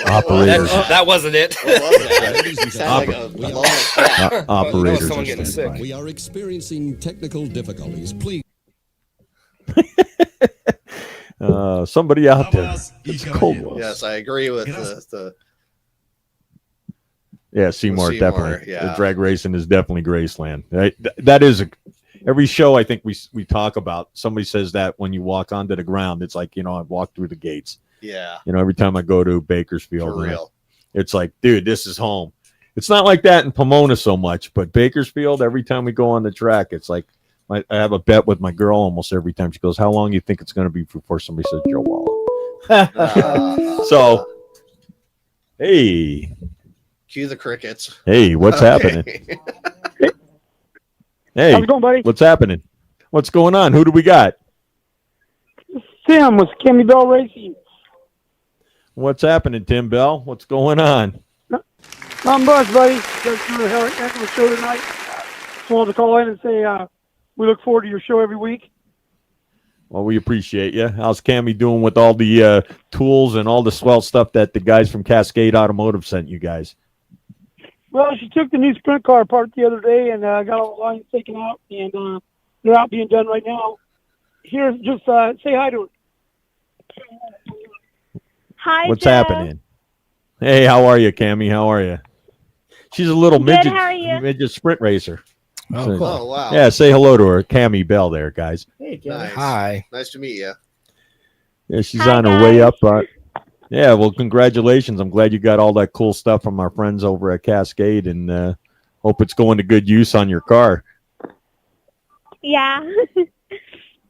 Operators. That wasn't it. Operators. Someone getting sick. We are experiencing technical difficulties. Please. Somebody out there. It's cold. Yes, I agree with the Yeah, Seaward, definitely. Yeah. The drag racing is definitely Graceland. That is every show I think we talk about. Somebody says that when you walk onto the ground, it's like, I've walked through the gates. Yeah. Every time I go to Bakersfield, For real. It's like, dude, this is home. It's not like that in Pomona so much, but Bakersfield, every time we go on the track, it's like I have a bet with my girl almost every time. She goes, how long do you think it's going to be before somebody says Joe Walla? So, hey. Cue the crickets. Hey, what's happening? Hey, how's it going, buddy? What's happening? What's going on? Who do we got? Tim with Kimmy Bell Racing. What's happening, Tim Bell? What's going on? Not much, buddy. Just doing a heck of a show tonight. Just wanted to call in and say we look forward to your show every week. Well, we appreciate you. How's Cammy doing with all the tools and all the swell stuff that the guys from Cascade Automotive sent you guys? Well, she took the new sprint car apart the other day and got all the lines taken out, and they're out being done right now. Here, just say hi to her. Hi, What's Joe. happening? Hey, how are you, Cammy? How are you? She's a little Good, how are you? midget sprint racer. Oh, So- cool. Oh, wow. Yeah, say hello to her, Cammy Bell there, guys. Hey, Nice. Hi. Nice to meet you. Yeah, she's Hi, on her way up. Yeah, well, congratulations. I'm glad you got all that cool stuff from our friends over at Cascade, and hope it's going to good use on your car. Yeah.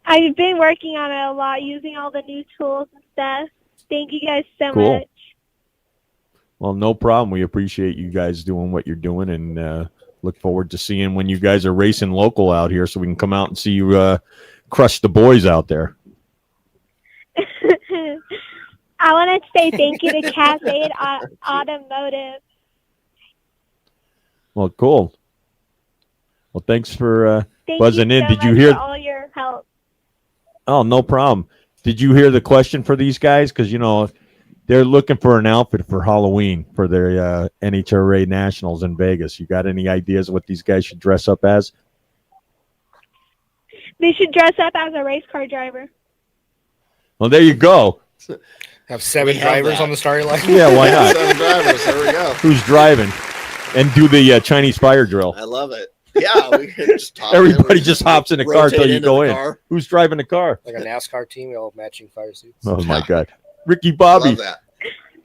I've been working on it a lot, using all the new tools and stuff. Thank you guys so Cool. much. Well, no problem. We appreciate you guys doing what you're doing, and look forward to seeing when you guys are racing local out here so we can come out and see you crush the boys out there. I want to say thank you to Cascade Automotive. Well, cool. Well, thanks for Thank buzzing you in. so Did you much hear? for all your help. Oh, no problem. Did you hear the question for these guys? Because, they're looking for an outfit for Halloween for their NHRA Nationals in Vegas. You got any ideas what these guys should dress up as? They should dress up as a race car driver. Well, there you go. Have 7 drivers on the starting line. Yeah, why not? 7 drivers. There we go. Who's driving? And do the Chinese fire drill. I love it. Yeah, we can just hop Everybody just hops in the car until you go in. Car. Who's driving the car? Like a NASCAR team, all matching fire suits. Oh my God, Ricky Bobby. Love that.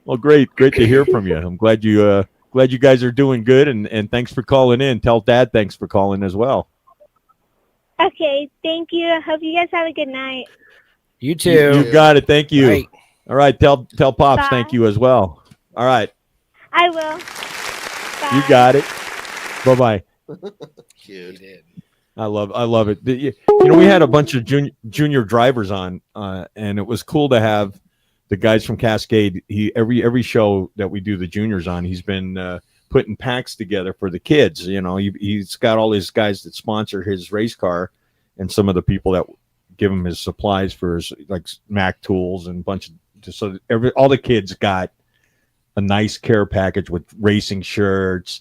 Well, great to hear from you. I'm glad you guys are doing good, and thanks for calling in. Tell Dad thanks for calling as well. Okay, thank you. I hope you guys have a good night. You too. You got it. Thank you. Right. All right, tell Pops Bye. thank you as well. All right, I will. you got it. Bye. Cute. I love it. You know, we had a bunch of junior drivers on, and it was cool to have the guys from Cascade. Every show that we do the juniors on, he's been putting packs together for the kids. You know, he's got all his guys that sponsor his race car, and some of the people that give him his supplies for his like Mac tools and a bunch of. So all the kids got a nice care package with racing shirts,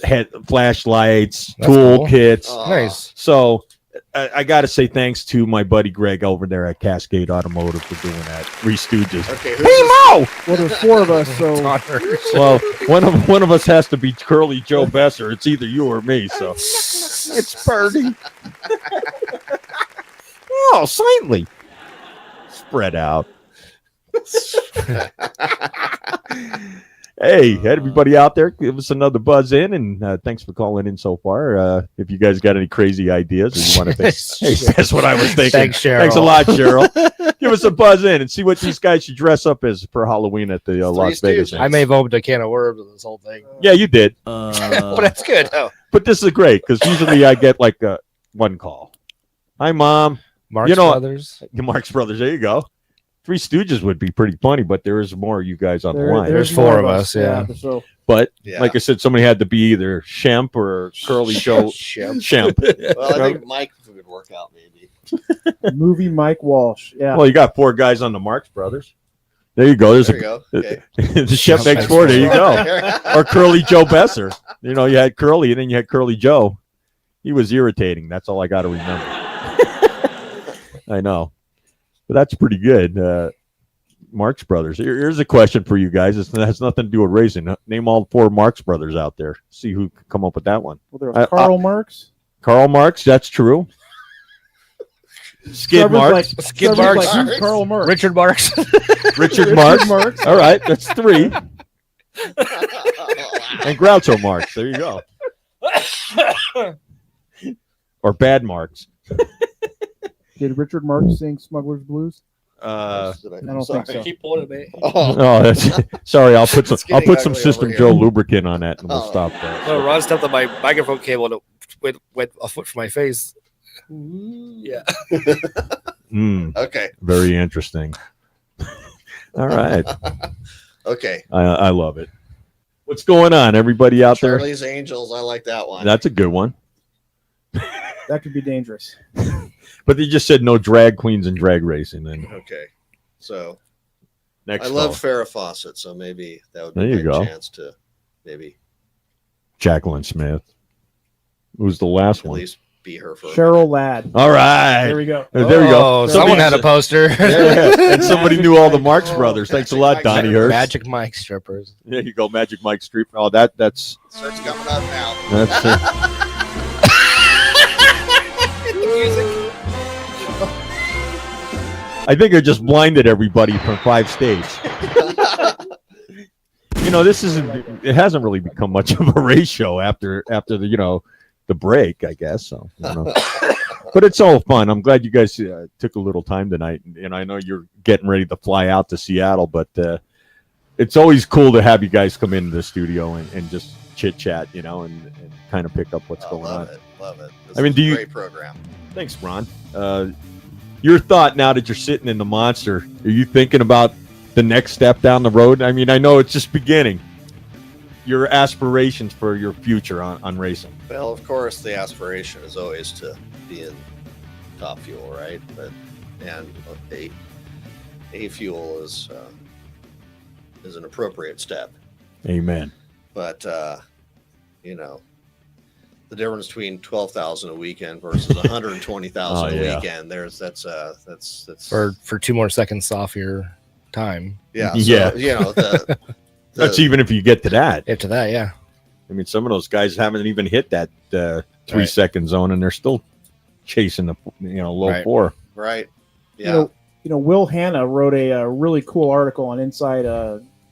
head flashlights, tool kits. Nice. So I got to say thanks to my buddy Greg over there at Cascade Automotive for doing that. Three Stooges. Okay, Mo! Well, there's 4 of us, so Well, one of us has to be Curly Joe Besser. It's either you or me. So it's Birdie. Oh, slightly spread out. Hey, everybody out there, give us another buzz in, and thanks for calling in so far. If you guys got any crazy ideas or you want to think, hey, that's what I was thinking. Thanks, Cheryl. Thanks a lot, Cheryl. Give us a buzz in and see what these guys should dress up as for Halloween at the Las Vegas. I may have opened a can of worms with this whole thing. Yeah, you did. But that's good. Oh. But this is great because usually I get like one call. Hi, Mom. Marx Brothers. Marx Brothers. There you go. Three Stooges would be pretty funny, but there is more of you guys on the line. There's 4 of us, yeah. So, But like I said, somebody had to be either Shemp or Curly Joe. Shemp. Well, I think Mike would work out maybe. movie Mike Walsh. Yeah. Well, you got 4 guys on the Marx Brothers. There you go. There's There you go. Okay. the Shemp next 4. There you go. Or Curly Joe Besser. You know, you had Curly, and then you had Curly Joe. He was irritating. That's all I got to remember. I know. But that's pretty good. Marx Brothers. Here's a question for you guys. It has nothing to do with racing. Name all 4 Marx Brothers out there. See who can come up with that one. Well, there's Karl Marx. Karl Marx, that's true. Skid Marx. Skid Marx. Like Karl Marx. Richard Marx. Richard Marx. All right, that's 3. And Groucho Marx. There you go. Or Bad Marx. Did Richard Marx sing Smuggler's Blues? I don't think so. Keep pulling it, mate. Oh, that's, sorry. I'll put some getting System ugly over Joe here. lubricant on that, and we'll stop there. No, Ron stepped on my microphone cable and it went a foot from my face. Yeah. Okay. Very interesting. All right. Okay. I love it. What's going on, everybody out there? Charlie's Angels. I like that one. That's a good one. That could be dangerous. But they just said no drag queens and drag racing. Then Okay. So next, I love call. Farrah Fawcett, so maybe that would There be you a go. chance to maybe Jacqueline Smith. Who's the last at one? least be her for Cheryl Ladd. All right. There we go. There we go. Oh, someone had a poster. Yeah, and somebody knew all the Marx Brothers. Thanks a lot, Donnie Hurst. Magic Mike strippers. There you go, Magic Mike Street. Oh, that's Starts coming up now. that's. I think I just blinded everybody from 5 states. You know, it hasn't really become much of a race show after the the break, I guess. So, I don't know. But it's all fun. I'm glad you guys took a little time tonight, and I know you're getting ready to fly out to Seattle, but it's always cool to have you guys come into the studio and just chit chat, and kind of pick up what's going on. Love it. This I mean, is do a you? great program. Thanks, Ron. Your thought now that you're sitting in the Monster, are you thinking about the next step down the road? I mean, I know it's just beginning. Your aspirations for your future on racing. Well, of course, the aspiration is always to be in Top Fuel, right? But A Fuel is is an appropriate step. Amen. But you know, the difference between 12,000 a weekend versus 120,000 a weekend, that's for 2 more seconds off your time. Yeah. So, you know, that's even if you get to that. Get to that, yeah. I mean, some of those guys haven't even hit that 3 second zone, and they're still chasing the low 4. Right. Yeah. You know, Will Hanna wrote a really cool article on Inside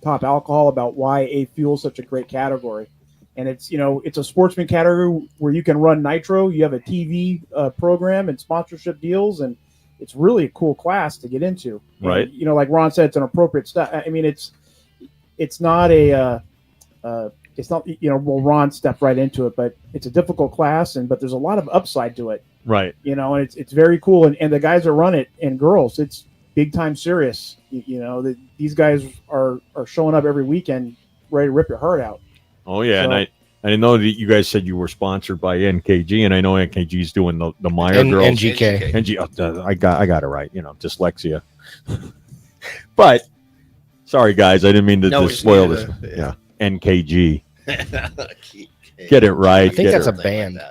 Top Alcohol about why A fuel is such a great category. And it's, you know, it's a sportsman category where you can run nitro. You have a TV program and sponsorship deals, and it's really a cool class to get into. Right. And, you know, like Ron said, it's an appropriate stuff. I mean, it's not it's not, you know, well, Ron stepped right into it, but it's a difficult class, but there's a lot of upside to it. Right. You know, and it's very cool. And the guys that run it, and girls, it's big time serious. You know, these guys are showing up every weekend ready to rip your heart out. Oh, yeah. So, and I know that you guys said you were sponsored by NKG, and I know NKG is doing the Meyer girls. NGK. I got it right. You know, dyslexia. But sorry, guys, I didn't mean to spoil this. Yeah, NKG. Get it right. I think that's a band.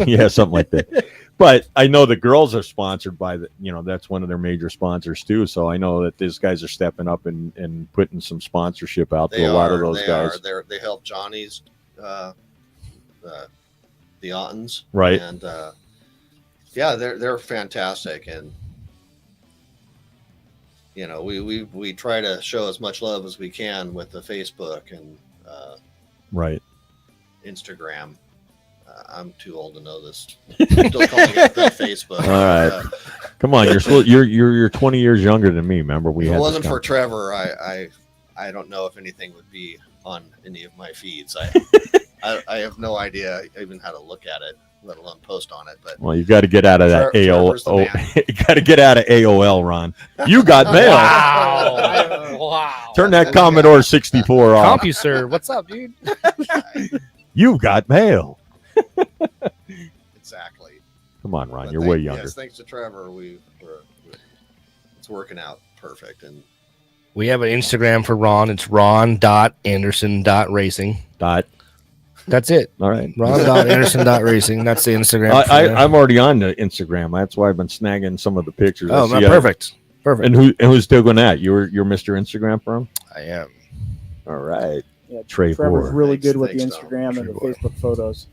Yeah, something like that. But I know the girls are sponsored by that's one of their major sponsors too. So I know that these guys are stepping up and putting some sponsorship out to a lot of those guys. They help Johnny's, the Ottens, right? And yeah, they're fantastic, and you know we try to show as much love as we can with the Facebook and right. Instagram. I'm too old to know this. Still calling it Facebook. All right, come on. You're 20 years younger than me. Remember, if it wasn't for Trevor, I don't know if anything would be on any of my feeds. I have no idea even how to look at it, let alone post on it. But well, you got to get out of that AOL. You got to get out of AOL, Ron. You got mail. Wow. Turn that Commodore 64 off. CompuServe, what's up, dude? You got mail. Exactly. Come on, Ron. You're way younger. Yes, thanks to Trevor, it's working out perfect. And we have an Instagram for Ron. It's ron.anderson.racing. That's it. All right. Ron.anderson.racing. That's the Instagram. I'm already on the Instagram. That's why I've been snagging some of the pictures. Oh, perfect. Perfect. And who's doing that? You're Mr. Instagram for him? I am. All right. Yeah, Trevor's Trevor's really good with the Instagram and the Facebook photos.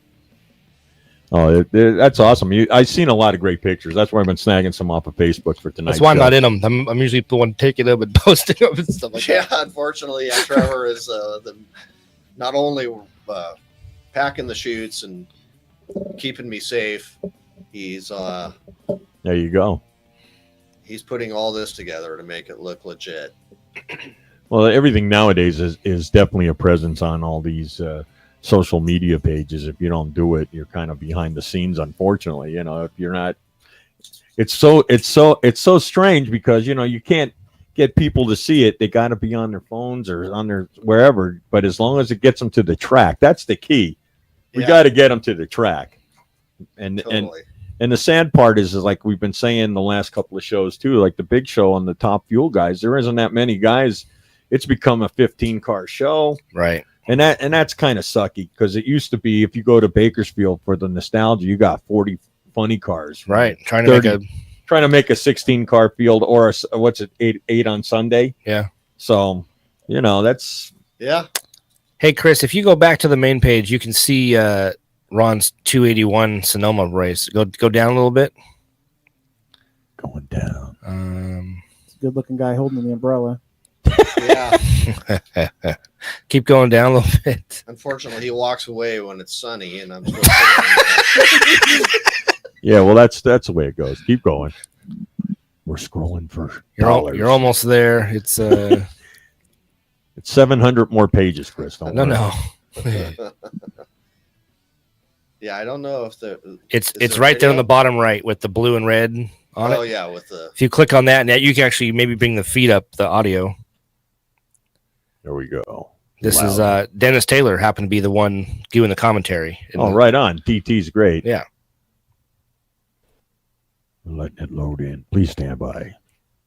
Oh, that's awesome. I've seen a lot of great pictures. That's why I've been snagging some off of Facebook for tonight. That's why I'm not in them. I'm usually the one taking them and posting them and stuff like that. Yeah, unfortunately, Trevor is not only packing the chutes and keeping me safe, he's there you go. He's putting all this together to make it look legit. Well, everything nowadays is definitely a presence on all these social media pages. If you don't do it, you're kind of behind the scenes, unfortunately. You know, if you're not, it's so strange because you can't get people to see it. They got to be on their phones or on their wherever. But as long as it gets them to the track, that's the key. We got to get them to the track. And totally. And the sad part is like we've been saying the last couple of shows too, like the big show on the Top Fuel guys. There isn't that many guys. It's become a 15-car show, right? And that's kind of sucky because it used to be if you go to Bakersfield for the nostalgia, you got 40 funny cars, right? Trying to make a 16-car field or what's it 8 on Sunday? Yeah. So that's Hey Chris, if you go back to the main page, you can see Ron's 281 Sonoma race. Go down a little bit. Going down. It's a good-looking guy holding the umbrella. Yeah. Keep going down a little bit. Unfortunately, he walks away when it's sunny, and I'm still yeah, well, that's the way it goes. Keep going. We're scrolling for you're almost there. It's it's 700 more pages, Chris. Don't worry. No. Yeah, I don't know if it's right there on the bottom right with the blue and red on it. Oh yeah, with the. If you click on that, you can actually maybe bring the feed up, the audio. There we go. This is Dennis Taylor happened to be the one doing the commentary. Oh, right on. DT's great. Yeah. Letting it load in. Please stand by.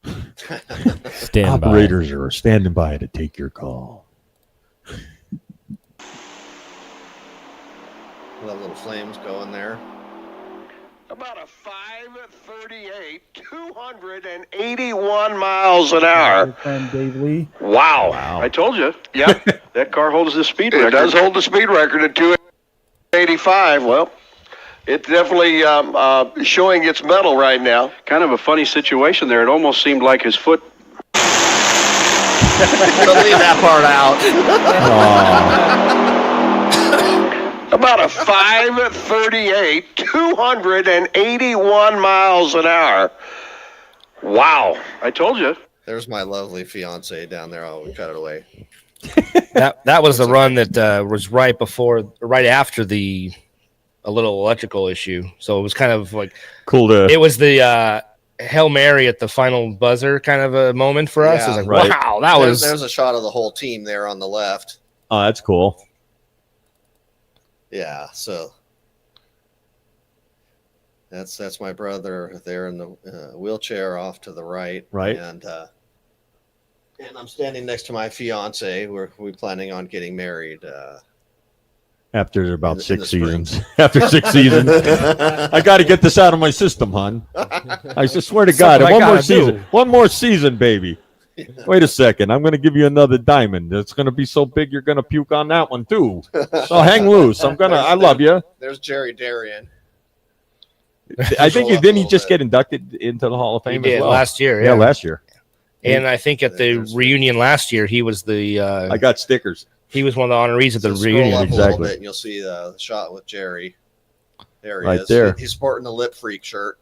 Stand by. Operators are standing by to take your call. Let little flames go in there. About a 538, 281 miles an hour. My friend Dave Lee. Wow. I told you. Yeah, that car holds the speed record. It does hold the speed record at 285. Well, it's definitely showing its mettle right now. Kind of a funny situation there. It almost seemed like his foot. Don't leave that part out. About a 538, 281 miles an hour. Wow. I told you. There's my lovely fiance down there. Oh, we cut it away. That was the run that was right after a little electrical issue. So it was kind of like cool to. It was the Hail Mary at the final buzzer kind of a moment for us. Yeah, it was like, wow, There's a shot of the whole team there on the left. Oh, that's cool. Yeah, so that's my brother there in the wheelchair off to the right. Right. And I'm standing next to my fiance. We're planning on getting married. After about in 6 the spring. seasons. After 6 seasons. I got to get this out of my system, hon. I just swear to God. Something I One more gotta season. do. One more season, baby. Wait a second. I'm going to give you another diamond. It's going to be so big you're going to puke on that one, too. So hang loose. I love you. There's Jerry Darian. I think didn't he just get inducted into the Hall of Fame He as did well? last year. Yeah, last year. And I think at the reunion last year, he was the. I got stickers. He was one of the honorees at the Scroll reunion. up a little bit and you'll see the shot with Jerry. There he Right is. there. He's sporting the Lip Freak shirt.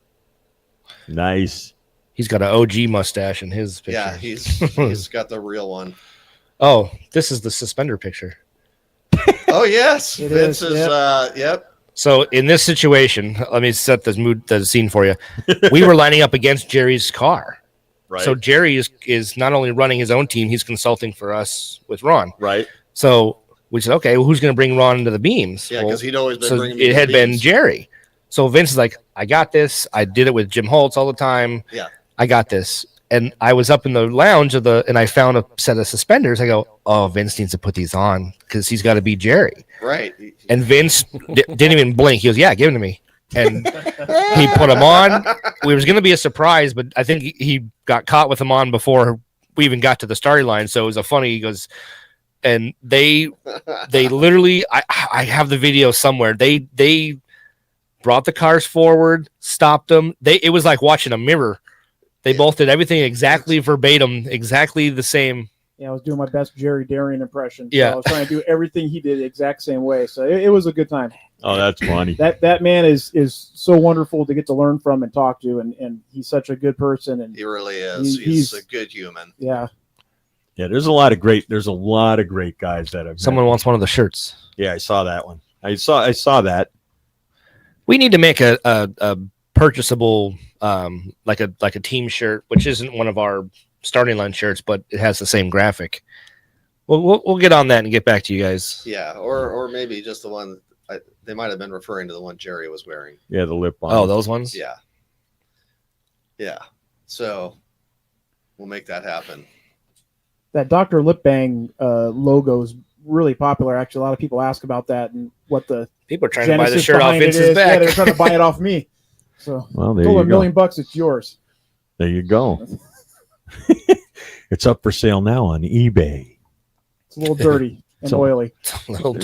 Nice. He's got an OG mustache in his picture. Yeah, he's got the real one. Oh, this is the suspender picture. Oh yes, It Vince is, is. Yep. So in this situation, let me set the scene for you. We were lining up against Jerry's car. Right. So Jerry is not only running his own team, he's consulting for us with Ron. Right. So we said, okay, well, who's going to bring Ron into the beams? Yeah, 'cause he'd always been bringing me it to the had been beams. Jerry. So Vince is like, I got this. I did it with Jim Holtz all the time. Yeah. I got this. And I was up in the lounge and I found a set of suspenders. I go, oh, Vince needs to put these on because he's got to be Jerry. Right. And Vince didn't even blink. He goes, yeah, give them to me. And he put them on. It was going to be a surprise, but I think he got caught with them on before we even got to the starting line. So it was he goes, and they literally, I have the video somewhere. They brought the cars forward, stopped them. It was like watching a mirror. They both did everything exactly verbatim, exactly the same. Yeah, I was doing my best Jerry Darian impression. So Yeah. I was trying to do everything he did the exact same way. So it was a good time. Oh, that's funny. That man is so wonderful to get to learn from and talk to, and he's such a good person. And He really is. He's a good human. Yeah. Yeah, there's a lot of great guys that have. Someone wants one of the shirts. Yeah, I saw that one. I saw that. We need to make a purchasable like a team shirt, which isn't one of our starting line shirts, but it has the same graphic. We'll get on that and get back to you guys. Yeah, or maybe just the one. They might have been referring to the one Jerry was wearing. Yeah, the lip balm. Oh, those ones? Yeah. Yeah. So we'll make that happen. That Dr. Lip Bang logo is really popular. Actually, a lot of people ask about that and what the people are trying to buy the genesis shirt off behind it Vince's is. back. Yeah, they're trying to buy it off me. So Well, there told you them, go. $1 million, it's yours. There you go. It's up for sale now on eBay. It's a little dirty and oily.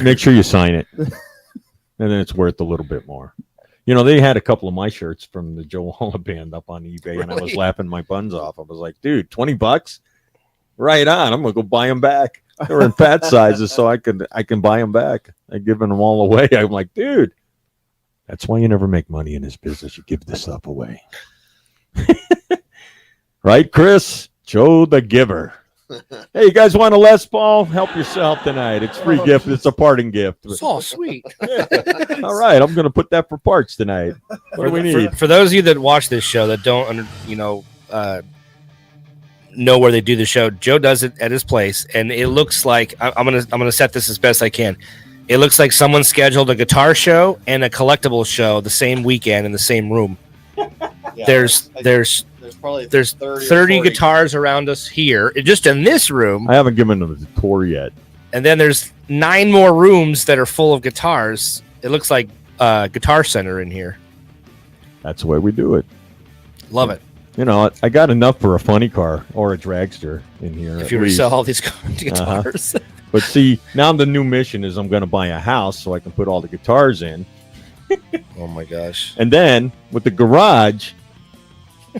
Make sure you sign it, and then it's worth a little bit more. You know, they had a couple of my shirts from the Joe Walla band up on eBay, and I was Really? laughing my buns off. I was like, dude, $20? Right on. I'm gonna go buy them back. They're in fat sizes, so I can buy them back. I'm giving them all away. I'm like, dude, that's why you never make money in this business. You give this stuff away. Right, Chris? Joe the Giver. Hey, you guys want a Les Paul? Help yourself tonight. It's free gift. It's a parting gift. So sweet. All right, I'm going to put that for parts tonight. What do we need? For those of you that watch this show that don't, know where they do the show, Joe does it at his place, and it looks like I'm gonna set this as best I can. It looks like someone scheduled a guitar show and a collectible show the same weekend in the same room. Yeah, There's There's 30 guitars around us here, just in this room. I haven't given them the tour yet. And then there's 9 more rooms that are full of guitars. It looks like Guitar Center in here. That's the way we do it. Love it. You know, I got enough for a funny car or a dragster in here. If you were to sell all these guitars. But see, now the new mission is I'm going to buy a house so I can put all the guitars in. Oh my gosh! And then with the garage,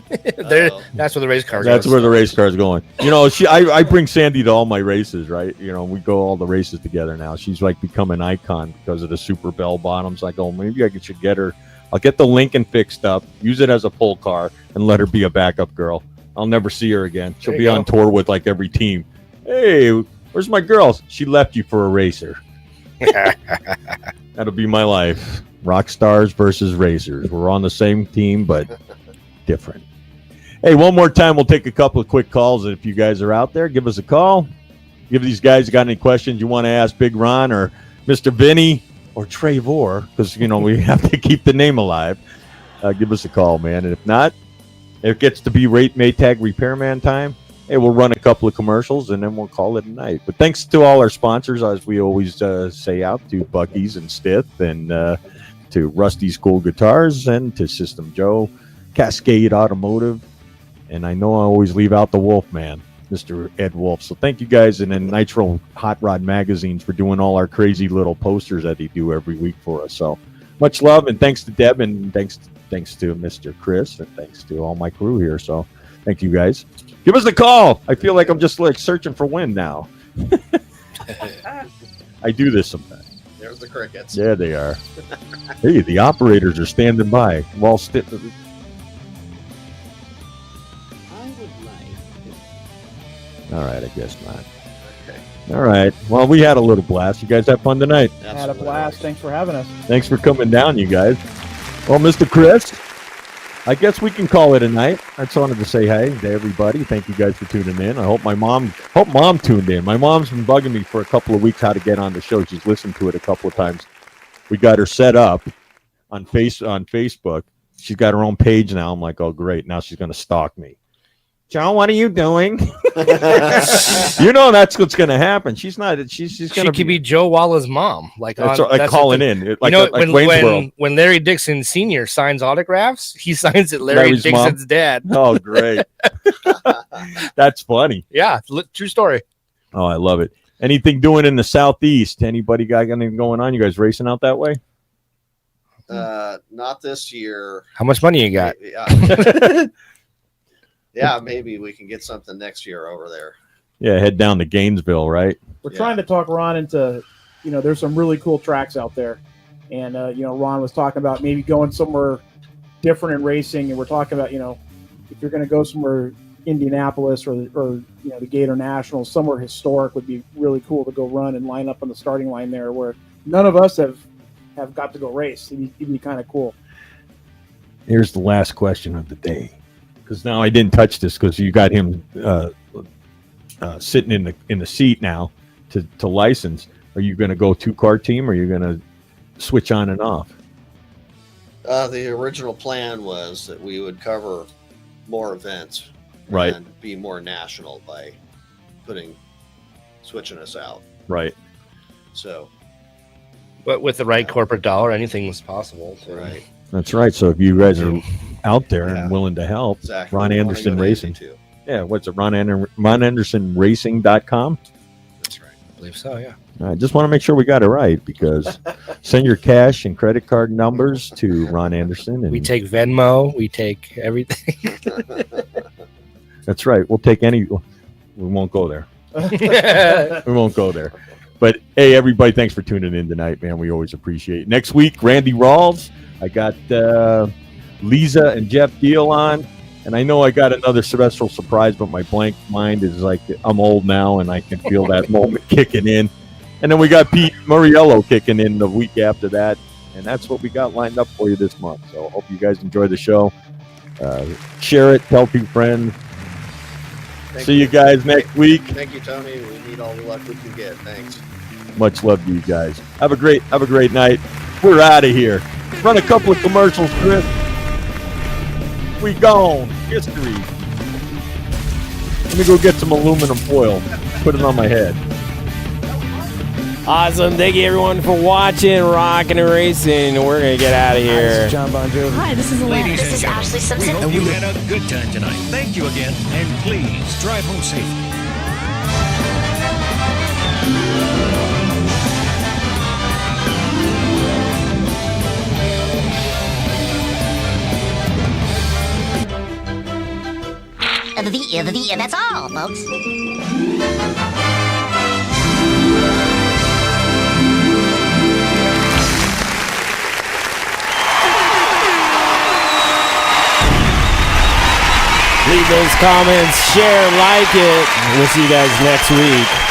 that's where the race car. That's where the race car is going. You know, I bring Sandy to all my races, right? You know, we go all the races together now. She's like become an icon because of the super bell bottoms. I go, maybe I should get her. I'll get the Lincoln fixed up, use it as a pull car, and let her be a backup girl. I'll never see her again. She'll be on tour with like every team. Hey, where's my girls? She left you for a racer. That'll be my life. Rock stars versus racers. We're on the same team, but different. Hey, one more time, we'll take a couple of quick calls. And if you guys are out there, give us a call. Give these guys got any questions you want to ask Big Ron or Mr. Vinny or Trevor, because, you know, we have to keep the name alive. Give us a call, man. And if not, it gets to be Maytag Repairman time. Hey, we'll run a couple of commercials, and then we'll call it a night. But thanks to all our sponsors, as we always say out, to Bucky's and Stith, and to Rusty's Cool Guitars, and to System Joe, Cascade Automotive, and I know I always leave out the Wolfman, Mr. Ed Wolf. So thank you guys, and then Nitro Hot Rod Magazines for doing all our crazy little posters that they do every week for us. So much love, and thanks to Deb, and thanks to Mr. Chris, and thanks to all my crew here. So thank you guys. Give us a call. I feel like I'm just like searching for wind now. I do this sometimes. There's the crickets. Yeah, they are. Hey, the operators are standing by. All right, I guess not. Okay. All right. Well, we had a little blast. You guys have fun tonight. Had a blast. Thanks for having us. Thanks for coming down, you guys. Well, Mr. Chris, I guess we can call it a night. I just wanted to say hey to everybody. Thank you guys for tuning in. I hope mom tuned in. My mom's been bugging me for a couple of weeks how to get on the show. She's listened to it a couple of times. We got her set up on Facebook. She's got her own page now. I'm like, oh great, now she's gonna stalk me. Joe, what are you doing? You know that's what's going to happen. She's not. She's going to. She could be Joe Walla's mom, like calling in. Like, you know, like when Larry Dixon Sr. signs autographs, he signs it Larry Dixon's dad. Oh, great! That's funny. Yeah, true story. Oh, I love it. Anything doing in the Southeast? Anybody got anything going on? You guys racing out that way? Not this year. How much money you got? Yeah, maybe we can get something next year over there. Yeah, head down to Gainesville, right? We're trying to talk Ron into, you know, there's some really cool tracks out there. And, you know, Ron was talking about maybe going somewhere different in racing. And we're talking about, you know, if you're going to go somewhere, Indianapolis or you know, the Gator National, somewhere historic would be really cool to go run and line up on the starting line there where none of us have got to go race. It'd be kind of cool. Here's the last question of the day. Because now I didn't touch this because you got him sitting in the seat now to license. Are you going to go 2-car team or are you going to switch on and off? The original plan was that we would cover more events, right, and be more national by switching us out, right. So, but with the right corporate dollar, anything was possion so. Right. That's right. So if you guys are out there and willing to help, exactly. Ron Anderson Racing. Yeah, what's it? RonAndersonRacing.com? That's right. I believe so, yeah. I just want to make sure we got it right because send your cash and credit card numbers to Ron Anderson. And we take Venmo. We take everything. That's right. We'll take any. We won't go there. We won't go there. But, hey, everybody, thanks for tuning in tonight, man. We always appreciate it. Next week, Randy Rawls. I got Lisa and Jeff Deal on. And I know I got another special surprise, but my blank mind is like I'm old now, and I can feel that moment kicking in. And then we got Pete Muriello kicking in the week after that. And that's what we got lined up for you this month. So I hope you guys enjoy the show. Share it. Tell 2 friends. See you guys next week. Thank you, Tony. We need all the luck we can get. Thanks. Much love to you guys. Have a great night. We're out of here. Run a couple of commercials, Chris. We gone. history. Let me go get some aluminum foil. Put it on my head. Awesome. Thank you, everyone, for watching Rockin' and Racing. We're going to get out of here. This is John Bon Jovi. Hi, this is Alana. Ladies This and is gentlemen, Ashley Simpson. We hope you had a good time tonight. Thank you again, and please drive home safely. That's all, folks. Leave those comments, share, like it. We'll see you guys next week.